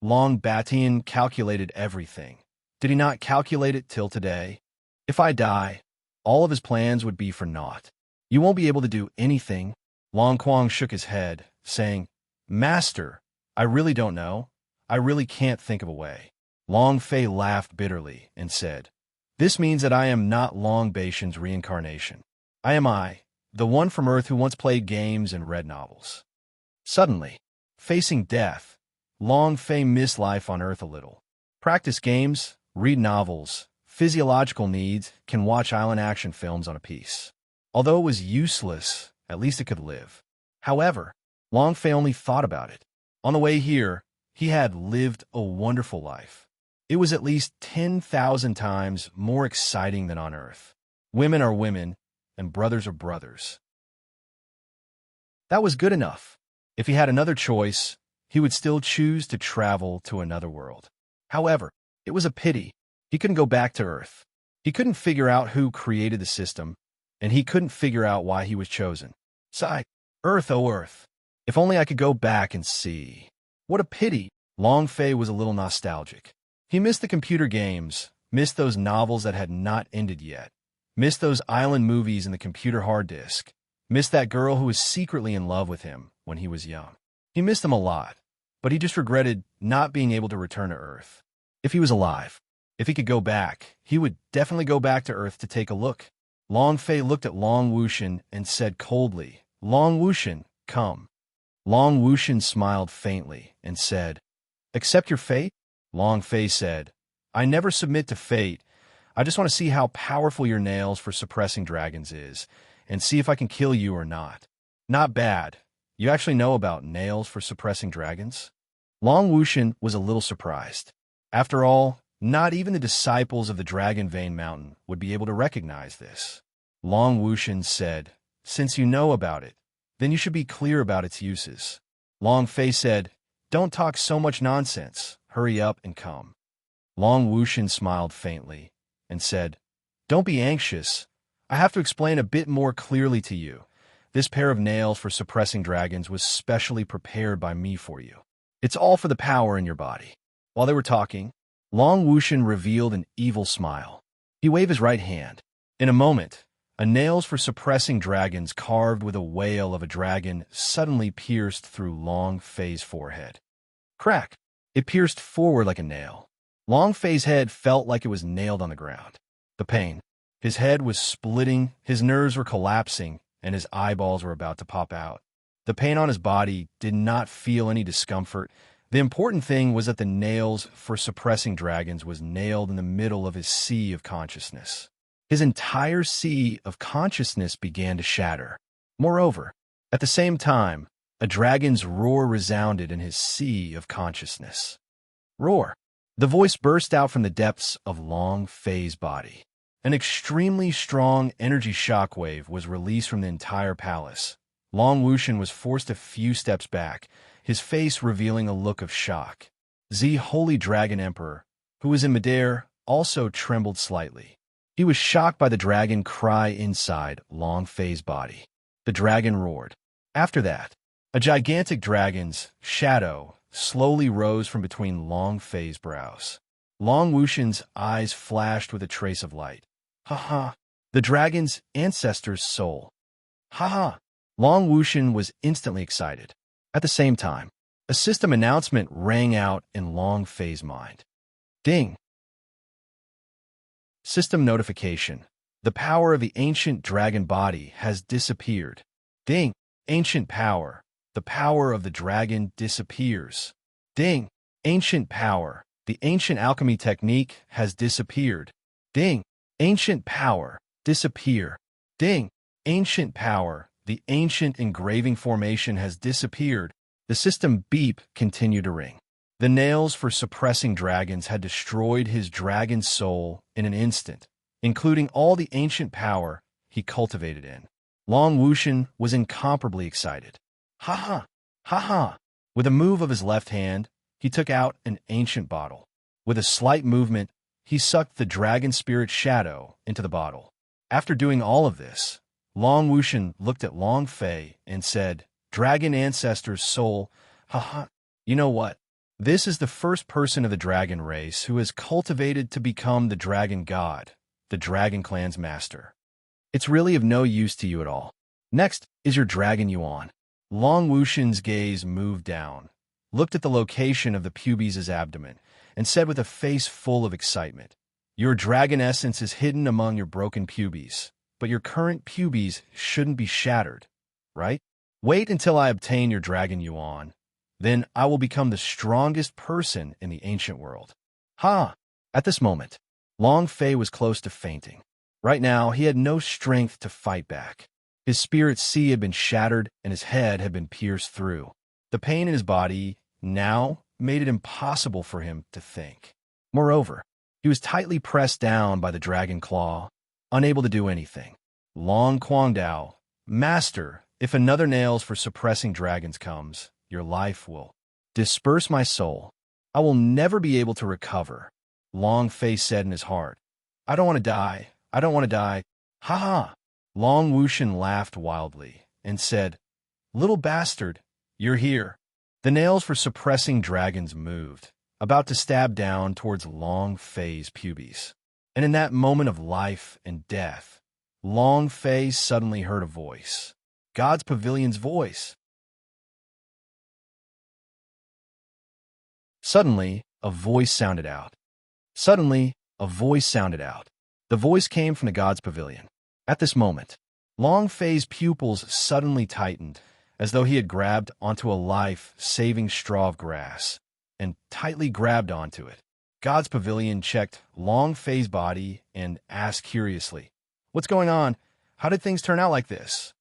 Long Batian calculated everything. Did he not calculate it till today? If I die, all of his plans would be for naught. You won't be able to do anything. Long Quang shook his head, saying, "Master, I really don't know. I really can't think of a way." Long Fei laughed bitterly and said, "This means that I am not Long Batian's reincarnation. I am the one from Earth who once played games and read novels." Suddenly, facing death, Long Fei missed life on Earth a little. Practice games, read novels, physiological needs, can watch island action films on a piece. Although it was useless, at least it could live. However, Long Fei only thought about it. On the way here, he had lived a wonderful life. It was at least 10,000 times more exciting than on Earth. Women are women, and brothers are brothers. That was good enough. If he had another choice, he would still choose to travel to another world. However, it was a pity. He couldn't go back to Earth. He couldn't figure out who created the system, and he couldn't figure out why he was chosen. Sigh, Earth, oh Earth. If only I could go back and see. What a pity. Long Fei was a little nostalgic. He missed the computer games, missed those novels that had not ended yet, missed those island movies in the computer hard disk, missed that girl who was secretly in love with him when he was young. He missed them a lot, but he just regretted not being able to return to Earth. If he was alive, if he could go back, he would definitely go back to Earth to take a look. Long Fei looked at Long Wushan and said coldly, "Long Wushan, come." Long Wushan smiled faintly and said, "Accept your fate?" Long Fei said, "I never submit to fate. I just want to see how powerful your nails for suppressing dragons is, and see if I can kill you or not." "Not bad. You actually know about nails for suppressing dragons?" Long Wushan was a little surprised. After all, not even the disciples of the Dragon Vein Mountain would be able to recognize this. Long Wushan said, "Since you know about it, then you should be clear about its uses." Long Fei said, "Don't talk so much nonsense. Hurry up and come." Long Wushan smiled faintly and said, "Don't be anxious. I have to explain a bit more clearly to you. This pair of nails for suppressing dragons was specially prepared by me for you. It's all for the power in your body." While they were talking, Long Wushan revealed an evil smile. He waved his right hand. In a moment, a nails for suppressing dragons carved with a whale of a dragon suddenly pierced through Long Fei's forehead. Crack! It pierced forward like a nail. Long Fei's head felt like it was nailed on the ground. The pain. His head was splitting, his nerves were collapsing, and his eyeballs were about to pop out. The pain on his body did not feel any discomfort. The important thing was that the nails for suppressing dragons was nailed in the middle of his sea of consciousness. His entire sea of consciousness began to shatter. Moreover, at the same time, a dragon's roar resounded in his sea of consciousness. Roar! The voice burst out from the depths of Long Fei's body. An extremely strong energy shockwave was released from the entire palace. Long Wushan was forced a few steps back, his face revealing a look of shock. The Holy Dragon Emperor, who was in midair, also trembled slightly. He was shocked by the dragon cry inside Long Fei's body. The dragon roared. After that, a gigantic dragon's shadow slowly rose from between Long Fei's brows. Long Wushan's eyes flashed with a trace of light. "Ha ha! The dragon's ancestor's soul." "Ha ha!" Long Wushan was instantly excited. At the same time, a system announcement rang out in Long Fei's mind. Ding! System notification. The power of the ancient dragon body has disappeared. Ding! Ancient power. The power of the dragon disappears. Ding! Ancient power. The ancient alchemy technique has disappeared. Ding! Ancient power. Disappear. Ding! Ancient power. The ancient engraving formation has disappeared. The system beep continued to ring. The nails for suppressing dragons had destroyed his dragon soul in an instant, including all the ancient power he cultivated in. Long Wushan was incomparably excited. Ha ha! Ha ha! With a move of his left hand, he took out an ancient bottle. With a slight movement, he sucked the dragon spirit shadow into the bottle. After doing all of this, Long Wushan looked at Long Fei and said, "Dragon ancestor's soul, haha, you know what? This is the first person of the dragon race who has cultivated to become the dragon god, the dragon clan's master. It's really of no use to you at all. Next is your dragon Yuan." Long Wushan's gaze moved down, looked at the location of the pubes' abdomen, and said with a face full of excitement, "Your dragon essence is hidden among your broken pubes, but your current pubes shouldn't be shattered, right? Wait until I obtain your dragon Yuan. Then I will become the strongest person in the ancient world." Ha! At this moment, Long Fei was close to fainting. Right now, he had no strength to fight back. His spirit sea had been shattered and his head had been pierced through. The pain in his body now made it impossible for him to think. Moreover, he was tightly pressed down by the dragon claw, unable to do anything. Long Guangdao, "Master, if another nails for suppressing dragons comes, your life will disperse my soul. I will never be able to recover." Long Fei said in his heart, "I don't want to die. I don't want to die." Ha ha! Long Wushan laughed wildly and said, "Little bastard, you're here." The nails for suppressing dragons moved, about to stab down towards Long Fei's pubes. And in that moment of life and death, Long Fei suddenly heard a voice. God's Pavilion's voice. Suddenly, a voice sounded out. Suddenly, a voice sounded out. The voice came from the god's pavilion. At this moment, Long Fei's pupils suddenly tightened, as though he had grabbed onto a life-saving straw of grass, and tightly grabbed onto it. God's pavilion checked Long Fei's body and asked curiously, "What's going on? How did things turn out like this?"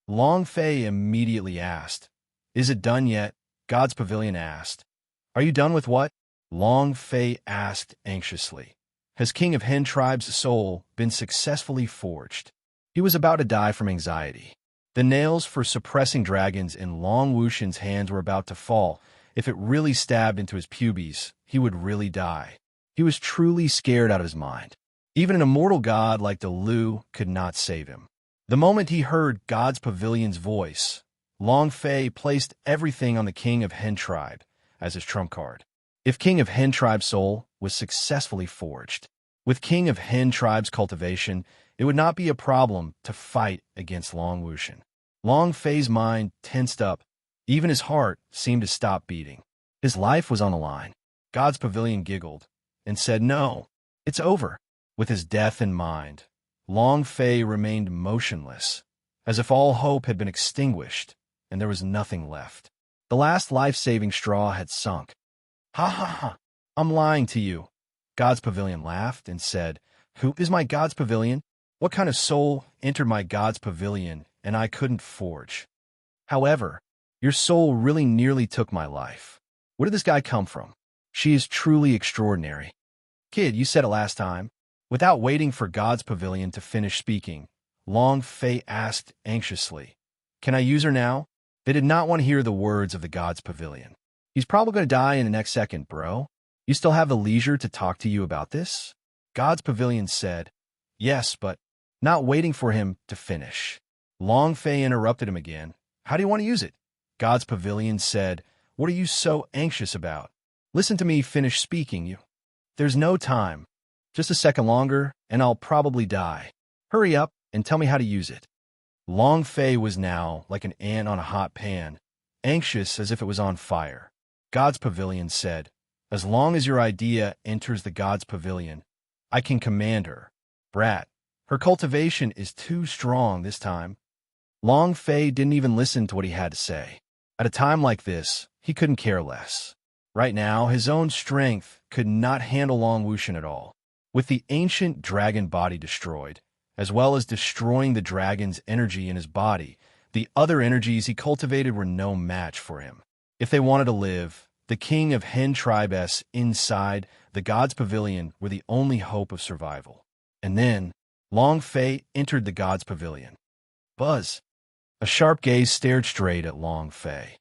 Long Fei immediately asked, "Is it done yet?" God's pavilion asked. "Are you done with what?" Long Fei asked anxiously. "Has King of Hen Tribe's soul been successfully forged?" He was about to die from anxiety. The nails for suppressing dragons in Long Wushan's hands were about to fall. If it really stabbed into his pubes, he would really die. He was truly scared out of his mind. Even an immortal god like the Lu could not save him. The moment he heard God's pavilion's voice, Long Fei placed everything on the King of Hen Tribe as his trump card. If King of Hen Tribe's soul was successfully forged, with King of Hen Tribe's cultivation, it would not be a problem to fight against Long Wushan. Long Fei's mind tensed up. Even his heart seemed to stop beating. His life was on the line. God's pavilion giggled and said, "No, it's over." With his death in mind, Long Fei remained motionless, as if all hope had been extinguished and there was nothing left. The last life-saving straw had sunk. "Ha ha ha, I'm lying to you." God's pavilion laughed and said, "Who is my God's pavilion? What kind of soul entered my God's pavilion and I couldn't forge? However, your soul really nearly took my life. Where did this guy come from? She is truly extraordinary." "Kid, you said it last time." Without waiting for God's pavilion to finish speaking, Long Fei asked anxiously, "Can I use her now?" They did not want to hear the words of the God's pavilion. "He's probably going to die in the next second, bro. You still have the leisure to talk to you about this?" God's pavilion said, "Yes, but..." Not waiting for him to finish, Long Fei interrupted him again. "How do you want to use it?" God's pavilion said, "What are you so anxious about? Listen to me finish speaking, you. There's no time. Just a second longer, and I'll probably die. Hurry up and tell me how to use it." Long Fei was now like an ant on a hot pan, anxious as if it was on fire. God's pavilion said, "As long as your idea enters the God's pavilion, I can command her. Brat, her cultivation is too strong this time." Long Fei didn't even listen to what he had to say. At a time like this, he couldn't care less. Right now, his own strength could not handle Long Wushan at all. With the ancient dragon body destroyed, as well as destroying the dragon's energy in his body, the other energies he cultivated were no match for him. If they wanted to live, the King of Hen Tribe's inside the God's Pavilion were the only hope of survival. And then, Long Fei entered the God's Pavilion. Buzz! A sharp gaze stared straight at Long Fei.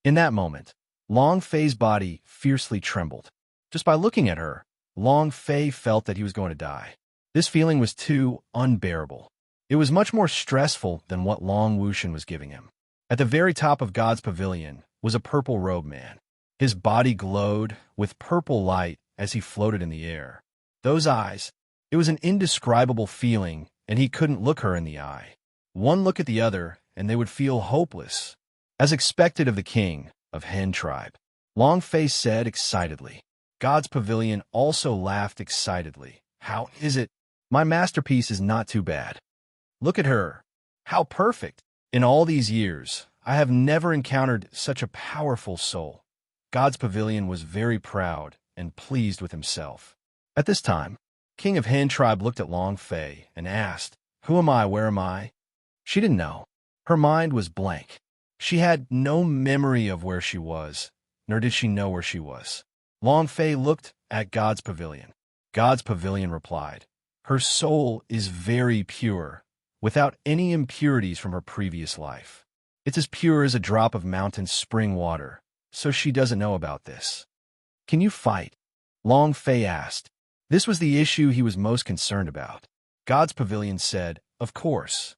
In that moment, Long Fei's body fiercely trembled. Just by looking at her, Long Fei felt that he was going to die. This feeling was too unbearable. It was much more stressful than what Long Wushan was giving him. At the very top of God's pavilion was a purple-robed man. His body glowed with purple light as he floated in the air. Those eyes, it was an indescribable feeling, and he couldn't look her in the eye. One look at the other, and they would feel hopeless. As expected of the king of Hen Tribe, Long Fei said excitedly. God's pavilion also laughed excitedly. "How is it? My masterpiece is not too bad. Look at her. How perfect. In all these years, I have never encountered such a powerful soul." God's pavilion was very proud and pleased with himself. At this time, King of Hen Tribe looked at Long Fei and asked, "Who am I? Where am I?" She didn't know. Her mind was blank. She had no memory of where she was, nor did she know where she was. Long Fei looked at God's pavilion. God's pavilion replied, "Her soul is very pure, without any impurities from her previous life. It's as pure as a drop of mountain spring water, so she doesn't know about this." "Can you fight?" Long Fei asked. This was the issue he was most concerned about. God's pavilion said, Of course,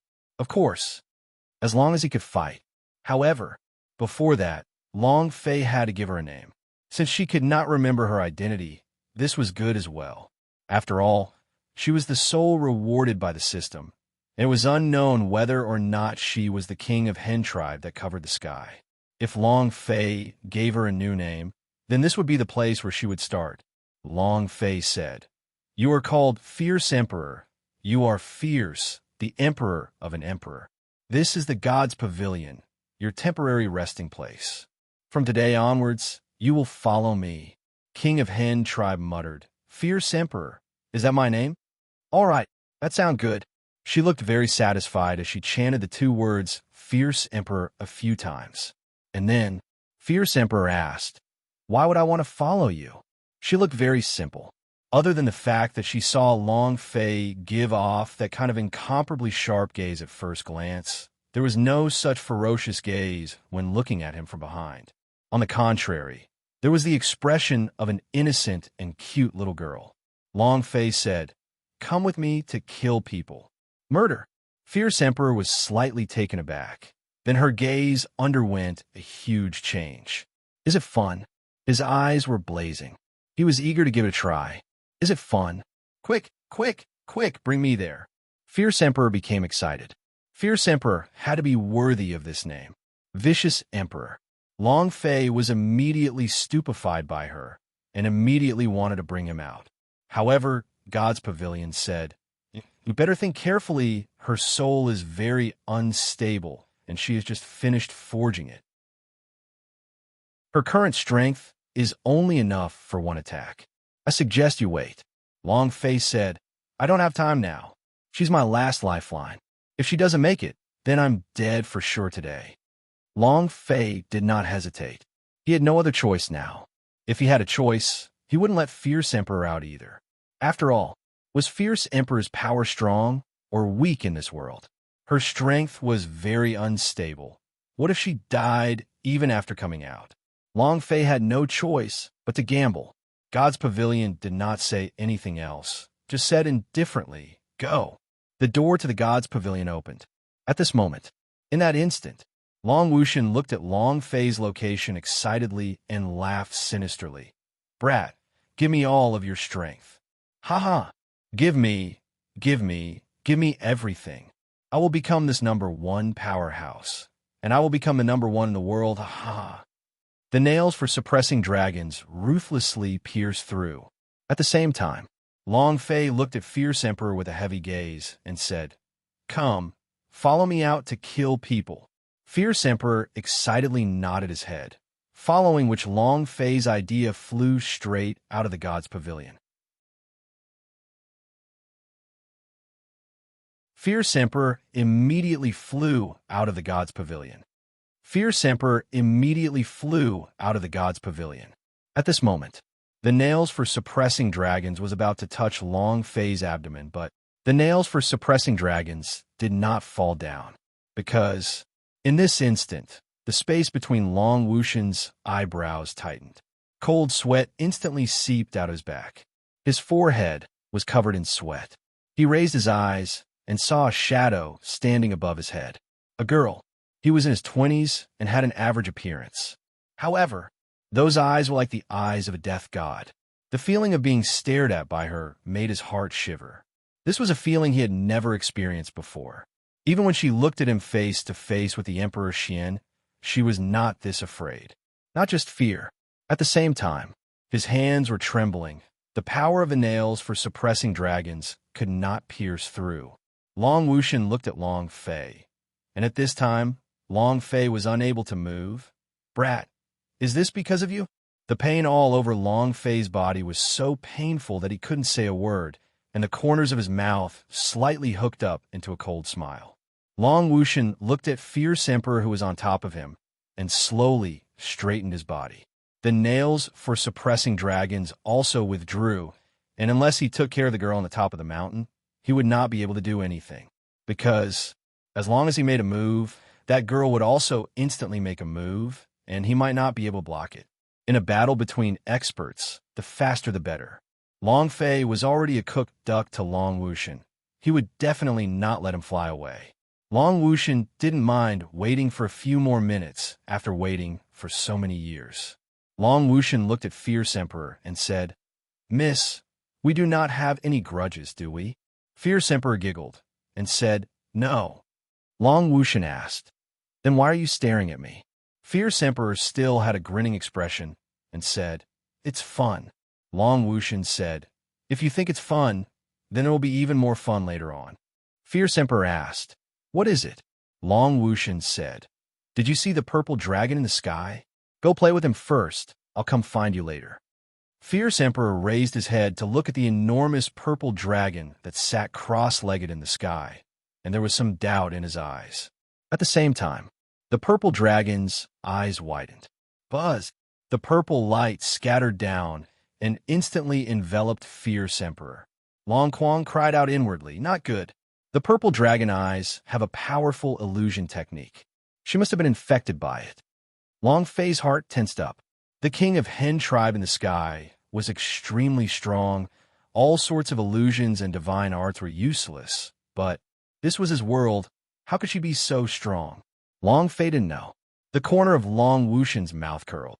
as long as he could fight." However, before that, Long Fei had to give her a name. Since she could not remember her identity, this was good as well. After all, she was the soul rewarded by the system, and it was unknown whether or not she was the King of Hen Tribe that covered the sky. If Long Fei gave her a new name, then this would be the place where she would start. Long Fei said, "You are called Fierce Emperor. You are fierce, the emperor of an emperor. This is the God's Pavilion, your temporary resting place. From today onwards, you will follow me." King of Hen tribe muttered, "Fierce Emperor, is that my name? All right, that sounds good." She looked very satisfied as she chanted the two words, Fierce Emperor, a few times. And then, Fierce Emperor asked, "Why would I want to follow you?" She looked very simple. Other than the fact that she saw Long Fei give off that kind of incomparably sharp gaze at first glance, there was no such ferocious gaze when looking at him from behind. On the contrary, there was the expression of an innocent and cute little girl. Long Fei said, "Come with me to kill people. Murder." Fierce Emperor was slightly taken aback. Then her gaze underwent a huge change. "Is it fun?" His eyes were blazing. He was eager to give it a try. "Is it fun? Quick, quick, quick, bring me there." Fierce Emperor became excited. Fierce Emperor had to be worthy of this name. Vicious Emperor. Long Fei was immediately stupefied by her and immediately wanted to bring him out. However, God's Pavilion said, "You better think carefully. Her soul is very unstable, and she has just finished forging it. Her current strength is only enough for one attack. I suggest you wait." Long Fei said, "I don't have time now. She's my last lifeline. If she doesn't make it, then I'm dead for sure today." Long Fei did not hesitate. He had no other choice now. If he had a choice, he wouldn't let Fierce Emperor out either. After all, was Fierce Emperor's power strong or weak in this world? Her strength was very unstable. What if she died even after coming out? Long Fei had no choice but to gamble. God's Pavilion did not say anything else, just said indifferently, "Go." The door to the God's Pavilion opened. At this moment, in that instant, Long Wuxian looked at Long Fei's location excitedly and laughed sinisterly. "Brat, give me all of your strength. Ha ha. Give me everything. I will become this #1 powerhouse, and I will become the #1 in the world. Ha ha." The nails for suppressing dragons ruthlessly pierced through. At the same time, Long Fei looked at Fierce Emperor with a heavy gaze and said, "Come, follow me out to kill people." Fierce Emperor excitedly nodded his head, following which Long Fei's idea flew straight out of the God's Pavilion. Fierce Emperor immediately flew out of the God's Pavilion. Fierce Emperor immediately flew out of the God's Pavilion. At this moment, the nails for suppressing dragons was about to touch Long Fei's abdomen, but the nails for suppressing dragons did not fall down, because, in this instant, the space between Long Wuxian's eyebrows tightened. Cold sweat instantly seeped out his back. His forehead was covered in sweat. He raised his eyes and saw a shadow standing above his head. A girl. He was in his 20s and had an average appearance. However, those eyes were like the eyes of a death god. The feeling of being stared at by her made his heart shiver. This was a feeling he had never experienced before. Even when she looked at him face to face with the Emperor Xian, she was not this afraid. Not just fear. At the same time, his hands were trembling. The power of the nails for suppressing dragons could not pierce through. Long Wuxian looked at Long Fei, and at this time, Long Fei was unable to move. "Brat, is this because of you?" The pain all over Long Fei's body was so painful that he couldn't say a word, and the corners of his mouth slightly hooked up into a cold smile. Long Wuxian looked at Fierce Emperor who was on top of him, and slowly straightened his body. The nails for suppressing dragons also withdrew, and unless he took care of the girl on the top of the mountain, he would not be able to do anything. Because, as long as he made a move, that girl would also instantly make a move, and he might not be able to block it. In a battle between experts, the faster the better. Long Fei was already a cooked duck to Long Wuxian. He would definitely not let him fly away. Long Wuxian didn't mind waiting for a few more minutes after waiting for so many years. Long Wuxian looked at Fierce Emperor and said, "Miss, we do not have any grudges, do we?" Fierce Emperor giggled and said, "No." Long Wuxian asked, "Then why are you staring at me?" Fierce Emperor still had a grinning expression and said, "It's fun." Long Wushan said, "If you think it's fun, then it will be even more fun later on." Fierce Emperor asked, "What is it?" Long Wushan said, "Did you see the purple dragon in the sky? Go play with him first. I'll come find you later." Fierce Emperor raised his head to look at the enormous purple dragon that sat cross-legged in the sky, and there was some doubt in his eyes. At the same time, the purple dragon's eyes widened. Buzz! The purple light scattered down and instantly enveloped Fierce Emperor. Long Quang cried out inwardly, "Not good." The purple dragon eyes have a powerful illusion technique. She must have been infected by it. Long Fei's heart tensed up. The king of Hen tribe in the sky was extremely strong. All sorts of illusions and divine arts were useless, but this was his world. How could she be so strong? Long Fei didn't know. The corner of Long Wushan's mouth curled.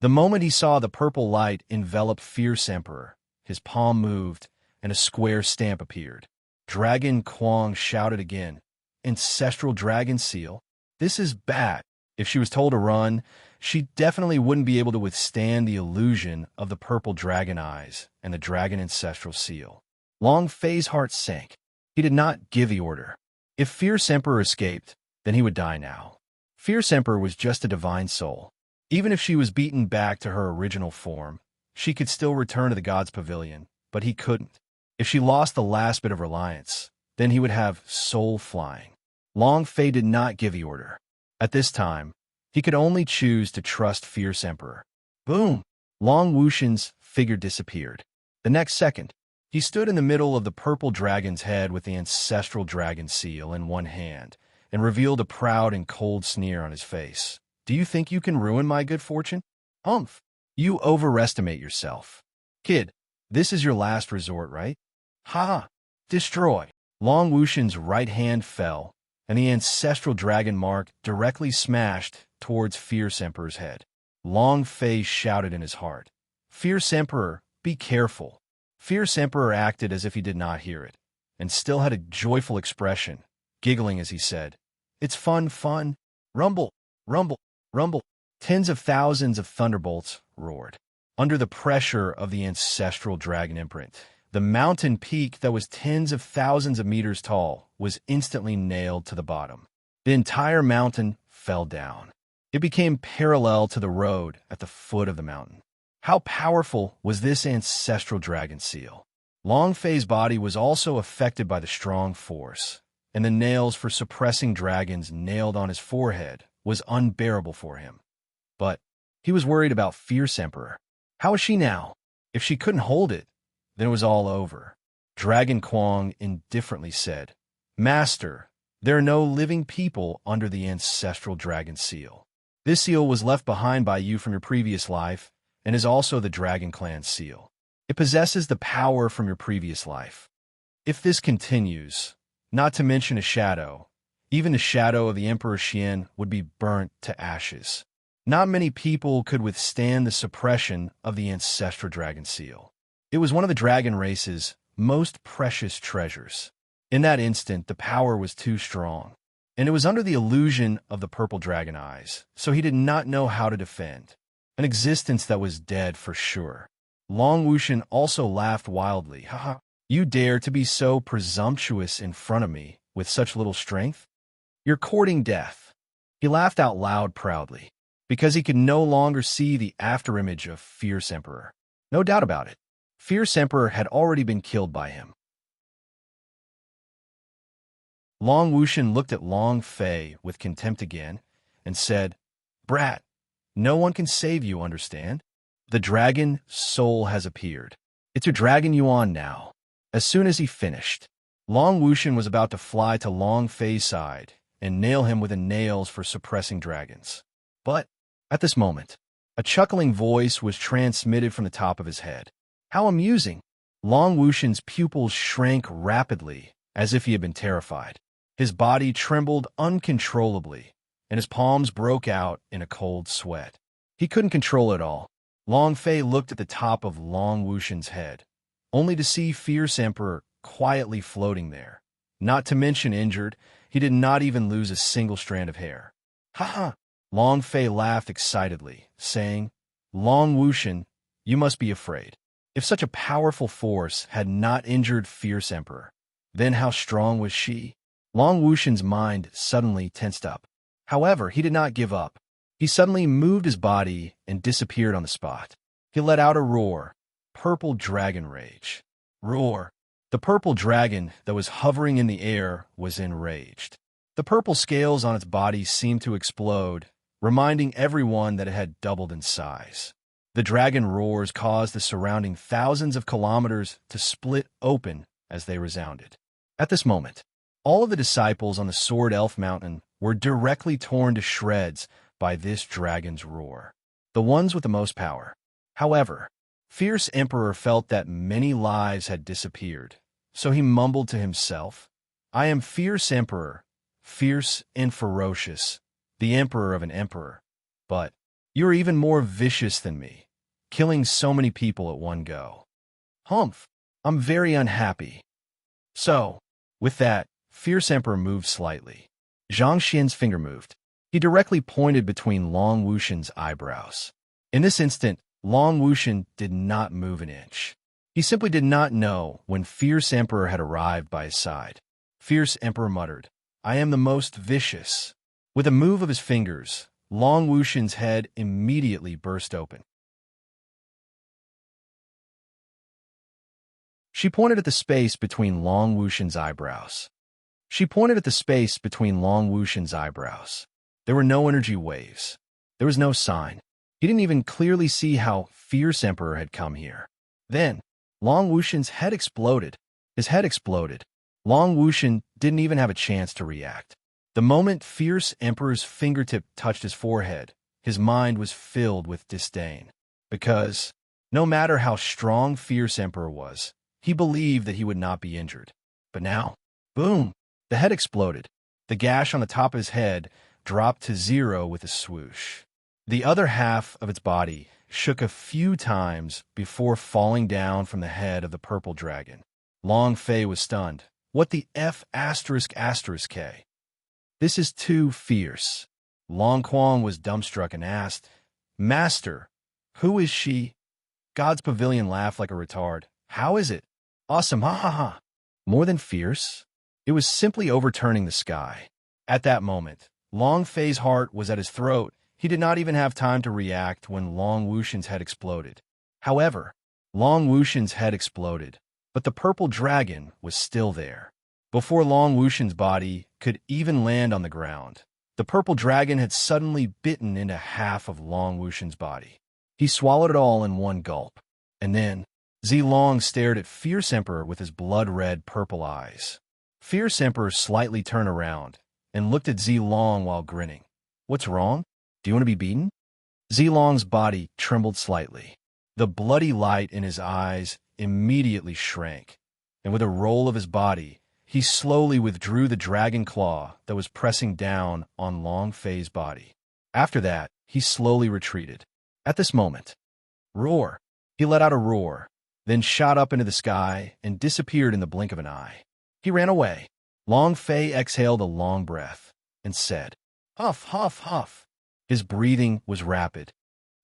The moment he saw the purple light envelop Fierce Emperor, his palm moved, and a square stamp appeared. Dragon Quang shouted again, "Ancestral dragon seal? This is bad." If she was told to run, she definitely wouldn't be able to withstand the illusion of the purple dragon eyes and the dragon ancestral seal. Long Fei's heart sank. He did not give the order. If Fierce Emperor escaped, then he would die now. Fierce Emperor was just a divine soul. Even if she was beaten back to her original form, she could still return to the God's Pavilion, but he couldn't. If she lost the last bit of reliance, then he would have soul flying. Long Fei did not give the order. At this time, he could only choose to trust Fierce Emperor. Boom! Long Wushan's figure disappeared. The next second, he stood in the middle of the purple dragon's head with the ancestral dragon seal in one hand and revealed a proud and cold sneer on his face. "Do you think you can ruin my good fortune? Humph! You overestimate yourself. Kid, this is your last resort, right? Ha! Destroy!" Long Wushan's right hand fell, and the ancestral dragon mark directly smashed towards Fierce Emperor's head. Long Fei shouted in his heart, "Fierce Emperor, be careful." Fierce Emperor acted as if he did not hear it, and still had a joyful expression, giggling as he said, "It's fun, fun. Rumble, rumble, rumble." Tens of thousands of thunderbolts roared. Under the pressure of the ancestral dragon imprint, the mountain peak that was tens of thousands of meters tall was instantly nailed to the bottom. The entire mountain fell down. It became parallel to the road at the foot of the mountain. How powerful was this ancestral dragon seal? Long Fei's body was also affected by the strong force, and the nails for suppressing dragons nailed on his forehead was unbearable for him. But he was worried about Fierce Emperor. How is she now? If she couldn't hold it, then it was all over. Dragon Quang indifferently said, "Master, there are no living people under the ancestral dragon seal. This seal was left behind by you from your previous life and is also the Dragon Clan seal. It possesses the power from your previous life. If this continues, not to mention a shadow, even the shadow of the Emperor Xian would be burnt to ashes. Not many people could withstand the suppression of the ancestral dragon seal. It was one of the dragon race's most precious treasures. In that instant, the power was too strong, and it was under the illusion of the purple dragon eyes, so he did not know how to defend. An existence that was dead for sure. Long Wushan also laughed wildly. "Haha, you dare to be so presumptuous in front of me with such little strength? You're courting death." He laughed out loud proudly, because he could no longer see the afterimage of Fierce Emperor. No doubt about it. Fierce Emperor had already been killed by him. Long Wushan looked at Long Fei with contempt again and said, "Brat, no one can save you, understand? The dragon soul has appeared. It's your dragon Yuan now." As soon as he finished, Long Wushan was about to fly to Long Fei's side and nail him with the nails for suppressing dragons. But at this moment, a chuckling voice was transmitted from the top of his head. How amusing! Long Wushan's pupils shrank rapidly as if he had been terrified. His body trembled uncontrollably, and his palms broke out in a cold sweat. He couldn't control it all. Long Fei looked at the top of Long Wushan's head, only to see Fierce Emperor quietly floating there. Not to mention injured, he did not even lose a single strand of hair. Ha ha! Long Fei laughed excitedly, saying, Long Wushan, you must be afraid. If such a powerful force had not injured Fierce Emperor, then how strong was she? Long Wushan's mind suddenly tensed up. However, he did not give up. He suddenly moved his body and disappeared on the spot. He let out a roar, purple dragon rage. Roar! The purple dragon that was hovering in the air was enraged. The purple scales on its body seemed to explode, reminding everyone that it had doubled in size. The dragon roars caused the surrounding thousands of kilometers to split open as they resounded. At this moment, all of the disciples on the Sword Elf Mountain were directly torn to shreds by this dragon's roar, the ones with the most power. However, Fierce Emperor felt that many lives had disappeared, so he mumbled to himself, I am Fierce Emperor, fierce and ferocious, the emperor of an emperor. But you are even more vicious than me, killing so many people at one go. Humph, I'm very unhappy. So, with that, Fierce Emperor moved slightly. Zhang Xian's finger moved. He directly pointed between Long Wushan's eyebrows. In this instant, Long Wushan did not move an inch. He simply did not know when Fierce Emperor had arrived by his side. Fierce Emperor muttered, I am the most vicious. With a move of his fingers, Long Wushan's head immediately burst open. She pointed at the space between Long Wushan's eyebrows. There were no energy waves. There was no sign. He didn't even clearly see how Fierce Emperor had come here. Then, Long Wushan's head exploded. His head exploded. Long Wushan didn't even have a chance to react. The moment Fierce Emperor's fingertip touched his forehead, his mind was filled with disdain. Because, no matter how strong Fierce Emperor was, he believed that he would not be injured. But now, boom, the head exploded. The gash on the top of his head dropped to zero with a swoosh. The other half of its body shook a few times before falling down from the head of the purple dragon. Long Fei was stunned. What the F***? This is too fierce. Long Quang was dumbstruck and asked, Master, who is she? God's Pavilion laughed like a retard. How is it? Awesome, ha ha ha. More than fierce? It was simply overturning the sky. At that moment, Long Fei's heart was at his throat. He did not even have time to react when Long Wushan's head exploded. However, Long Wushan's head exploded, but the purple dragon was still there. Before Long Wushan's body could even land on the ground, the purple dragon had suddenly bitten into half of Long Wushan's body. He swallowed it all in one gulp, and then Zilong stared at Fierce Emperor with his blood-red purple eyes. Fierce Emperor slightly turned around and looked at Zilong while grinning. What's wrong? Do you want to be beaten? Zilong's body trembled slightly. The bloody light in his eyes immediately shrank, and with a roll of his body, he slowly withdrew the dragon claw that was pressing down on Long Fei's body. After that, he slowly retreated. At this moment, roar! He let out a roar, then shot up into the sky and disappeared in the blink of an eye. He ran away. Long Fei exhaled a long breath and said, Huff, huff, huff. His breathing was rapid.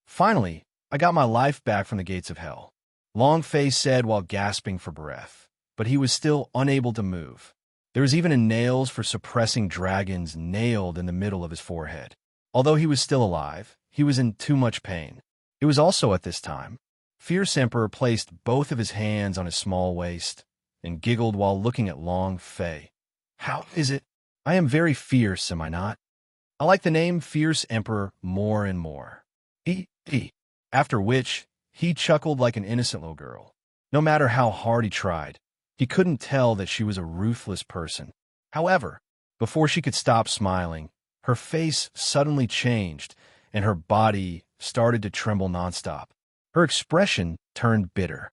Finally, I got my life back from the gates of hell, Long Fei said while gasping for breath, but he was still unable to move. There was even a nails for suppressing dragons nailed in the middle of his forehead. Although he was still alive, he was in too much pain. It was also at this time, Fierce Emperor placed both of his hands on his small waist and giggled while looking at Long Fei. How is it? I am very fierce, am I not? I like the name Fierce Emperor more and more. After which, he chuckled like an innocent little girl. No matter how hard he tried, he couldn't tell that she was a ruthless person. However, before she could stop smiling, her face suddenly changed and her body started to tremble nonstop. Her expression turned bitter.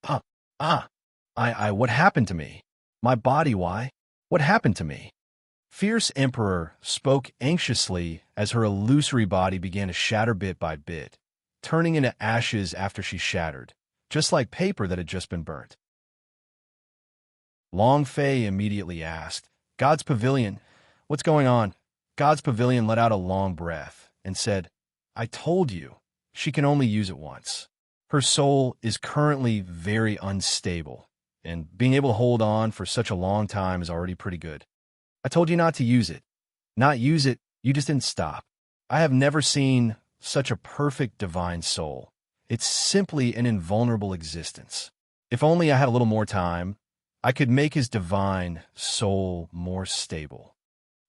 What happened to me? My body, why? What happened to me? Fierce Emperor spoke anxiously as her illusory body began to shatter bit by bit, turning into ashes after she shattered, just like paper that had just been burnt. Long Fei immediately asked, God's Pavilion, what's going on? God's Pavilion let out a long breath and said, I told you, she can only use it once. Her soul is currently very unstable, and being able to hold on for such a long time is already pretty good. I told you not to use it. Not use it, you just didn't stop. I have never seen such a perfect divine soul. It's simply an invulnerable existence. If only I had a little more time, I could make his divine soul more stable.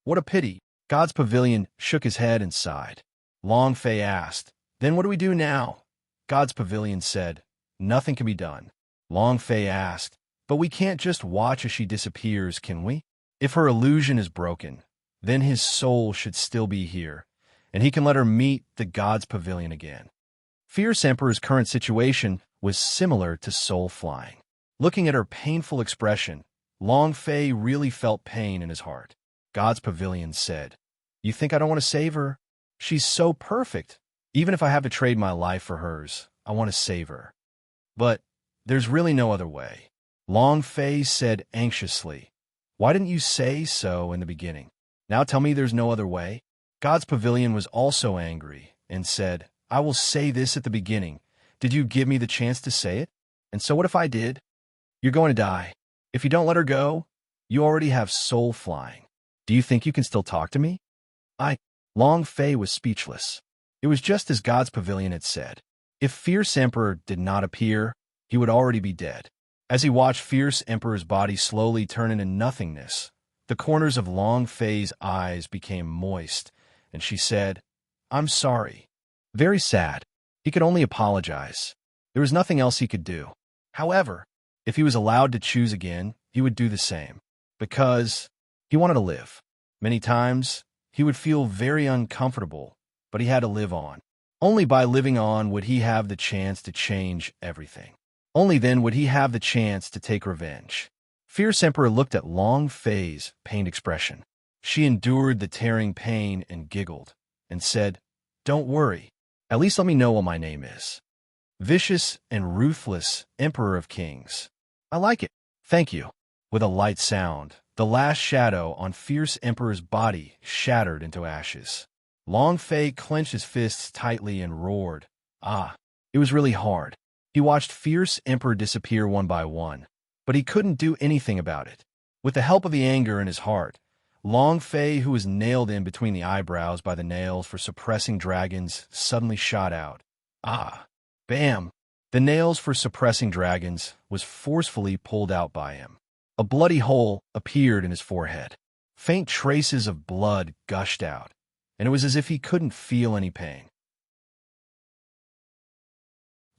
What a pity. God's Pavilion shook his head and sighed. Long Fei asked, Then what do we do now? God's Pavilion said, Nothing can be done. Long Fei asked, But we can't just watch as she disappears, can we? If her illusion is broken, then his soul should still be here, and he can let her meet the God's Pavilion again. Fierce Emperor's current situation was similar to soul flying. Looking at her painful expression, Long Fei really felt pain in his heart. God's Pavilion said, You think I don't want to save her? She's so perfect. Even if I have to trade my life for hers, I want to save her. But there's really no other way. Long Fei said anxiously, Why didn't you say so in the beginning? Now tell me there's no other way? God's Pavilion was also angry and said, I will say this at the beginning. Did you give me the chance to say it? And so what if I did? You're going to die. If you don't let her go, you already have soul flying. Do you think you can still talk to me? Long Fei was speechless. It was just as God's Pavilion had said. If Fierce Emperor did not appear, he would already be dead. As he watched Fierce Emperor's body slowly turn into nothingness, the corners of Long Fei's eyes became moist, and she said, I'm sorry. Very sad. He could only apologize. There was nothing else he could do. However, if he was allowed to choose again, he would do the same. Because he wanted to live. Many times, he would feel very uncomfortable, but he had to live on. Only by living on would he have the chance to change everything. Only then would he have the chance to take revenge. Fierce Emperor looked at Long Fei's pained expression. She endured the tearing pain and giggled, and said, Don't worry. At least let me know what my name is. Vicious and Ruthless Emperor of Kings. I like it. Thank you. With a light sound, the last shadow on Fierce Emperor's body shattered into ashes. Long Fei clenched his fists tightly and roared. It was really hard. He watched Fierce Emperor disappear one by one, but he couldn't do anything about it. With the help of the anger in his heart, Long Fei, who was nailed in between the eyebrows by the nails for suppressing dragons, suddenly shot out. Bam! The nails for suppressing dragons was forcefully pulled out by him. A bloody hole appeared in his forehead. Faint traces of blood gushed out, and it was as if he couldn't feel any pain.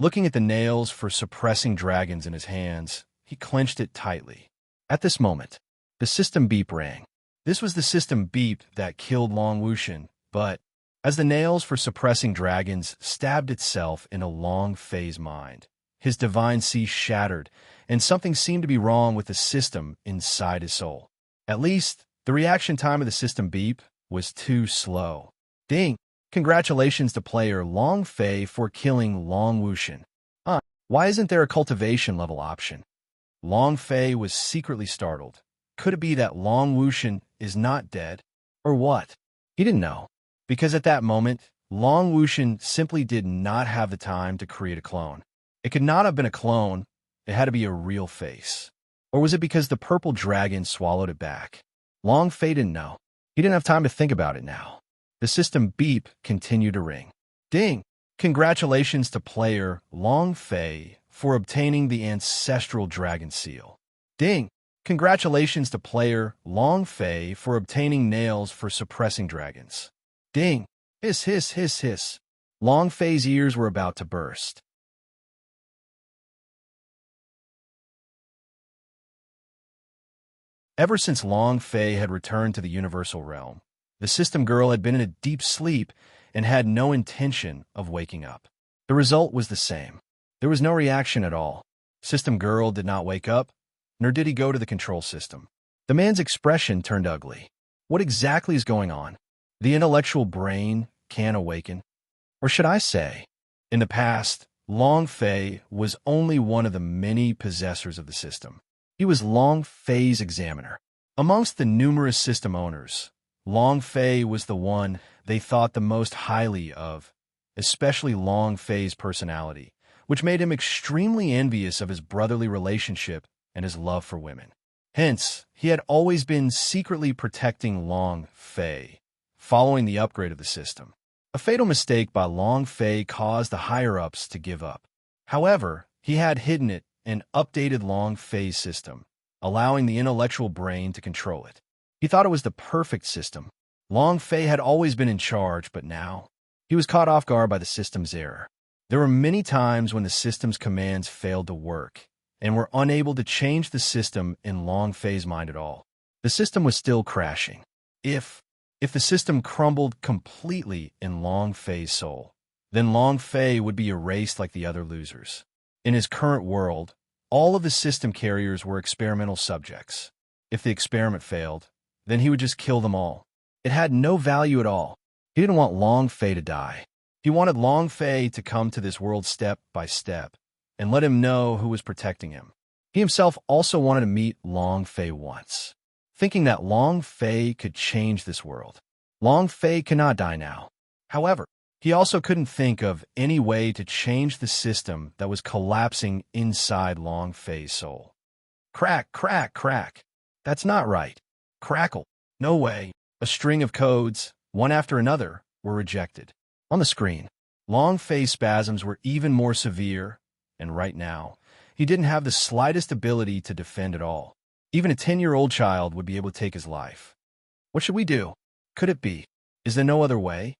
Looking at the nails for suppressing dragons in his hands, he clenched it tightly. At this moment, the system beep rang. This was the system beep that killed Long Wuxian, but as the nails for suppressing dragons stabbed itself into Long Fei's mind, his divine sea shattered, and something seemed to be wrong with the system inside his soul. At least, the reaction time of the system beep was too slow. Ding! Congratulations to player Long Fei for killing Long Wuxian. Why isn't there a cultivation level option? Long Fei was secretly startled. Could it be that Long Wuxian is not dead? Or what? He didn't know. Because at that moment, Long Wuxian simply did not have the time to create a clone. It could not have been a clone. It had to be a real face. Or was it because the purple dragon swallowed it back? Long Fei didn't know. He didn't have time to think about it now. The system beep continued to ring. Ding! Congratulations to player Long Fei for obtaining the ancestral dragon seal. Ding! Congratulations to player Long Fei for obtaining nails for suppressing dragons. Ding! Hiss, hiss, hiss, hiss. Long Fei's ears were about to burst. Ever since Long Fei had returned to the universal realm, the system girl had been in a deep sleep and had no intention of waking up. The result was the same. There was no reaction at all. System girl did not wake up, nor did he go to the control system. The man's expression turned ugly. What exactly is going on? The intellectual brain can awaken. Or should I say, in the past, Long Fei was only one of the many possessors of the system. He was Long Fei's examiner. Amongst the numerous system owners, Long Fei was the one they thought the most highly of, especially Long Fei's personality, which made him extremely envious of his brotherly relationship and his love for women. Hence, he had always been secretly protecting Long Fei, following the upgrade of the system. A fatal mistake by Long Fei caused the higher-ups to give up. However, he had hidden it and updated Long Fei's system, allowing the intellectual brain to control it. He thought it was the perfect system. Long Fei had always been in charge, but now he was caught off guard by the system's error. There were many times when the system's commands failed to work and were unable to change the system in Long Fei's mind at all. The system was still crashing. If the system crumbled completely in Long Fei's soul, then Long Fei would be erased like the other losers. In his current world, all of the system carriers were experimental subjects. If the experiment failed, then he would just kill them all. It had no value at all. He didn't want Long Fei to die. He wanted Long Fei to come to this world step by step and let him know who was protecting him. He himself also wanted to meet Long Fei once, thinking that Long Fei could change this world. Long Fei cannot die now. However, he also couldn't think of any way to change the system that was collapsing inside Long Fei's soul. Crack, crack, crack. That's not right. Crackle. No way. A string of codes, one after another, were rejected. On the screen, Long Fei's spasms were even more severe, and right now, he didn't have the slightest ability to defend at all. Even a 10-year-old child would be able to take his life. What should we do? Could it be? Is there no other way?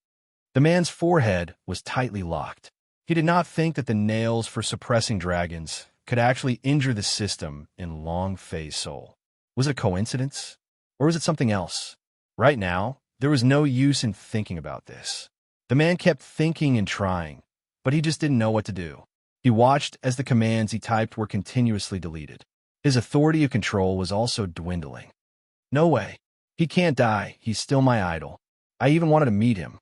The man's forehead was tightly locked. He did not think that the nails for suppressing dragons could actually injure the system in Long Fei's soul. Was it a coincidence? Or was it something else? Right now, there was no use in thinking about this. The man kept thinking and trying, but he just didn't know what to do. He watched as the commands he typed were continuously deleted. His authority of control was also dwindling. No way. He can't die. He's still my idol. I even wanted to meet him.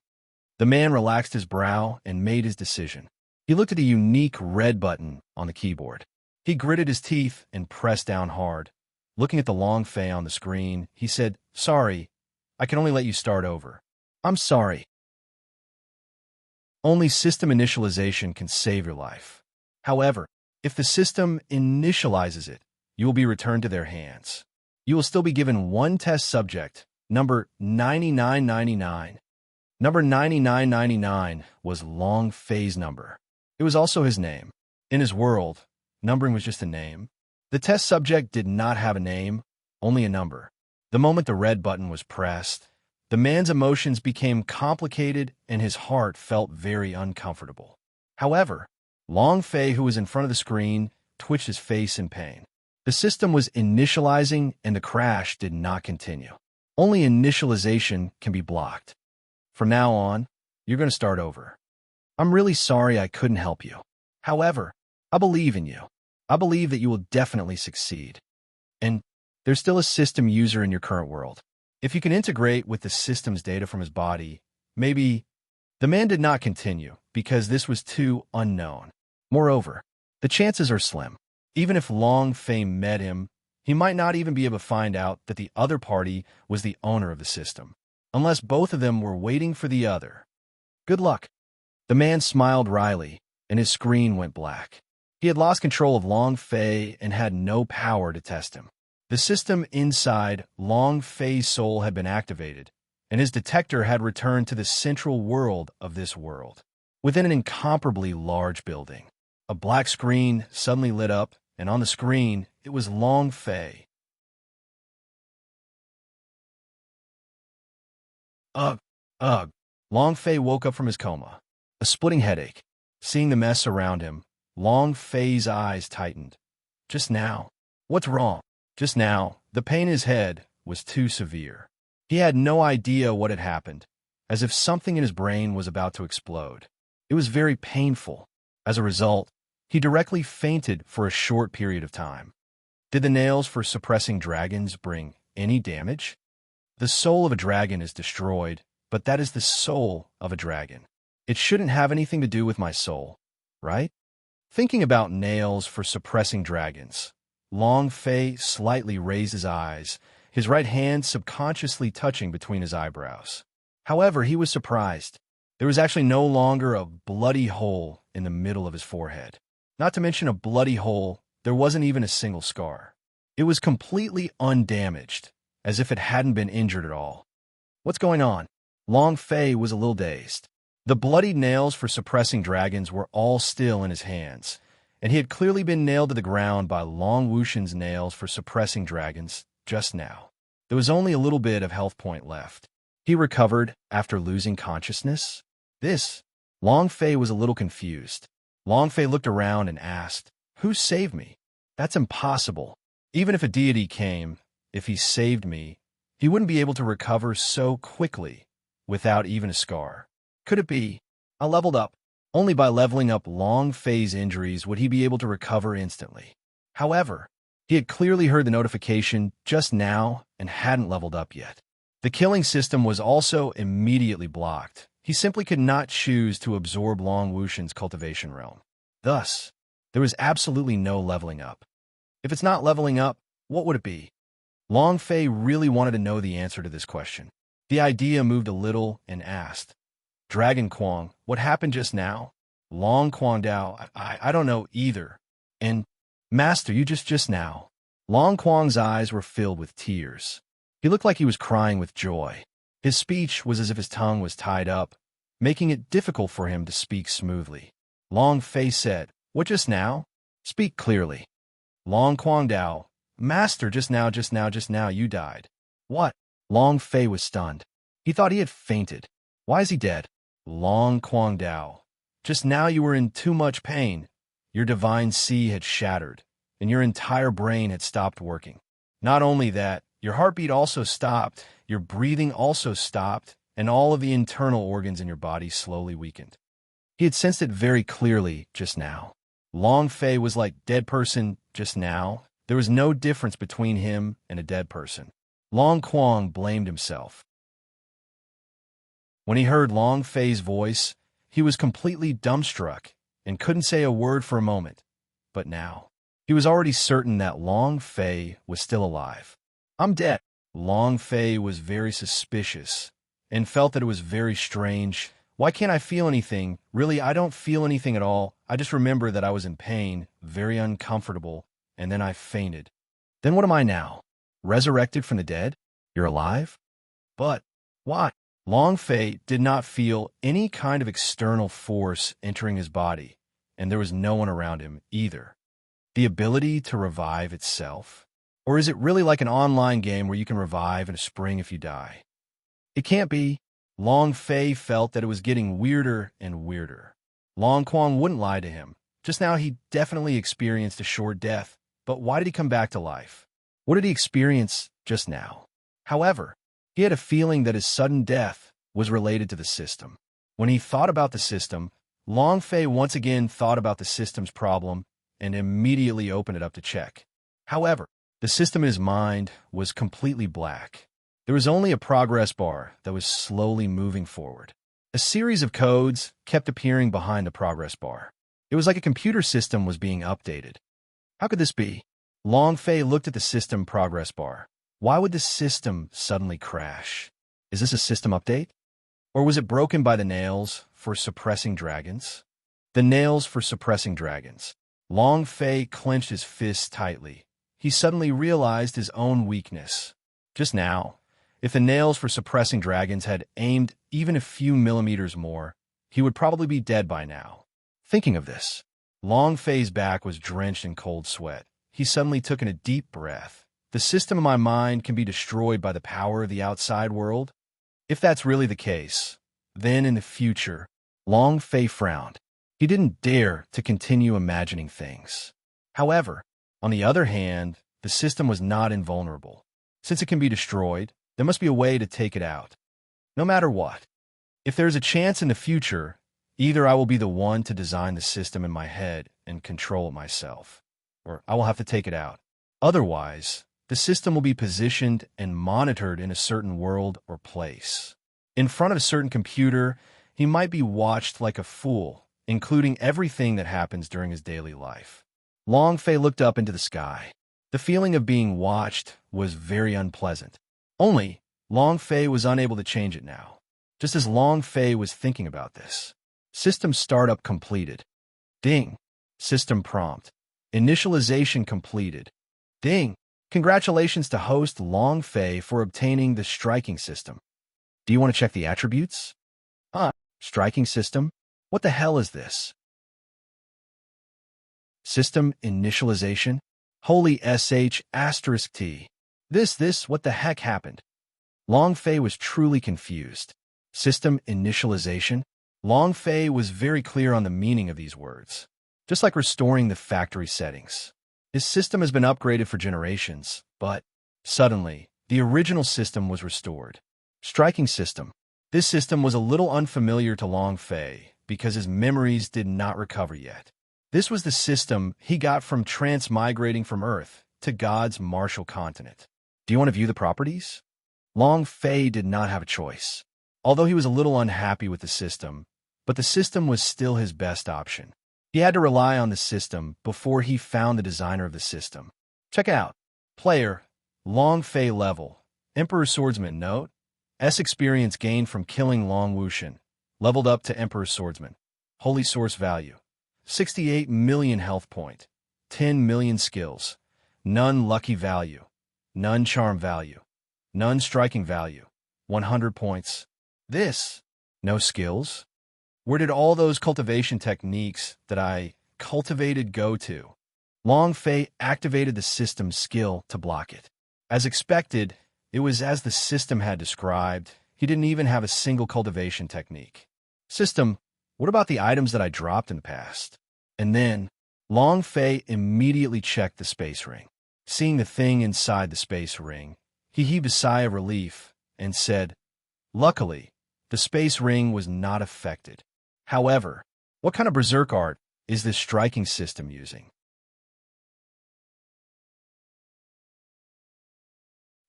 The man relaxed his brow and made his decision. He looked at a unique red button on the keyboard. He gritted his teeth and pressed down hard. Looking at the Long Fei on the screen, he said, "Sorry, I can only let you start over." "I'm sorry." Only system initialization can save your life. However, if the system initializes it, you will be returned to their hands. You will still be given one test subject, number 9999. Number 9999 was Long Fei's number. It was also his name. In his world, numbering was just a name. The test subject did not have a name, only a number. The moment the red button was pressed, the man's emotions became complicated and his heart felt very uncomfortable. However, Long Fei, who was in front of the screen, twitched his face in pain. The system was initializing and the crash did not continue. Only initialization can be blocked. From now on, you're going to start over. I'm really sorry I couldn't help you. However, I believe in you. I believe that you will definitely succeed. And there's still a system user in your current world. If you can integrate with the system's data from his body, maybe... The man did not continue because this was too unknown. Moreover, the chances are slim. Even if Long Fei met him, he might not even be able to find out that the other party was the owner of the system, unless both of them were waiting for the other. Good luck. The man smiled wryly, and his screen went black. He had lost control of Long Fei and had no power to test him. The system inside Long Fei's soul had been activated, and his detector had returned to the central world of this world. Within an incomparably large building, a black screen suddenly lit up, and on the screen, it was Long Fei. Ugh, ugh. Long Fei woke up from his coma, a splitting headache. Seeing the mess around him, Long Fei's eyes tightened. Just now. What's wrong? Just now, the pain in his head was too severe. He had no idea what had happened, as if something in his brain was about to explode. It was very painful. As a result, he directly fainted for a short period of time. Did the nails for suppressing dragons bring any damage? The soul of a dragon is destroyed, but that is the soul of a dragon. It shouldn't have anything to do with my soul, right? Thinking about nails for suppressing dragons, Long Fei slightly raised his eyes. his right hand subconsciously touching between his eyebrows. However, he was surprised. There was actually no longer a bloody hole in the middle of his forehead. Not to mention a bloody hole, there wasn't even a single scar. It was completely undamaged, as if it hadn't been injured at all. What's going on? Long Fei was a little dazed. The bloodied nails for suppressing dragons were all still in his hands, and he had clearly been nailed to the ground by Long Wuxian's nails for suppressing dragons just now. There was only a little bit of health point left. He recovered after losing consciousness? Long Fei was a little confused. Long Fei looked around and asked, "Who saved me? That's impossible. Even if a deity came, if he saved me, he wouldn't be able to recover so quickly without even a scar. Could it be? I leveled up. Only by leveling up Long Fei's injuries would he be able to recover instantly. However, he had clearly heard the notification just now and hadn't leveled up yet. The killing system was also immediately blocked. He simply could not choose to absorb Long Wuxian's cultivation realm. Thus, there was absolutely no leveling up. If it's not leveling up, what would it be? Long Fei really wanted to know the answer to this question. The idea moved a little and asked, "Dragon Kuang, what happened just now?" Long Kuang Dao, I don't know either. And, Master, you just now. Long Kuang's eyes were filled with tears. He looked like he was crying with joy. His speech was as if his tongue was tied up, making it difficult for him to speak smoothly. Long Fei said, "What just now? Speak clearly." Long Kuang Dao, "Master, just now, you died." "What?" Long Fei was stunned. He thought he had fainted. "Why is he dead?" Long Kuang Dao, "Just now you were in too much pain. Your divine sea had shattered, and your entire brain had stopped working. Not only that, your heartbeat also stopped, your breathing also stopped, and all of the internal organs in your body slowly weakened." He had sensed it very clearly just now. Long Fei was like dead person just now. There was no difference between him and a dead person. Long Kuang blamed himself. When he heard Long Fei's voice, he was completely dumbstruck and couldn't say a word for a moment. But now, he was already certain that Long Fei was still alive. "I'm dead." Long Fei was very suspicious and felt that it was very strange. "Why can't I feel anything? Really, I don't feel anything at all. I just remember that I was in pain, very uncomfortable, and then I fainted. Then what am I now? Resurrected from the dead? You're alive? But why?" Long Fei did not feel any kind of external force entering his body, and there was no one around him either. The ability to revive itself? Or is it really like an online game where you can revive in a spring if you die? It can't be. Long Fei felt that it was getting weirder and weirder. Long Kuang wouldn't lie to him. Just now he definitely experienced a short death, but why did he come back to life? What did he experience just now? However, he had a feeling that his sudden death was related to the system. When he thought about the system, Long Fei once again thought about the system's problem and immediately opened it up to check. However, the system in his mind was completely black. There was only a progress bar that was slowly moving forward. A series of codes kept appearing behind the progress bar. It was like a computer system was being updated. How could this be? Long Fei looked at the system progress bar. Why would the system suddenly crash? Is this a system update? Or was it broken by the nails for suppressing dragons? The nails for suppressing dragons. Long Fei clenched his fists tightly. He suddenly realized his own weakness. Just now, if the nails for suppressing dragons had aimed even a few millimeters more, he would probably be dead by now. Thinking of this, Long Fei's back was drenched in cold sweat. He suddenly took in a deep breath. The system in my mind can be destroyed by the power of the outside world? If that's really the case, then in the future, Long Fei frowned. He didn't dare to continue imagining things. However, on the other hand, the system was not invulnerable. Since it can be destroyed, there must be a way to take it out. No matter what, if there's a chance in the future, either I will be the one to design the system in my head and control it myself, or I will have to take it out. Otherwise, the system will be positioned and monitored in a certain world or place. In front of a certain computer, he might be watched like a fool, including everything that happens during his daily life. Long Fei looked up into the sky. The The feeling of being watched was very unpleasant. Only, Long Fei was unable to change it now. Just as Long Fei was thinking about this. System startup completed. Ding. System prompt. Initialization completed. Ding. Congratulations to host Long Fei for obtaining the striking system. Do you want to check the attributes? Striking system? What the hell is this? System initialization? Holy sh**t. What the heck happened? Long Fei was truly confused. System initialization? Long Fei was very clear on the meaning of these words. Just like restoring the factory settings. His system has been upgraded for generations, but suddenly, the original system was restored. Striking system. This system was a little unfamiliar to Long Fei because his memories did not recover yet. This was the system he got from transmigrating from Earth to God's Marshall continent. Do you want to view the properties? Long Fei did not have a choice. Although he was a little unhappy with the system, but the system was still his best option. He had to rely on the system before he found the designer of the system. Check out. Player, Long Fei level, Emperor Swordsman note, experience gained from killing Long Wushan, leveled up to Emperor Swordsman. Holy source value, 68 million health point, 10 million skills, none lucky value, none charm value, none striking value, 100 points. No skills? Where did all those cultivation techniques that I cultivated go to? Long Fei activated the system's skill to block it. As expected, it was as the system had described. He didn't even have a single cultivation technique. System, what about the items that I dropped in the past? And then, Long Fei immediately checked the space ring. Seeing the thing inside the space ring, he heaved a sigh of relief and said, luckily, the space ring was not affected. However, what kind of berserk art is this striking system using?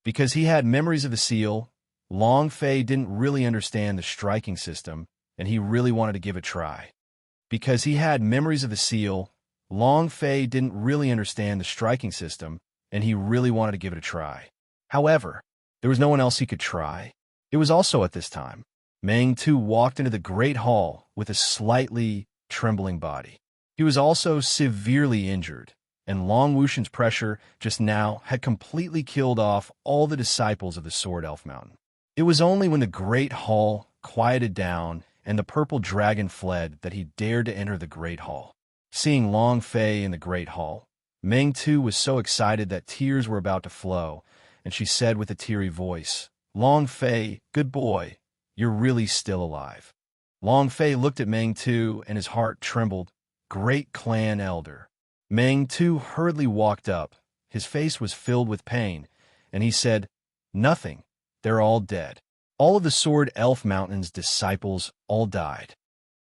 Because he had memories of the seal, Long Fei didn't really understand the striking system, and he really wanted to give it a try. Because he had memories of the seal, Long Fei didn't really understand the striking system, and he really wanted to give it a try. However, there was no one else he could try. It was also at this time. Meng Tu walked into the great hall with a slightly trembling body. He was also severely injured, and Long Wushan's pressure just now had completely killed off all the disciples of the Sword Elf Mountain. It was only when the great hall quieted down and the purple dragon fled that he dared to enter the great hall. Seeing Long Fei in the great hall, Meng Tu was so excited that tears were about to flow, and she said with a teary voice, Long Fei, good boy, you're really still alive. Long Fei looked at Meng Tu and his heart trembled. Great clan elder. Meng Tu hurriedly walked up. His face was filled with pain, and he said, nothing, they're all dead. All of the Sword Elf Mountain's disciples all died.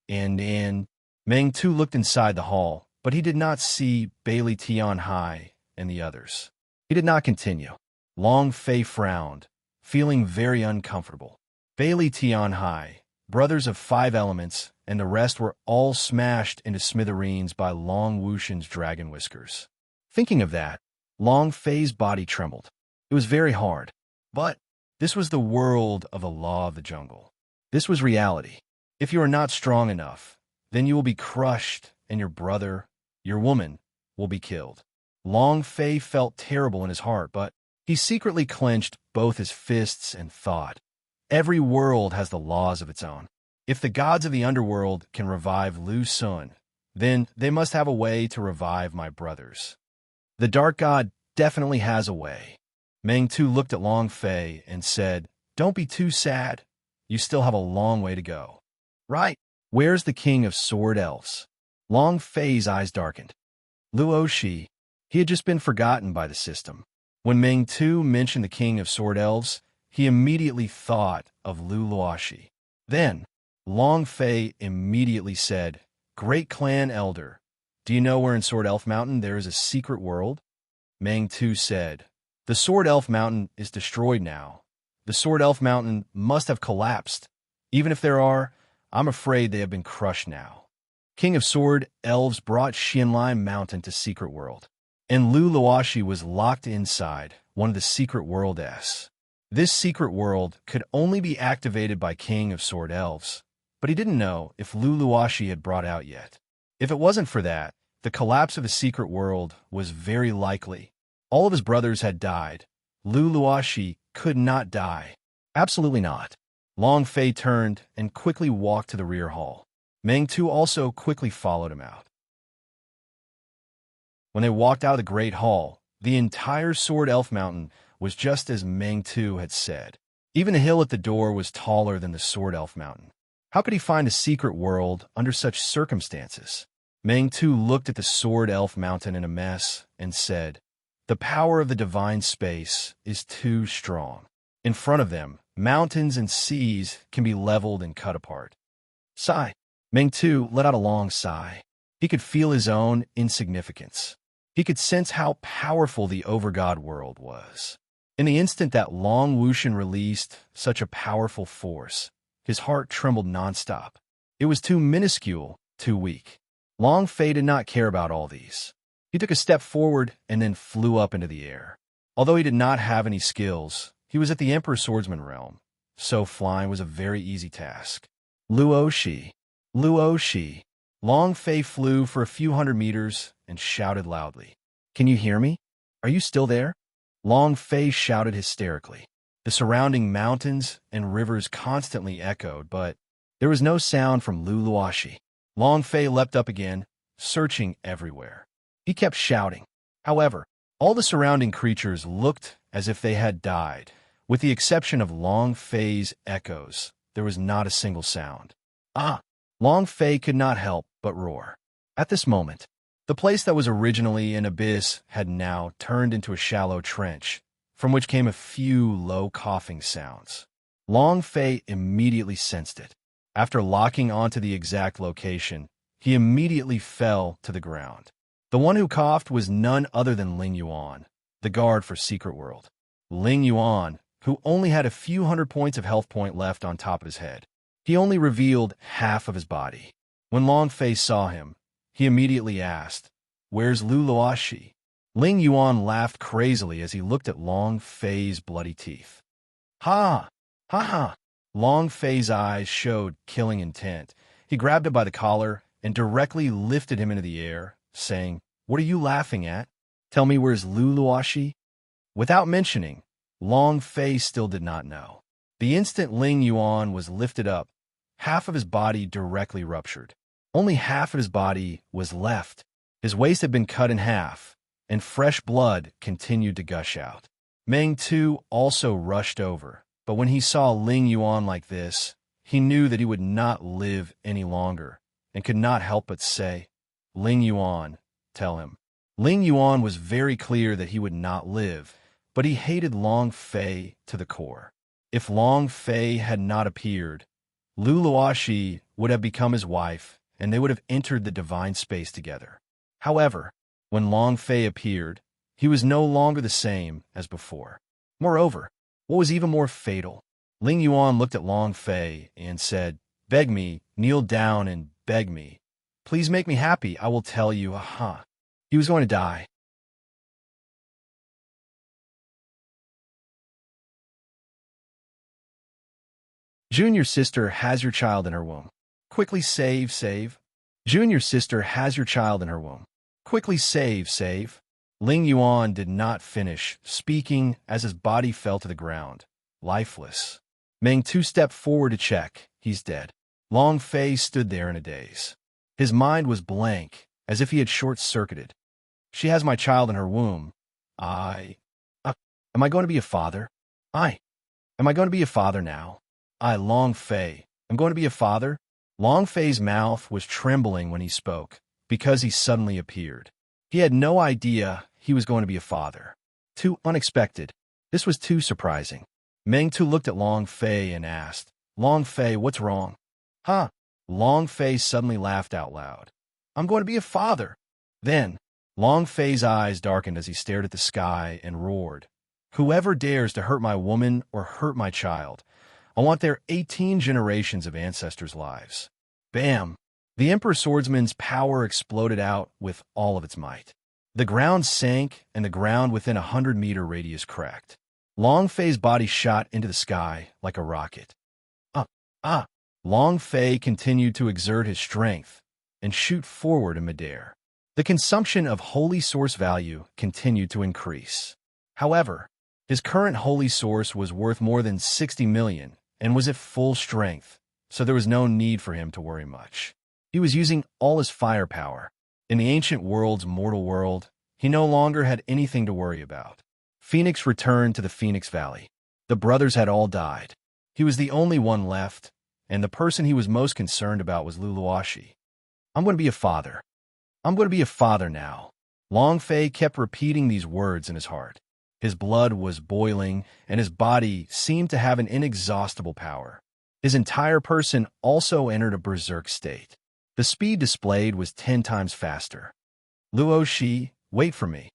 And Meng Tu looked inside the hall, but he did not see Bailey Tian Hai and the others. He did not continue. Long Fei frowned, feeling very uncomfortable. Bailey Tian Hai, brothers of 5 elements, and the rest were all smashed into smithereens by Long Wushan's dragon whiskers. Thinking of that, Long Fei's body trembled. It was very hard. But this was the world of the law of the jungle. This was reality. If you are not strong enough, then you will be crushed, and your brother, your woman, will be killed. Long Fei felt terrible in his heart, but he secretly clenched both his fists and thought, every world has the laws of its own. If the gods of the underworld can revive Lu Sun, then they must have a way to revive my brothers. The Dark God definitely has a way. Meng Tu looked at Long Fei and said, don't be too sad. You still have a long way to go. Right. Where's the king of sword elves? Long Fei's eyes darkened. Luoshi. He had just been forgotten by the system. When Meng Tu mentioned the king of sword elves, he immediately thought of Lu Luoshi. Then, Long Fei immediately said, great clan elder, do you know where in Sword Elf Mountain there is a secret world? Meng Tu said, the Sword Elf Mountain is destroyed now. The Sword Elf Mountain must have collapsed. Even if there are, I'm afraid they have been crushed now. King of Sword Elves brought Xianlai Mountain to Secret World. and Lu Luoxi was locked inside one of the secret worlds. This secret world could only be activated by King of Sword Elves, but he didn't know if Lu Luoxi had brought out yet. If it wasn't for that, the collapse of the secret world was very likely. All of his brothers had died. Lu Luoxi could not die. Absolutely not. Long Fei turned and quickly walked to the rear hall. Meng Tu also quickly followed him out. When they walked out of the Great Hall, the entire Sword Elf Mountain was just as Meng Tu had said. Even the hill at the door was taller than the Sword Elf Mountain. How could he find a secret world under such circumstances? Meng Tu looked at the Sword Elf Mountain in a mess and said, "The power of the divine space is too strong. In front of them, mountains and seas can be leveled and cut apart." Sigh. Meng Tu let out a long sigh. He could feel his own insignificance. He could sense how powerful the Overgod world was. In the instant that Long Wuxian released such a powerful force, his heart trembled nonstop. It was too minuscule, too weak. Long Fei did not care about all these. He took a step forward and then flew up into the air. Although he did not have any skills, he was at the Emperor Swordsman realm, so flying was a very easy task. Luoxi, Luoxi. Long Fei flew for a few hundred meters and shouted loudly, "Can you hear me? Are you still there?" Long Fei shouted hysterically. The surrounding mountains and rivers constantly echoed, but there was no sound from Lu Luoxi. Long Fei leapt up again, searching everywhere. He kept shouting. However, all the surrounding creatures looked as if they had died. With the exception of Long Fei's echoes, there was not a single sound. Long Fei could not help but roar. At this moment, the place that was originally an abyss had now turned into a shallow trench, from which came a few low coughing sounds. Long Fei immediately sensed it. After locking onto the exact location, he immediately fell to the ground. The one who coughed was none other than Ling Yuan, the guard for Secret World. Ling Yuan, who only had a few hundred points of health point left on top of his head. He only revealed half of his body. When Long Fei saw him, he immediately asked, "Where's Lu Luoxi?" Ling Yuan laughed crazily as he looked at Long Fei's bloody teeth. "Ha! Ha ha!" Long Fei's eyes showed killing intent. He grabbed him by the collar and directly lifted him into the air, saying, "What are you laughing at? Tell me, where's Lu Luoxi?" Without mentioning, Long Fei still did not know. The instant Ling Yuan was lifted up, half of his body directly ruptured. Only half of his body was left. His waist had been cut in half, and fresh blood continued to gush out. Meng Tu also rushed over, but when he saw Ling Yuan like this, he knew that he would not live any longer, and could not help but say, "Ling Yuan, tell him." Ling Yuan was very clear that he would not live, but he hated Long Fei to the core. If Long Fei had not appeared, Lu Luoxi would have become his wife, and they would have entered the divine space together. However, when Long Fei appeared, he was no longer the same as before. Moreover, what was even more fatal, Ling Yuan looked at Long Fei and said, "Beg me, kneel down and beg me. Please make me happy, I will tell you, aha." He was going to die. Junior sister has your child in her womb. Quickly save, save. Junior sister has your child in her womb. Quickly save, save. Ling Yuan did not finish speaking as his body fell to the ground, lifeless. Meng Tu stepped forward to check. He's dead. Long Fei stood there in a daze. His mind was blank, as if he had short-circuited. She has my child in her womb. Am I going to be a father? Am I going to be a father now? Long Fei, I'm going to be a father? Long Fei's mouth was trembling when he spoke, because he suddenly appeared. He had no idea he was going to be a father. Too unexpected. This was too surprising. Meng Tu looked at Long Fei and asked, "Long Fei, what's wrong?" Long Fei suddenly laughed out loud. "I'm going to be a father." Then, Long Fei's eyes darkened as he stared at the sky and roared, "Whoever dares to hurt my woman or hurt my child, I want their 18 generations of ancestors' lives." Bam! The Emperor Swordsman's power exploded out with all of its might. The ground sank, and the ground within a 100-meter radius cracked. Long Fei's body shot into the sky like a rocket. Ah, ah! Long Fei continued to exert his strength and shoot forward in midair. The consumption of holy source value continued to increase. However, his current holy source was worth more than 60 million and was at full strength, so there was no need for him to worry much. He was using all his firepower. In the ancient world's mortal world, he no longer had anything to worry about. Phoenix returned to the Phoenix Valley. The brothers had all died. He was the only one left, and the person he was most concerned about was Luluashi. I'm going to be a father. I'm going to be a father now. Long Fei kept repeating these words in his heart. His blood was boiling, and his body seemed to have an inexhaustible power. His entire person also entered a berserk state. The speed displayed was 10 times faster. Luoshi, wait for me.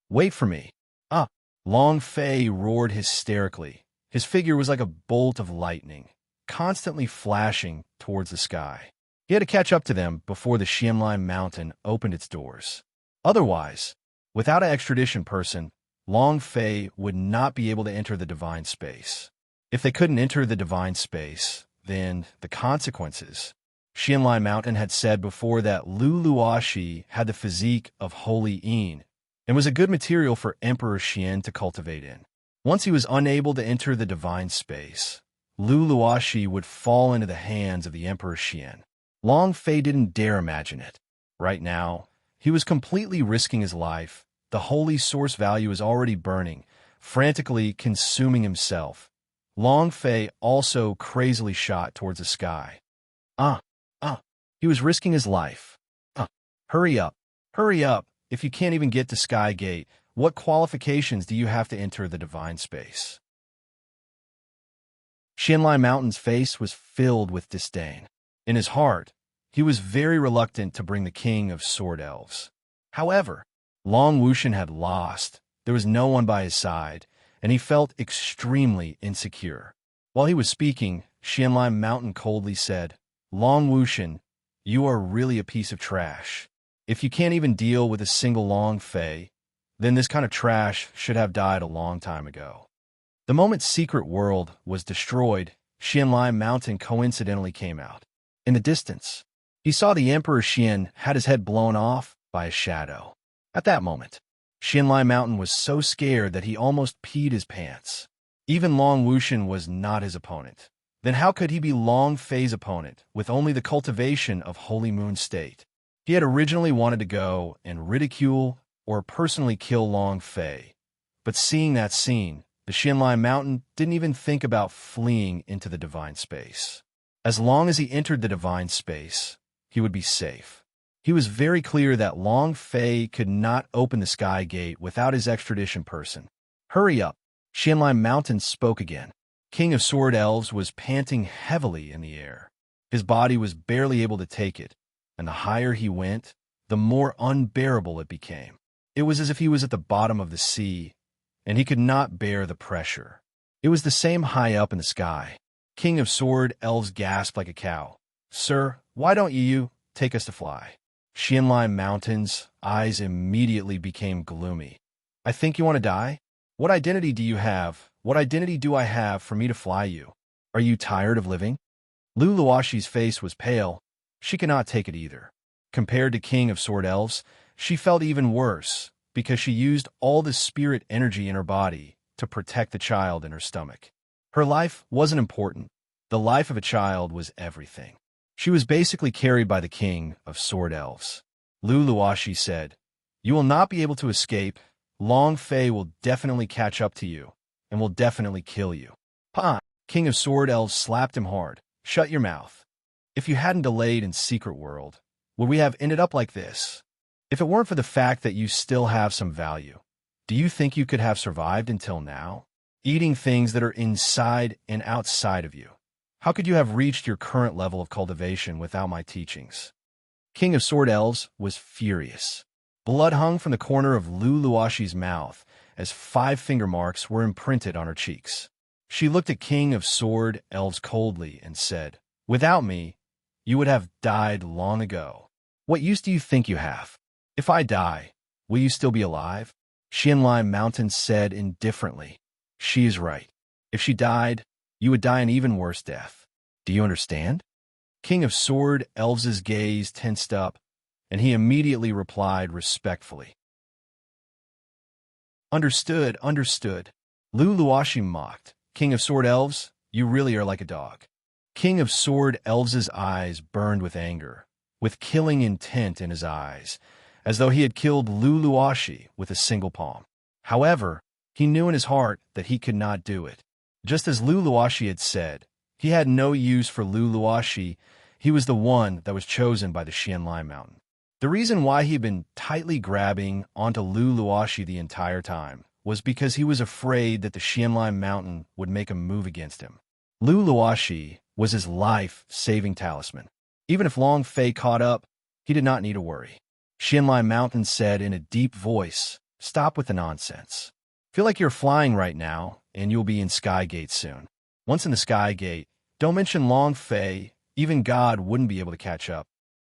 Wait for me. Ah! Long Fei roared hysterically. His figure was like a bolt of lightning, constantly flashing towards the sky. He had to catch up to them before the Xianlai Mountain opened its doors. Otherwise, without an extradition person, Long Fei would not be able to enter the divine space. If they couldn't enter the divine space, then the consequences. Xianlai Mountain had said before that Luluashi had the physique of Holy Yin and was a good material for Emperor Xian to cultivate in. Once he was unable to enter the divine space, Luluashi would fall into the hands of the Emperor Xian. Long Fei didn't dare imagine it. Right now, he was completely risking his life. The holy source value is already burning, frantically consuming himself. Long Fei also crazily shot towards the sky. He was risking his life. Hurry up. Hurry up. If you can't even get to Sky Gate, what qualifications do you have to enter the divine space? Xianlai Mountain's face was filled with disdain. In his heart, he was very reluctant to bring the king of sword elves. However, Long Wushan had lost. There was no one by his side, and he felt extremely insecure. While he was speaking, Xianlai Mountain coldly said, Long Wushan, you are really a piece of trash. If you can't even deal with a single Long Fei, then this kind of trash should have died a long time ago. The moment Secret World was destroyed, Xianlai Mountain coincidentally came out. In the distance, he saw the Emperor Xian had his head blown off by a shadow. At that moment, Xianlai Mountain was so scared that he almost peed his pants. Even Long Wushan was not his opponent. Then how could he be Long Fei's opponent with only the cultivation of Holy Moon State? He had originally wanted to go and ridicule or personally kill Long Fei, but seeing that scene, the Xianlai Mountain didn't even think about fleeing into the divine space. As long as he entered the divine space, he would be safe. He was very clear that Long Fei could not open the Sky Gate without his extradition person. Hurry up. Xianlai Mountain spoke again. King of Sword Elves was panting heavily in the air. His body was barely able to take it, and the higher he went, the more unbearable it became. It was as if he was at the bottom of the sea, and he could not bear the pressure. It was the same high up in the sky. King of Sword Elves gasped like a cow. Sir, why don't you take us to fly? Xianlai Mountain's eyes immediately became gloomy. I think you want to die? What identity do you have? What identity do I have for me to fly you? Are you tired of living? Luluashi's face was pale. She could not take it either. Compared to King of Sword Elves, she felt even worse because she used all the spirit energy in her body to protect the child in her stomach. Her life wasn't important. The life of a child was everything. She was basically carried by the King of Sword Elves. Luluashi said, You will not be able to escape. Long Fei will definitely catch up to you and will definitely kill you. Pa! King of Sword Elves slapped him hard. Shut your mouth. If you hadn't delayed in Secret World, would we have ended up like this? If it weren't for the fact that you still have some value, do you think you could have survived until now? Eating things that are inside and outside of you. How could you have reached your current level of cultivation without my teachings? King of Sword Elves was furious. Blood hung from the corner of Luluashi's mouth as 5 finger marks were imprinted on her cheeks. She looked at King of Sword Elves coldly and said, Without me, you would have died long ago. What use do you think you have? If I die, will you still be alive? Xianlai Mountain said indifferently. She is right. If she died, you would die an even worse death. Do you understand? King of Sword Elves' gaze tensed up, and he immediately replied respectfully. Understood, understood. Lu Luoxi mocked. King of Sword Elves, you really are like a dog. King of Sword Elves' eyes burned with anger, with killing intent in his eyes, as though he had killed Lu Luoxi with a single palm. However, he knew in his heart that he could not do it. Just as Lu Luoxi had said, he had no use for Lu Luoxi. He was the one that was chosen by the Xianlai Mountain. The reason why he'd been tightly grabbing onto Lu Luoxi the entire time was because he was afraid that the Xianlai Mountain would make a move against him. Lu Luoxi was his life-saving talisman. Even if Long Fei caught up, he did not need to worry. Xianlai Mountain said in a deep voice, "Stop with the nonsense. Feel like you're flying right now, and you'll be in Sky Gate soon. Once in the Sky Gate, don't mention Long Fei, even God wouldn't be able to catch up.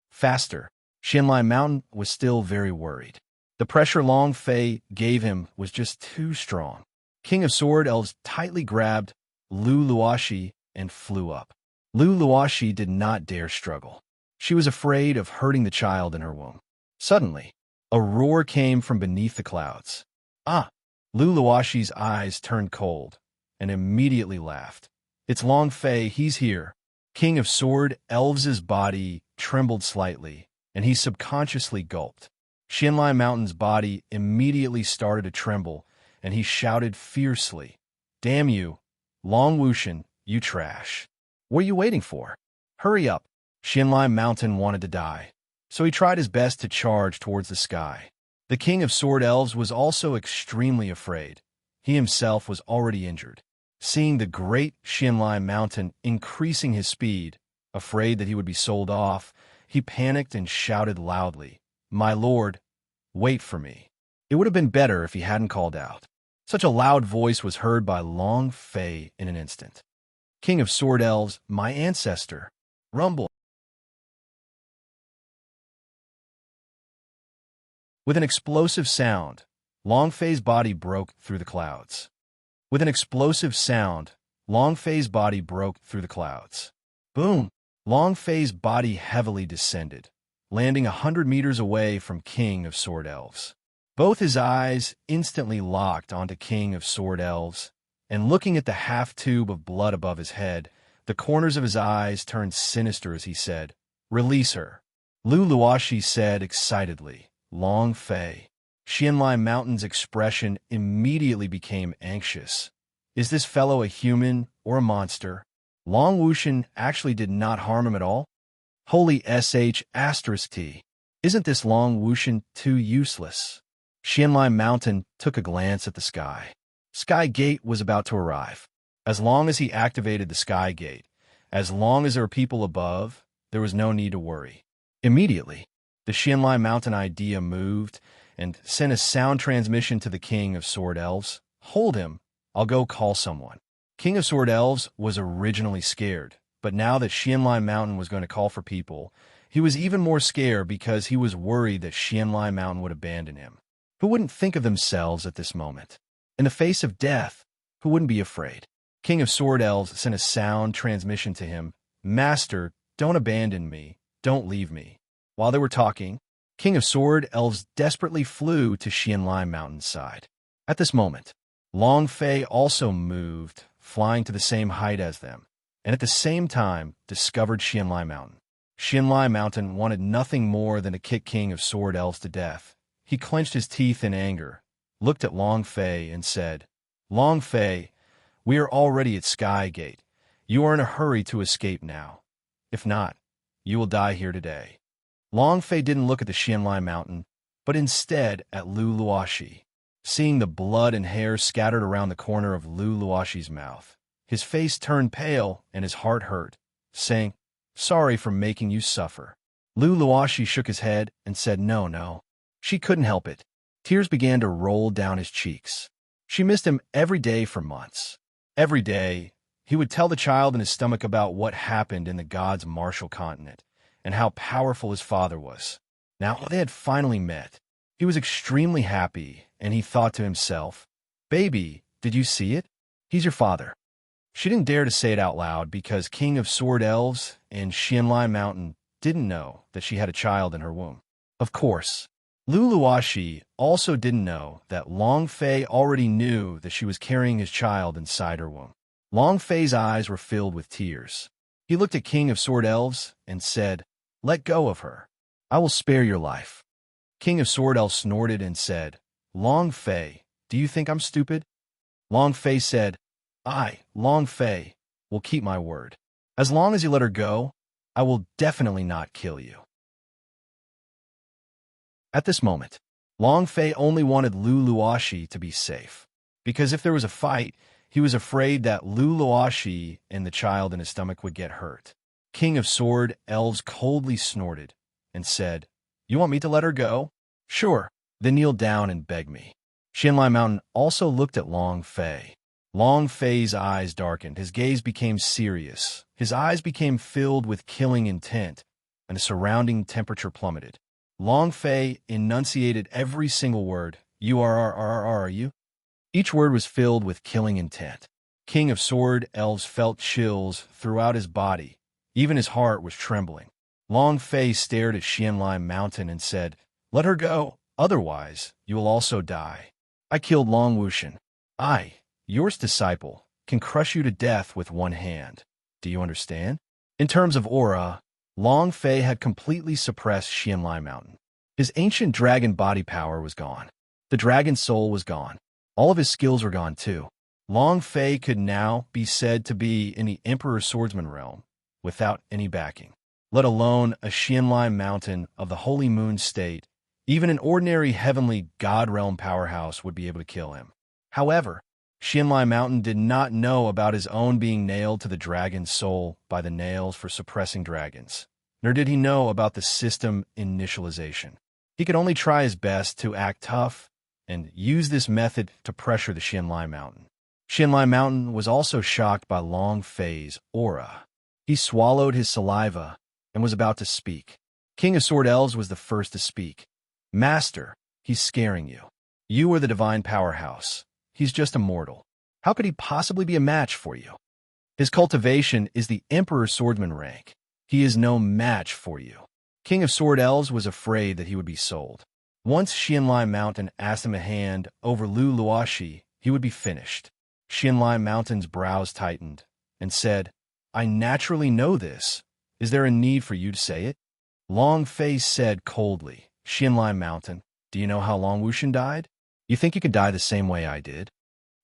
Faster." Xianlai Mountain was still very worried. The pressure Long Fei gave him was just too strong. King of Sword Elves tightly grabbed Lu Luoxi and flew up. Lu Luoxi did not dare struggle. She was afraid of hurting the child in her womb. Suddenly, a roar came from beneath the clouds. Ah! Lu Luoxi's eyes turned cold and immediately laughed. It's Long Fei, he's here. King of Sword Elves' body trembled slightly, and he subconsciously gulped. Xianlai Mountain's body immediately started to tremble, and he shouted fiercely, "Damn you, Long Wushan, you trash. What are you waiting for? Hurry up." Xianlai Mountain wanted to die, so he tried his best to charge towards the sky. The King of Sword Elves was also extremely afraid. He himself was already injured. Seeing the great Xianlai Mountain increasing his speed, afraid that he would be sold off, he panicked and shouted loudly, "My lord, wait for me." It would have been better if he hadn't called out. Such a loud voice was heard by Long Fei in an instant. "King of Sword Elves, my ancestor." Rumble. With an explosive sound, Long Fei's body broke through the clouds. With an explosive sound, Long Fei's body broke through the clouds. Boom! Long Fei's body heavily descended, landing 100 meters away from King of Sword Elves. Both his eyes instantly locked onto King of Sword Elves, and looking at the half-tube of blood above his head, the corners of his eyes turned sinister as he said, "Release her." Lu Luoxi said excitedly, "Long Fei." Xianlai Mountain's expression immediately became anxious. Is this fellow a human or a monster? Long Wushan actually did not harm him at all? Holy sh**t. Isn't this Long Wushan too useless? Xianlai Mountain took a glance at the sky. Sky Gate was about to arrive. As long as he activated the Sky Gate, as long as there were people above, there was no need to worry. Immediately, the Xianlai Mountain idea moved and sent a sound transmission to the King of Sword Elves. "Hold him. I'll go call someone." King of Sword Elves was originally scared, but now that Xianlai Mountain was going to call for people, he was even more scared because he was worried that Xianlai Mountain would abandon him. Who wouldn't think of themselves at this moment? In the face of death, who wouldn't be afraid? King of Sword Elves sent a sound transmission to him. "Master, don't abandon me. Don't leave me." While they were talking, King of Sword Elves desperately flew to Xianlai Mountain's side. At this moment, Long Fei also moved, flying to the same height as them, and at the same time discovered Xianlai Mountain. Xianlai Mountain wanted nothing more than to kick King of Sword Elves to death. He clenched his teeth in anger, looked at Long Fei, and said, "Long Fei, we are already at Sky Gate. You are in a hurry to escape now. If not, you will die here today." Long Fei didn't look at the Xianlai Mountain, but instead at Lu Luoxi. Seeing the blood and hair scattered around the corner of Lu Luoxi's mouth, his face turned pale and his heart hurt, saying, "Sorry for making you suffer." Lu Luoxi shook his head and said no. She couldn't help it. Tears began to roll down his cheeks. She missed him every day for months. Every day, he would tell the child in his stomach about what happened in the gods' martial continent and how powerful his father was. Now they had finally met. He was extremely happy, and he thought to himself, "Baby, did you see it? He's your father." She didn't dare to say it out loud because King of Sword Elves and Xianlai Mountain didn't know that she had a child in her womb. Of course, Luluashi also didn't know that Long Fei already knew that she was carrying his child inside her womb. Long Fei's eyes were filled with tears. He looked at King of Sword Elves and said, "Let go of her. I will spare your life." King of Sword Elves snorted and said, "Long Fei, do you think I'm stupid?" Long Fei said, "I, Long Fei, will keep my word. As long as you let her go, I will definitely not kill you." At this moment, Long Fei only wanted Luluashi to be safe, because if there was a fight, he was afraid that Luluashi and the child in his stomach would get hurt. King of Sword Elves coldly snorted and said, "You want me to let her go? Sure, then kneel down and beg me." Xianlai Mountain also looked at Long Fei. Long Fei's eyes darkened, his gaze became serious, his eyes became filled with killing intent, and the surrounding temperature plummeted. Long Fei enunciated every single word. "You are you?" Each word was filled with killing intent. King of Sword Elves felt chills throughout his body. Even his heart was trembling. Long Fei stared at Xianlai Mountain and said, "Let her go, otherwise you will also die. I killed Long Wushan. I, yours disciple, can crush you to death with one hand. Do you understand?" In terms of aura, Long Fei had completely suppressed Xianlai Mountain. His ancient dragon body power was gone. The dragon soul was gone. All of his skills were gone too. Long Fei could now be said to be in the Emperor Swordsman realm, without any backing. Let alone a Xianlai Mountain of the Holy Moon State, even an ordinary heavenly God realm powerhouse would be able to kill him. However, Xianlai Mountain did not know about his own being nailed to the dragon's soul by the nails for suppressing dragons, nor did he know about the system initialization. He could only try his best to act tough and use this method to pressure the Xianlai Mountain. Xianlai Mountain was also shocked by Long Fei's aura. He swallowed his saliva and was about to speak. King of Sword Elves was the first to speak. "Master, he's scaring you. You are the divine powerhouse. He's just a mortal. How could he possibly be a match for you? His cultivation is the Emperor Swordsman rank. He is no match for you." King of Sword Elves was afraid that he would be sold. Once Xianlai Mountain asked him a hand over Luluashi, he would be finished. Xianlai Mountain's brows tightened and said, "I naturally know this. Is there a need for you to say it?" Long Fei said coldly, "Xianlai Mountain, do you know how Long Wushan died? You think you could die the same way I did?"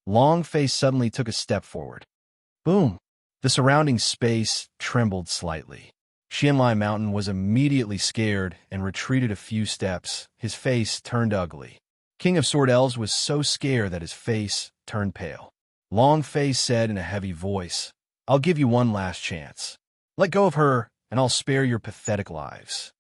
Long Fei suddenly took a step forward. Boom! The surrounding space trembled slightly. Xianlai Mountain was immediately scared and retreated a few steps. His face turned ugly. King of Sword Elves was so scared that his face turned pale. Long Fei said in a heavy voice, "I'll give you one last chance. Let go of her, and I'll spare your pathetic lives."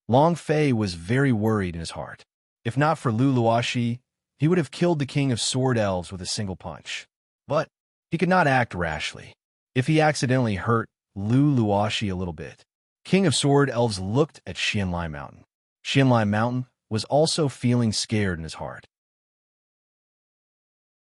Long Fei was very worried in his heart. If not for Luluashi, he would have killed the King of Sword Elves with a single punch. But he could not act rashly. If he accidentally hurt Luluashi a little bit. King of Sword Elves looked at Xianlai Mountain. Xianlai Mountain was also feeling scared in his heart.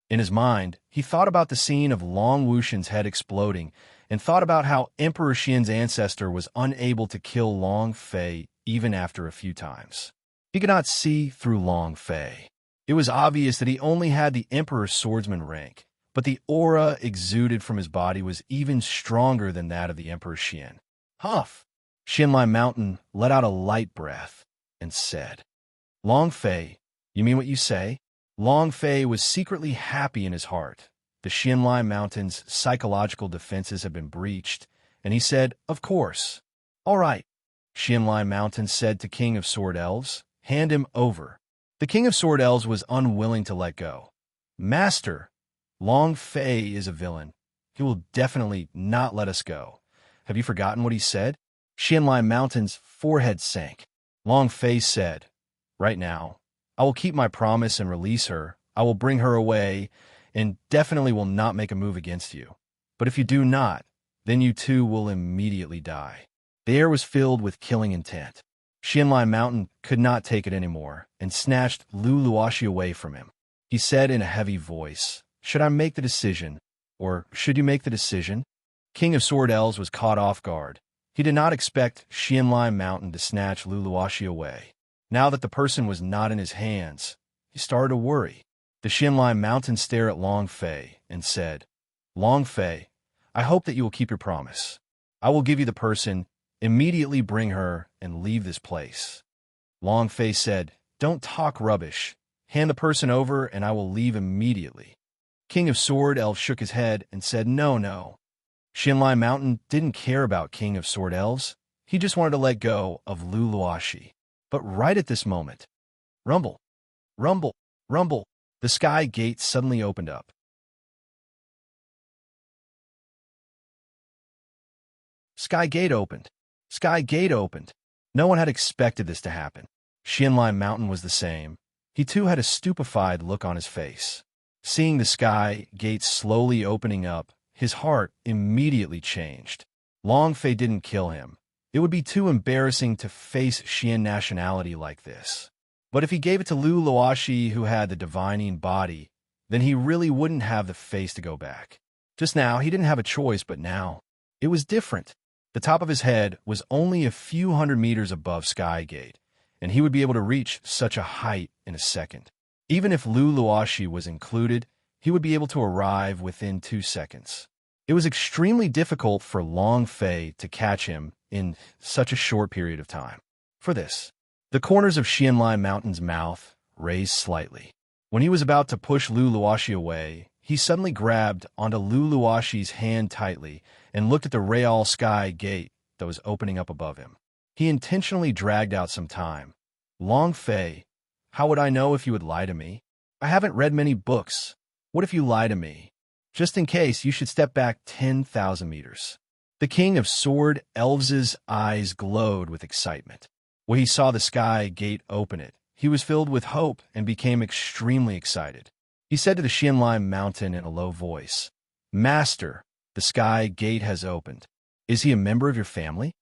In his mind, he thought about the scene of Long Wushan's head exploding and thought about how Emperor Xian's ancestor was unable to kill Long Fei even after a few times. He could not see through Long Fei. It was obvious that he only had the Emperor's swordsman rank, but the aura exuded from his body was even stronger than that of the Emperor Xian. Huff! Xianlai Mountain let out a light breath and said, "Long Fei, you mean what you say?" Long Fei was secretly happy in his heart. The Xianlai Mountain's psychological defenses had been breached, and he said, "Of course." "All right," Xianlai Mountain said to King of Sword Elves, "hand him over." The King of Sword Elves was unwilling to let go. "Master, Long Fei is a villain. He will definitely not let us go. Have you forgotten what he said?" Xianlai Mountain's forehead sank. Long Fei said, "Right now, I will keep my promise and release her. I will bring her away and definitely will not make a move against you. But if you do not, then you too will immediately die." The air was filled with killing intent. Xianlai Mountain could not take it anymore and snatched Lu Luoxi away from him. He said in a heavy voice, "Should I make the decision? Or should you make the decision?" King of Sword Elves was caught off guard. He did not expect Xianlai Mountain to snatch Lu Luoxi away. Now that the person was not in his hands, he started to worry. The Xianlai Mountain stared at Long Fei and said, "Long Fei, I hope that you will keep your promise. I will give you the person, immediately bring her, and leave this place." Long Fei said, "Don't talk rubbish. Hand the person over and I will leave immediately." King of Sword Elves shook his head and said, "No. Xianlai Mountain didn't care about King of Sword Elves. He just wanted to let go of Lu Luoxi. But right at this moment, rumble, rumble, rumble, the sky gate suddenly opened up. Sky gate opened. Sky gate opened. No one had expected this to happen. Xianlai Mountain was the same. He too had a stupefied look on his face. Seeing the sky gate slowly opening up, his heart immediately changed. Long Fei didn't kill him. It would be too embarrassing to face Xian nationality like this. But if he gave it to Lu Luoxi, who had the divining body, then he really wouldn't have the face to go back. Just now, he didn't have a choice, but now, it was different. The top of his head was only a few hundred meters above Sky Gate, and he would be able to reach such a height in a second. Even if Lu Luoxi was included, he would be able to arrive within 2 seconds. It was extremely difficult for Long Fei to catch him in such a short period of time. For this, the corners of Xianlai Mountain's mouth raised slightly. When he was about to push Lu Luoxi away, he suddenly grabbed onto Lu Luoxi's hand tightly and looked at the Real Sky Gate that was opening up above him. He intentionally dragged out some time. "Long Fei, how would I know if you would lie to me? I haven't read many books. What if you lie to me? Just in case, you should step back 10,000 meters. The King of Sword Elves' eyes glowed with excitement. When he saw the Sky Gate open it, he was filled with hope and became extremely excited. He said to the Xianlai Mountain in a low voice, "Master, the Sky Gate has opened. Is he a member of your family?"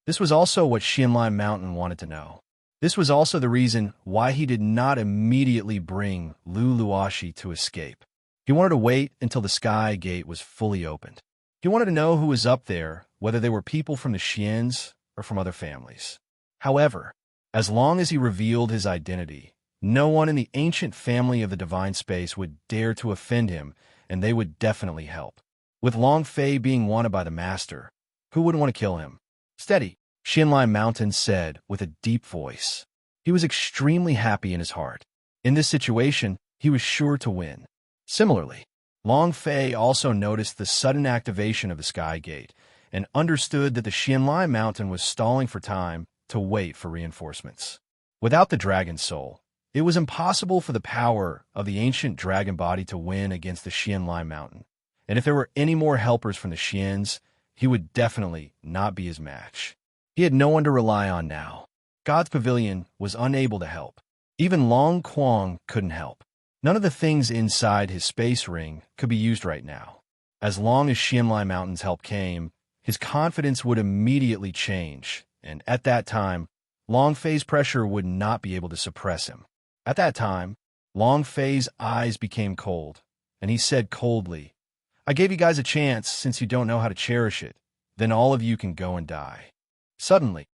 This was also what Xianlai Mountain wanted to know. This was also the reason why he did not immediately bring Lu Luoxi to escape. He wanted to wait until the Sky Gate was fully opened. He wanted to know who was up there, whether they were people from the Xians or from other families. However, as long as he revealed his identity, no one in the ancient family of the divine space would dare to offend him, and they would definitely help. With Long Fei being wanted by the master, who wouldn't want to kill him? "Steady," Xianlai Mountain said with a deep voice. He was extremely happy in his heart. In this situation, he was sure to win. Similarly, Long Fei also noticed the sudden activation of the Sky Gate and understood that the Xianlai Mountain was stalling for time to wait for reinforcements. Without the dragon soul, it was impossible for the power of the ancient dragon body to win against the Xianlai Mountain. And if there were any more helpers from the Xians, he would definitely not be his match. He had no one to rely on now. God's Pavilion was unable to help. Even Long Quang couldn't help. None of the things inside his space ring could be used right now. As long as Xianlai Mountain's help came, his confidence would immediately change, and at that time, Long Fei's pressure would not be able to suppress him. At that time, Long Fei's eyes became cold, and he said coldly, "I gave you guys a chance since you don't know how to cherish it. Then all of you can go and die." Suddenly,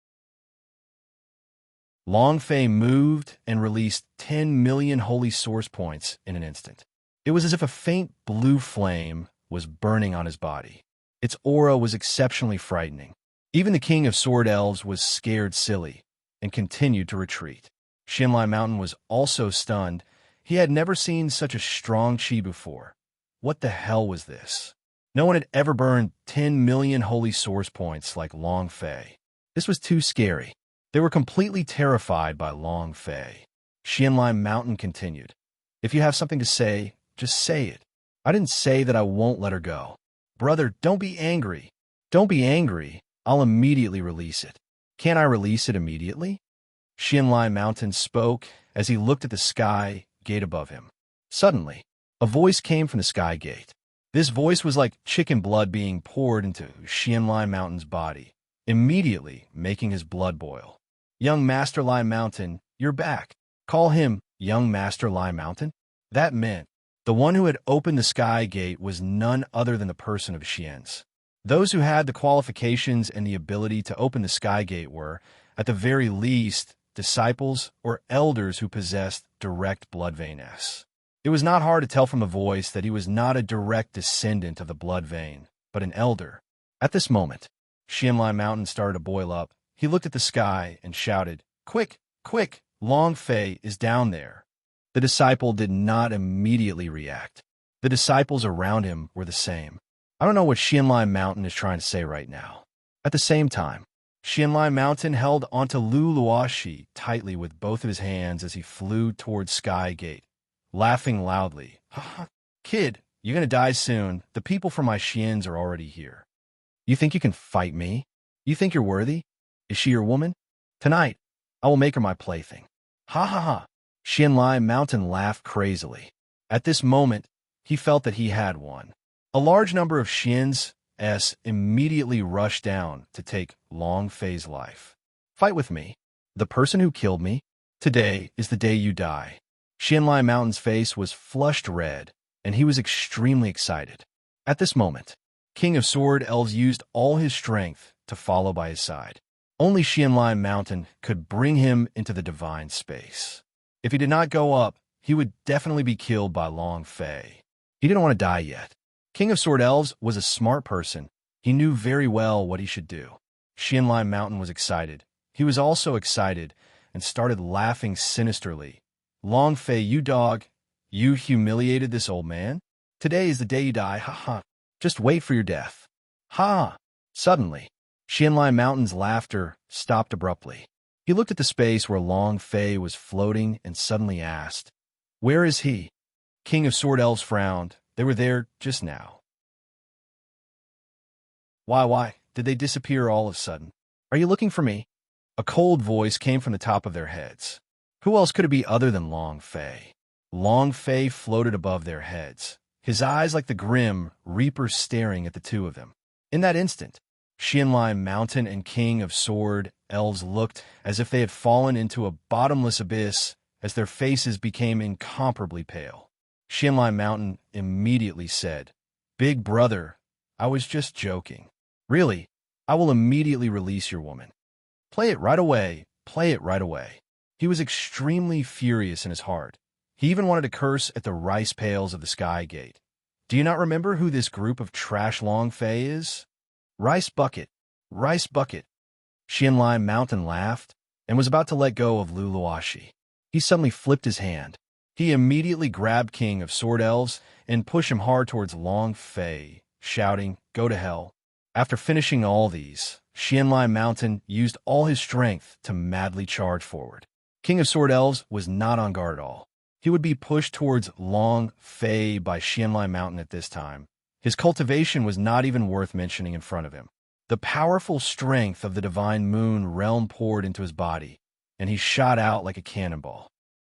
Long Fei moved and released 10 million holy source points in an instant. It was as if a faint blue flame was burning on his body. Its aura was exceptionally frightening. Even the King of Sword Elves was scared silly and continued to retreat. Xianlai Mountain was also stunned. He had never seen such a strong chi before. What the hell was this? No one had ever burned 10 million holy source points like Long Fei. This was too scary. They were completely terrified by Long Fei. Xianlai Mountain continued, "If you have something to say, just say it. I didn't say that I won't let her go. Brother, don't be angry. Don't be angry. I'll immediately release it." "Can't I release it immediately?" Xianlai Mountain spoke as he looked at the Sky Gate above him. Suddenly, a voice came from the Sky Gate. This voice was like chicken blood being poured into Xianlai Mountain's body, immediately making his blood boil. Young Master Lai Mountain, you're back. Call him Young Master Lai Mountain? That meant the one who had opened the sky gate was none other than the person of Xian's. Those who had the qualifications and the ability to open the sky gate were, at the very least, disciples or elders who possessed direct blood vein S. It was not hard to tell from the voice that he was not a direct descendant of the blood vein, but an elder. At this moment, Xianlai Mountain started to boil up. He looked at the sky and shouted, "Quick, quick, Long Fei is down there." The disciple did not immediately react. The disciples around him were the same. I don't know what Xianlai Mountain is trying to say right now. At the same time, Xianlai Mountain held onto Lu Luoxi tightly with both of his hands as he flew towards Sky Gate, laughing loudly. "Kid, you're gonna die soon. The people from my Xians are already here. You think you can fight me? You think you're worthy? Is she your woman? Tonight, I will make her my plaything." Ha ha ha. Xianlai Mountain laughed crazily. At this moment, he felt that he had won. A large number of Xians immediately rushed down to take Long Fei's life. "Fight with me. The person who killed me. Today is the day you die." Xianlai Mountain's face was flushed red, and he was extremely excited. At this moment, King of Sword Elves used all his strength to follow by his side. Only Xianlai Mountain could bring him into the divine space. If he did not go up, he would definitely be killed by Long Fei. He didn't want to die yet. King of Sword Elves was a smart person. He knew very well what he should do. Xianlai Mountain was excited. He was also excited and started laughing sinisterly. "Long Fei, you dog, you humiliated this old man? Today is the day you die, ha ha. Just wait for your death. Ha!" Suddenly, Xianlai Mountain's laughter stopped abruptly. He looked at the space where Long Fei was floating and suddenly asked, "Where is he?" King of Sword Elves frowned. They were there just now. Why did they disappear all of a sudden? "Are you looking for me?" A cold voice came from the top of their heads. Who else could it be other than Long Fei? Long Fei floated above their heads, his eyes like the grim reaper staring at the two of them. In that instant, Xianlai Mountain and King of Sword Elves looked as if they had fallen into a bottomless abyss as their faces became incomparably pale. Xianlai Mountain immediately said, "Big brother, I was just joking. Really, I will immediately release your woman. Play it right away, play it right away." He was extremely furious in his heart. He even wanted to curse at the rice pails of the Sky Gate. Do you not remember who this group of trash Long Fei is? Rice bucket, rice bucket. Xianlai Mountain laughed and was about to let go of Lu Luoxi. He suddenly flipped his hand. He immediately grabbed King of Sword Elves and pushed him hard towards Long Fei, shouting, "Go to hell." After finishing all these, Xianlai Mountain used all his strength to madly charge forward. King of Sword Elves was not on guard at all. He would be pushed towards Long Fei by Xianlai Mountain at this time. His cultivation was not even worth mentioning in front of him. The powerful strength of the divine moon realm poured into his body, and he shot out like a cannonball.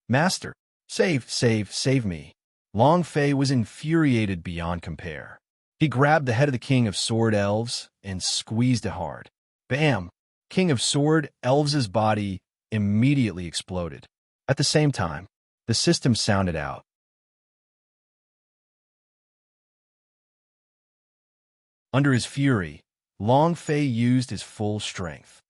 "Master, save me." Long Fei was infuriated beyond compare. He grabbed the head of the King of Sword Elves and squeezed it hard. Bam! King of Sword Elves' body immediately exploded. At the same time, the system sounded out. Under his fury, Long Fei used his full strength.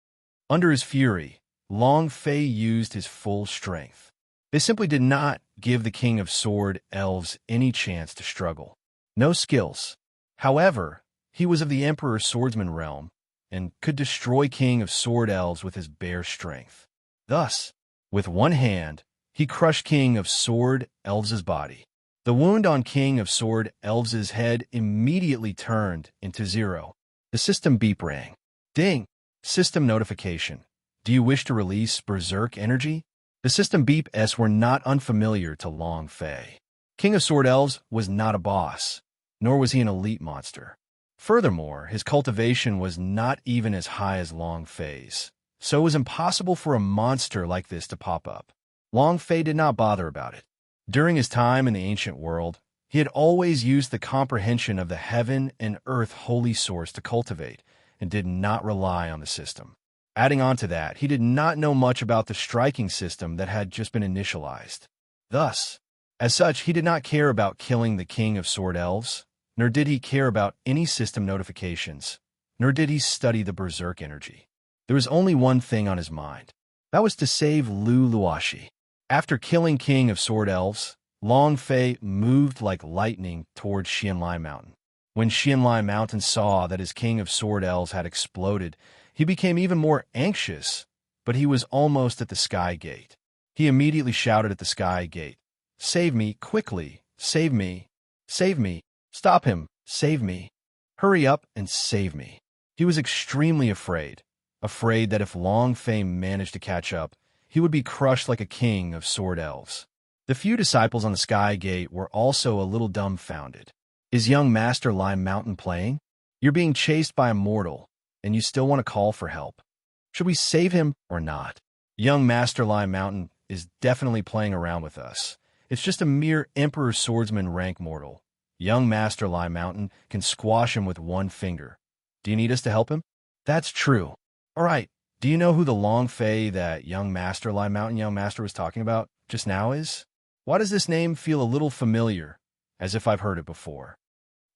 Under his fury, Long Fei used his full strength. They simply did not give the King of Sword Elves any chance to struggle. No skills. However, he was of the Emperor Swordsman realm and could destroy King of Sword Elves with his bare strength. Thus, with one hand, he crushed King of Sword Elves' body. The wound on King of Sword Elves' head immediately turned into 0. The system beep rang. Ding! System notification. Do you wish to release Berserk energy? The system beeps were not unfamiliar to Long Fei. King of Sword Elves was not a boss, nor was he an elite monster. Furthermore, his cultivation was not even as high as Long Fei's, so it was impossible for a monster like this to pop up. Long Fei did not bother about it. During his time in the ancient world, he had always used the comprehension of the heaven and earth holy source to cultivate, and did not rely on the system. Adding on to that, he did not know much about the striking system that had just been initialized. Thus, as such, he did not care about killing the King of Sword Elves, nor did he care about any system notifications, nor did he study the Berserk energy. There was only one thing on his mind. That was to save Lu Luashi. After killing King of Sword Elves, Long Fei moved like lightning towards Xianlai Mountain. When Xianlai Mountain saw that his King of Sword Elves had exploded, he became even more anxious, but he was almost at the Sky Gate. He immediately shouted at the Sky Gate, "Save me, quickly! Save me! Save me! Stop him! Save me! Hurry up and save me!" He was extremely afraid that if Long Fei managed to catch up, he would be crushed like a king of sword elves. The few disciples on the Sky Gate were also a little dumbfounded. Is young Master Lime Mountain playing? You're being chased by a mortal, and you still want to call for help. Should we save him or not? Young Master Lime Mountain is definitely playing around with us. It's just a mere Emperor Swordsman rank mortal. Young Master Lime Mountain can squash him with one finger. Do you need us to help him? That's true. All right, do you know who the Long Fei that young Master Lime Mountain young master was talking about just now is? Why does this name feel a little familiar, as if I've heard it before?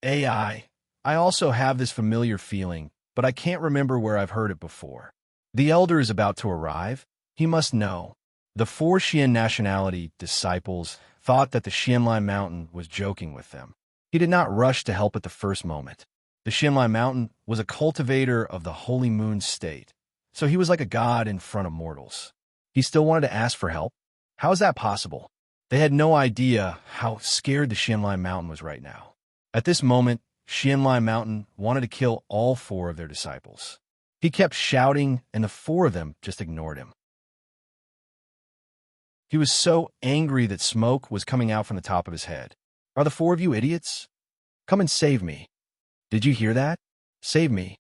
AI. I also have this familiar feeling, but I can't remember where I've heard it before. The elder is about to arrive. He must know. The 4 Xian nationality disciples thought that the Xianlai Mountain was joking with them. He did not rush to help at the first moment. The Xianlai Mountain was a cultivator of the Holy Moon state, so he was like a god in front of mortals. He still wanted to ask for help? How is that possible? They had no idea how scared the Xianlai Mountain was right now. At this moment, Xianlai Mountain wanted to kill all 4 of their disciples. He kept shouting, and the 4 of them just ignored him. He was so angry that smoke was coming out from the top of his head. Are the 4 of you idiots? Come and save me. Did you hear that? Save me.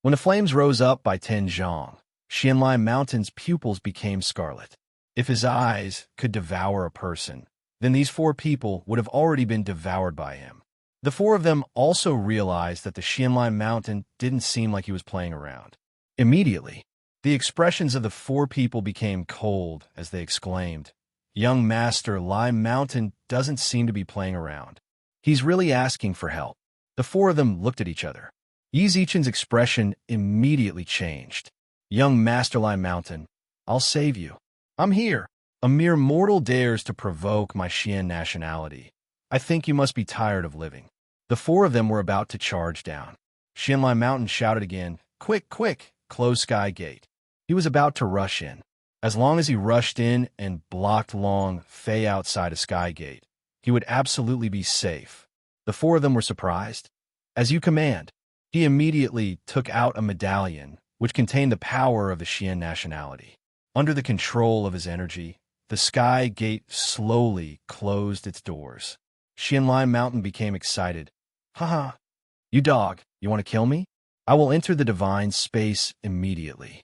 When the flames rose up by 10 zhang, Xianlai Mountain's pupils became scarlet. If his eyes could devour a person, then these 4 people would have already been devoured by him. The 4 of them also realized that the Xianlai Mountain didn't seem like he was playing around. Immediately, the expressions of the 4 people became cold as they exclaimed, "Young Master Lime Mountain doesn't seem to be playing around. He's really asking for help." The 4 of them looked at each other. Yi Zichen's expression immediately changed. "Young Master Lime Mountain, I'll save you. I'm here. A mere mortal dares to provoke my Xian nationality. I think you must be tired of living." The 4 of them were about to charge down. Xianlai Mountain shouted again, "Quick, quick, close Sky Gate." He was about to rush in. As long as he rushed in and blocked Long Fei outside a Sky Gate, he would absolutely be safe. The 4 of them were surprised. "As you command." He immediately took out a medallion, which contained the power of the Xian nationality. Under the control of his energy, the Sky Gate slowly closed its doors. Xianlai Mountain became excited. "Haha, you dog, you want to kill me? I will enter the divine space immediately."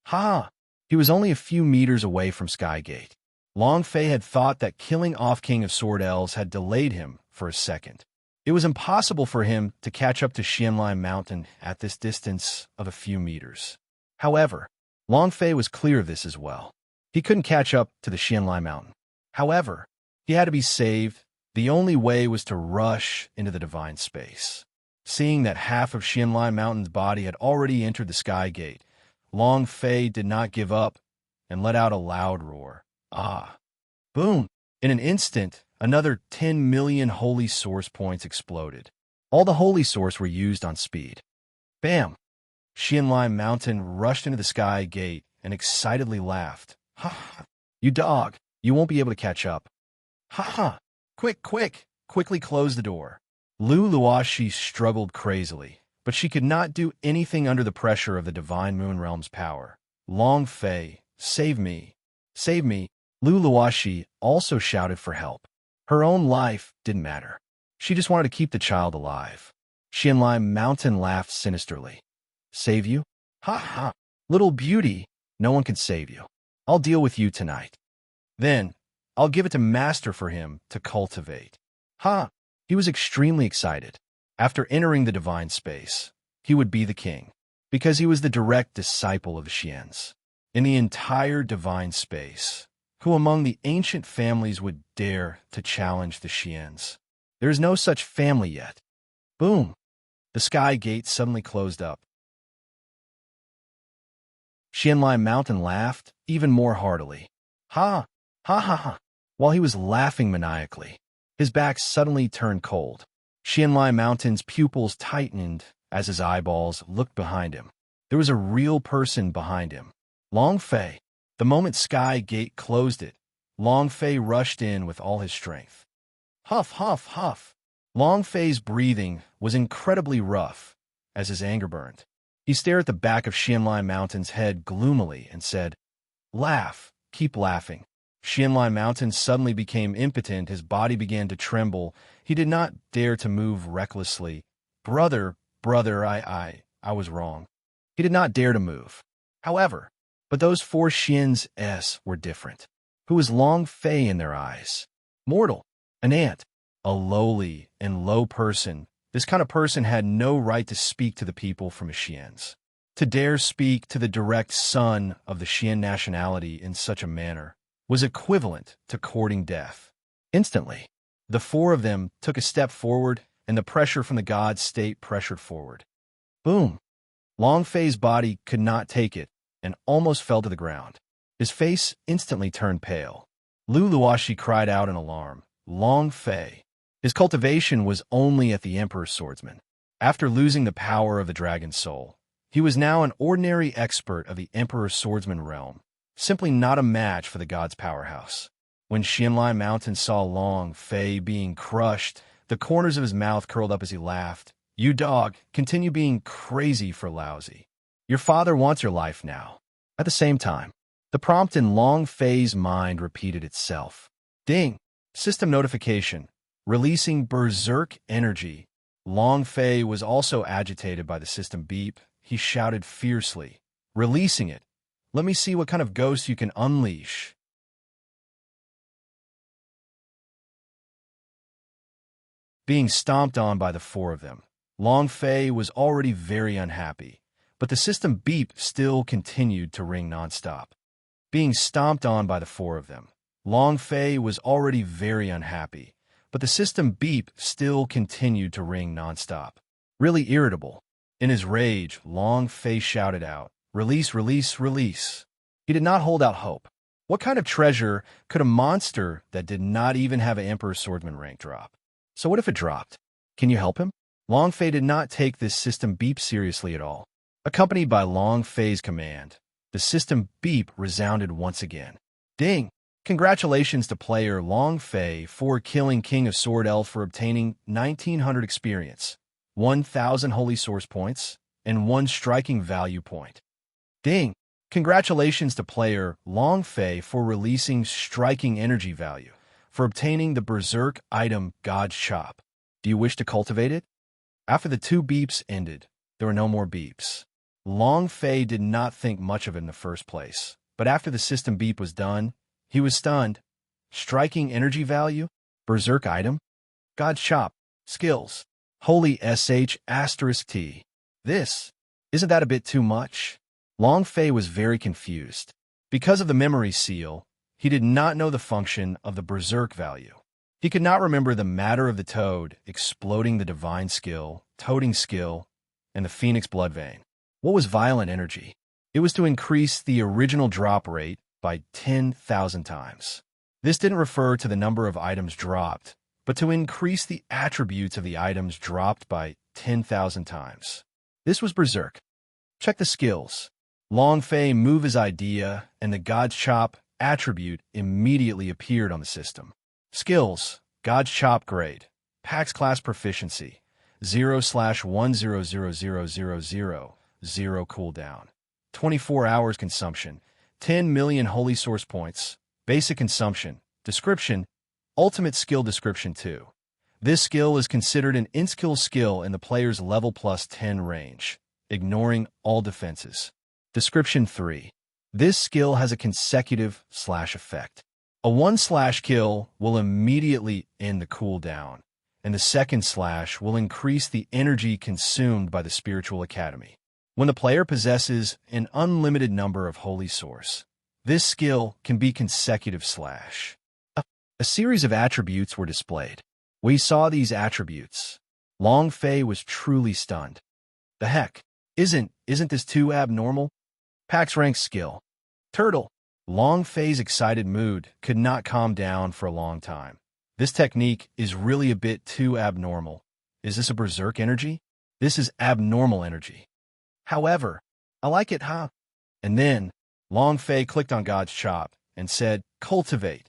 Haha, he was only a few meters away from Sky Gate. Long Fei had thought that killing off King of Sword Elves had delayed him for a second. It was impossible for him to catch up to Xianlai Mountain at this distance of a few meters. However, Long Fei was clear of this as well. He couldn't catch up to the Xianlai Mountain. However, he had to be saved. The only way was to rush into the divine space. Seeing that half of Xianlai Mountain's body had already entered the Sky Gate, Long Fei did not give up and let out a loud roar. Ah! Boom! In an instant, another 10 million holy source points exploded. All the holy source were used on speed. Bam! Xianlai Mountain rushed into the Sky Gate and excitedly laughed. "Ha ha! You dog! You won't be able to catch up. Ha ha! Quick, quick! Quickly close the door." Lu Luashi struggled crazily, but she could not do anything under the pressure of the Divine Moon Realm's power. "Long Fei, save me! Save me!" Lu Luashi also shouted for help. Her own life didn't matter. She just wanted to keep the child alive. Xianlai Mountain laughed sinisterly. "Save you? Ha ha! Little beauty, no one can save you. I'll deal with you tonight. Then, I'll give it to Master for him to cultivate." Ha! He was extremely excited. After entering the divine space, he would be the king. because he was the direct disciple of the Xians. In the entire divine space, who among the ancient families would dare to challenge the Xians? There is no such family yet. Boom! The sky gate suddenly closed up. Xianlai Mountain laughed even more heartily. Ha! Ha ha ha! While he was laughing maniacally, his back suddenly turned cold. Xianlai Mountain's pupils tightened as his eyeballs looked behind him. There was a real person behind him. Long Fei. The moment Sky Gate closed it, Long Fei rushed in with all his strength. Huff, huff, huff. Long Fei's breathing was incredibly rough as his anger burned. He stared at the back of Xianlai Mountain's head gloomily and said, "Laugh, keep laughing." Xianlai Mountain suddenly became impotent. His body began to tremble. He did not dare to move recklessly. Brother, I was wrong. He did not dare to move. However, but those four Xians were different. Who was Long Fei in their eyes? Mortal, an ant, a lowly and low person. This kind of person had no right to speak to the people from his Xians. To dare speak to the direct son of the Xian nationality in such a manner was equivalent to courting death. Instantly, the four of them took a step forward, and the pressure from the god state pressured forward. Boom! Long Fei's body could not take it and almost fell to the ground. His face instantly turned pale. Lu Luoshi cried out in alarm. Long Fei. His cultivation was only at the Emperor's swordsman. After losing the power of the dragon soul, he was now an ordinary expert of the Emperor's swordsman realm, simply not a match for the god's powerhouse. When Xianlai Mountain saw Long Fei being crushed, the corners of his mouth curled up as he laughed. You dog, continue being crazy for lousy. Your father wants your life now. At the same time, the prompt in Long Fei's mind repeated itself. Ding! System notification. Releasing berserk energy. Long Fei was also agitated by the system beep. He shouted fiercely, releasing it. Let me see what kind of ghost you can unleash. Being stomped on by the four of them, Long Fei was already very unhappy, but the system beep still continued to ring nonstop. Being stomped on by the four of them, Long Fei was already very unhappy, but the system beep still continued to ring nonstop. Really irritable. In his rage, Long Fei shouted out, "Release, release, release." He did not hold out hope. What kind of treasure could a monster that did not even have an Emperor's swordsman rank drop? So what if it dropped? Can you help him? Long Fei did not take this system beep seriously at all. Accompanied by Long Fei's command, the system beep resounded once again. Ding! Congratulations to player Long Fei for killing King of Sword Elf for obtaining 1900 experience, 1000 holy source points, and 1 striking value point. Ding! Congratulations to player Long Fei for releasing striking energy value, for obtaining the berserk item God's Chop. Do you wish to cultivate it? After the 2 beeps ended, there were no more beeps. Long Fei did not think much of it in the first place, but after the system beep was done, he was stunned. Striking energy value? Berserk item? God's Chop. Skills. Holy **T. This. Isn't that a bit too much? Long Fei was very confused. Because of the memory seal, he did not know the function of the berserk value. He could not remember the matter of the toad, exploding the divine skill, toading skill, and the phoenix blood vein. What was violent energy? It was to increase the original drop rate by 10,000 times. This didn't refer to the number of items dropped, but to increase the attributes of the items dropped by 10,000 times. This was berserk. Check the skills. Long Fei moved his idea, and the God's Chop attribute immediately appeared on the system. Skills. God's Chop grade. Pax class proficiency. 0/1000000. 0 cooldown. 24 hours consumption. 10 million holy source points. Basic consumption. Description. Ultimate skill description 2. This skill is considered an in-skill skill in the player's level plus 10 range, ignoring all defenses. Description 3. This skill has a consecutive slash effect. A 1/kill will immediately end the cooldown, and the second slash will increase the energy consumed by the Spiritual Academy. When the player possesses an unlimited number of Holy Source, this skill can be consecutive slash. A series of attributes were displayed. We saw these attributes. Long Fei was truly stunned. The heck? Isn't this too abnormal? Pax rank skill. Turtle. Long Fei's excited mood could not calm down for a long time. This technique is really a bit too abnormal. Is this a berserk energy? This is abnormal energy. However, I like it, huh? And then, Long Fei clicked on God's chop and said, cultivate.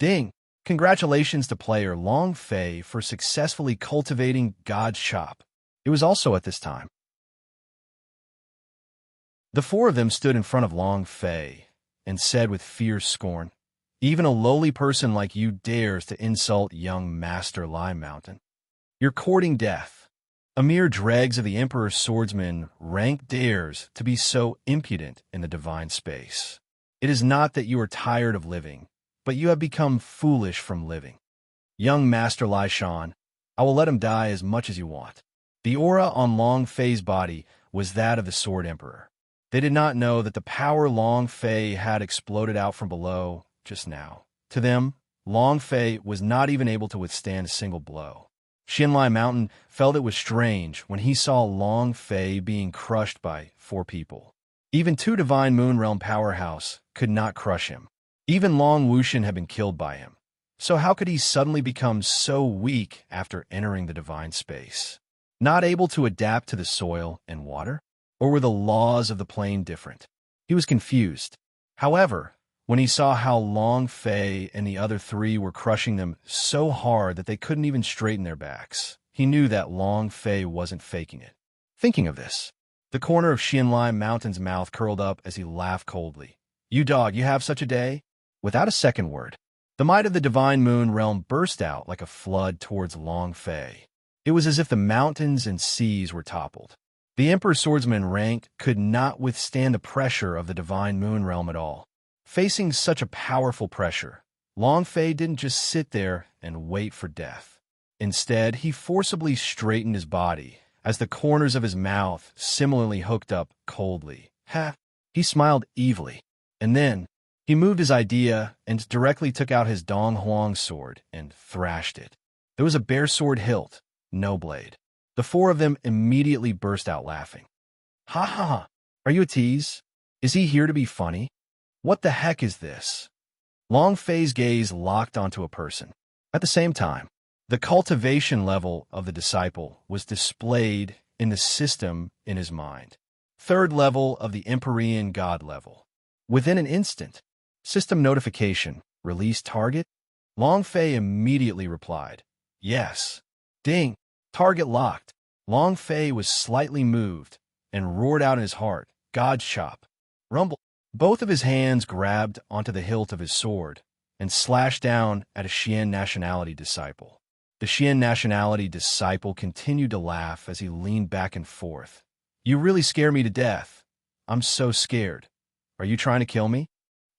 Ding! Congratulations to player Long Fei for successfully cultivating God's chop. It was also at this time. The four of them stood in front of Long Fei and said with fierce scorn, even a lowly person like you dares to insult young Master Lai Mountain. You're courting death. A mere dregs of the Emperor's swordsman rank dares to be so impudent in the divine space. It is not that you are tired of living, but you have become foolish from living. Young Master Lai Shan, I will let him die as much as you want. The aura on Long Fei's body was that of the Sword Emperor. They did not know that the power Long Fei had exploded out from below just now. To them, Long Fei was not even able to withstand a single blow. Xinlai Mountain felt it was strange when he saw Long Fei being crushed by four people. Even two Divine Moon Realm powerhouse could not crush him. Even Long Wushan had been killed by him. So how could he suddenly become so weak after entering the divine space? Not able to adapt to the soil and water? Or were the laws of the plane different? He was confused. However, when he saw how Long Fei and the other three were crushing them so hard that they couldn't even straighten their backs, he knew that Long Fei wasn't faking it. Thinking of this, the corner of Xianlai Mountain's mouth curled up as he laughed coldly. You dog, you have such a day? Without a second word, the might of the Divine Moon Realm burst out like a flood towards Long Fei. It was as if the mountains and seas were toppled. The Emperor's swordsman rank could not withstand the pressure of the Divine Moon Realm at all. Facing such a powerful pressure, Long Fei didn't just sit there and wait for death. Instead, he forcibly straightened his body as the corners of his mouth similarly hooked up coldly. Ha! He smiled evilly, and then he moved his idea and directly took out his Dong Huang sword and thrashed it. There was a bare sword hilt, no blade. The four of them immediately burst out laughing. Ha ha ha! Are you a tease? Is he here to be funny? What the heck is this? Long Fei's gaze locked onto a person. At the same time, the cultivation level of the disciple was displayed in the system in his mind. Third level of the Empyrean God level. Within an instant, system notification, release target? Long Fei immediately replied, yes. Ding, target locked. Long Fei was slightly moved and roared out in his heart, God's chop. Rumble. Both of his hands grabbed onto the hilt of his sword and slashed down at a Xian nationality disciple. The Xian nationality disciple continued to laugh as he leaned back and forth. You really scare me to death. I'm so scared. Are you trying to kill me?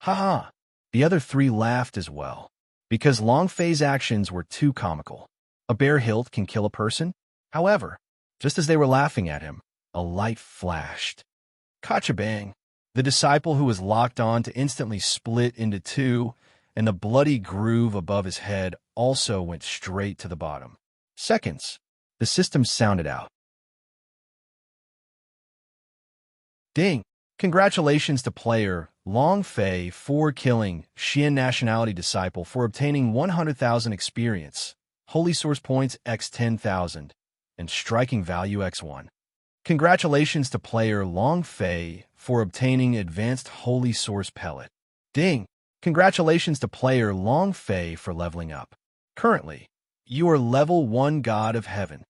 Ha ha. The other three laughed as well, because Long Fei's actions were too comical. A bare hilt can kill a person? However, just as they were laughing at him, a light flashed. Ka-cha-bang! The disciple who was locked on to instantly split into two, and the bloody groove above his head also went straight to the bottom. Seconds. The system sounded out. Ding! Congratulations to player Long Fei for killing Xian nationality disciple for obtaining 100,000 experience, Holy Source points x 10,000, and striking value x 1. Congratulations to player Long Fei for obtaining Advanced Holy Source Pellet. Ding! Congratulations to player Long Fei for leveling up. Currently, you are level 1 God of Heaven.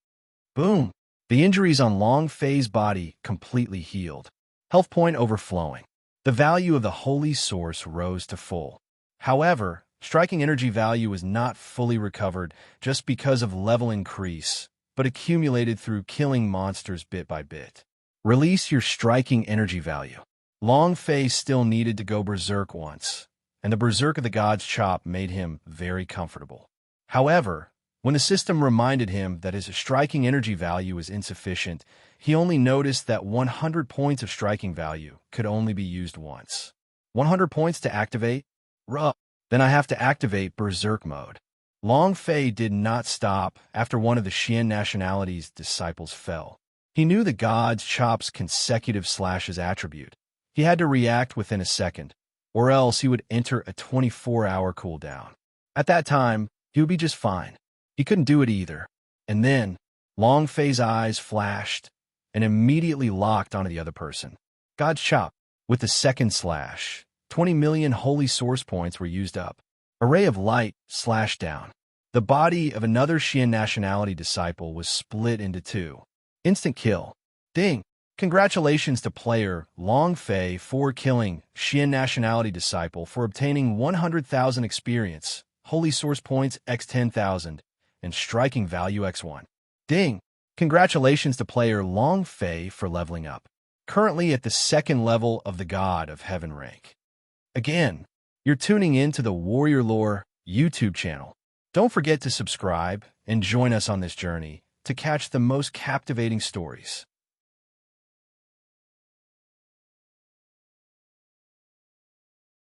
Boom! The injuries on Long Fei's body completely healed. Health point overflowing. The value of the Holy Source rose to full. However, striking energy value was not fully recovered just because of level increase, but accumulated through killing monsters bit by bit. Release your striking energy value. Long Fei still needed to go berserk once, and the berserk of the God's chop made him very comfortable. However, When the system reminded him that his striking energy value is insufficient, he only noticed that 100 points of striking value could only be used once. 100 points to activate? Ruh. Then I have to activate Berserk mode. Long Fei did not stop after one of the Xian nationality's disciples fell. He knew the god's chop's consecutive slashes attribute. He had to react within a second, or else he would enter a 24-hour cooldown. At that time, he would be just fine. He couldn't do it either. And then, Long Fei's eyes flashed and immediately locked onto the other person. God's chop. With the second slash, 20 million holy source points were used up. A ray of light slashed down. The body of another Xian nationality disciple was split into two. Instant kill. Ding! Congratulations to player Long Fei for killing Xian nationality disciple for obtaining 100,000 experience, holy source points x 10,000, and striking value x1. Ding! Congratulations to player Long Fei for leveling up. Currently at the second level of the God of Heaven rank. Again, you're tuning in to the Warrior Lore YouTube channel. Don't forget to subscribe and join us on this journey to catch the most captivating stories.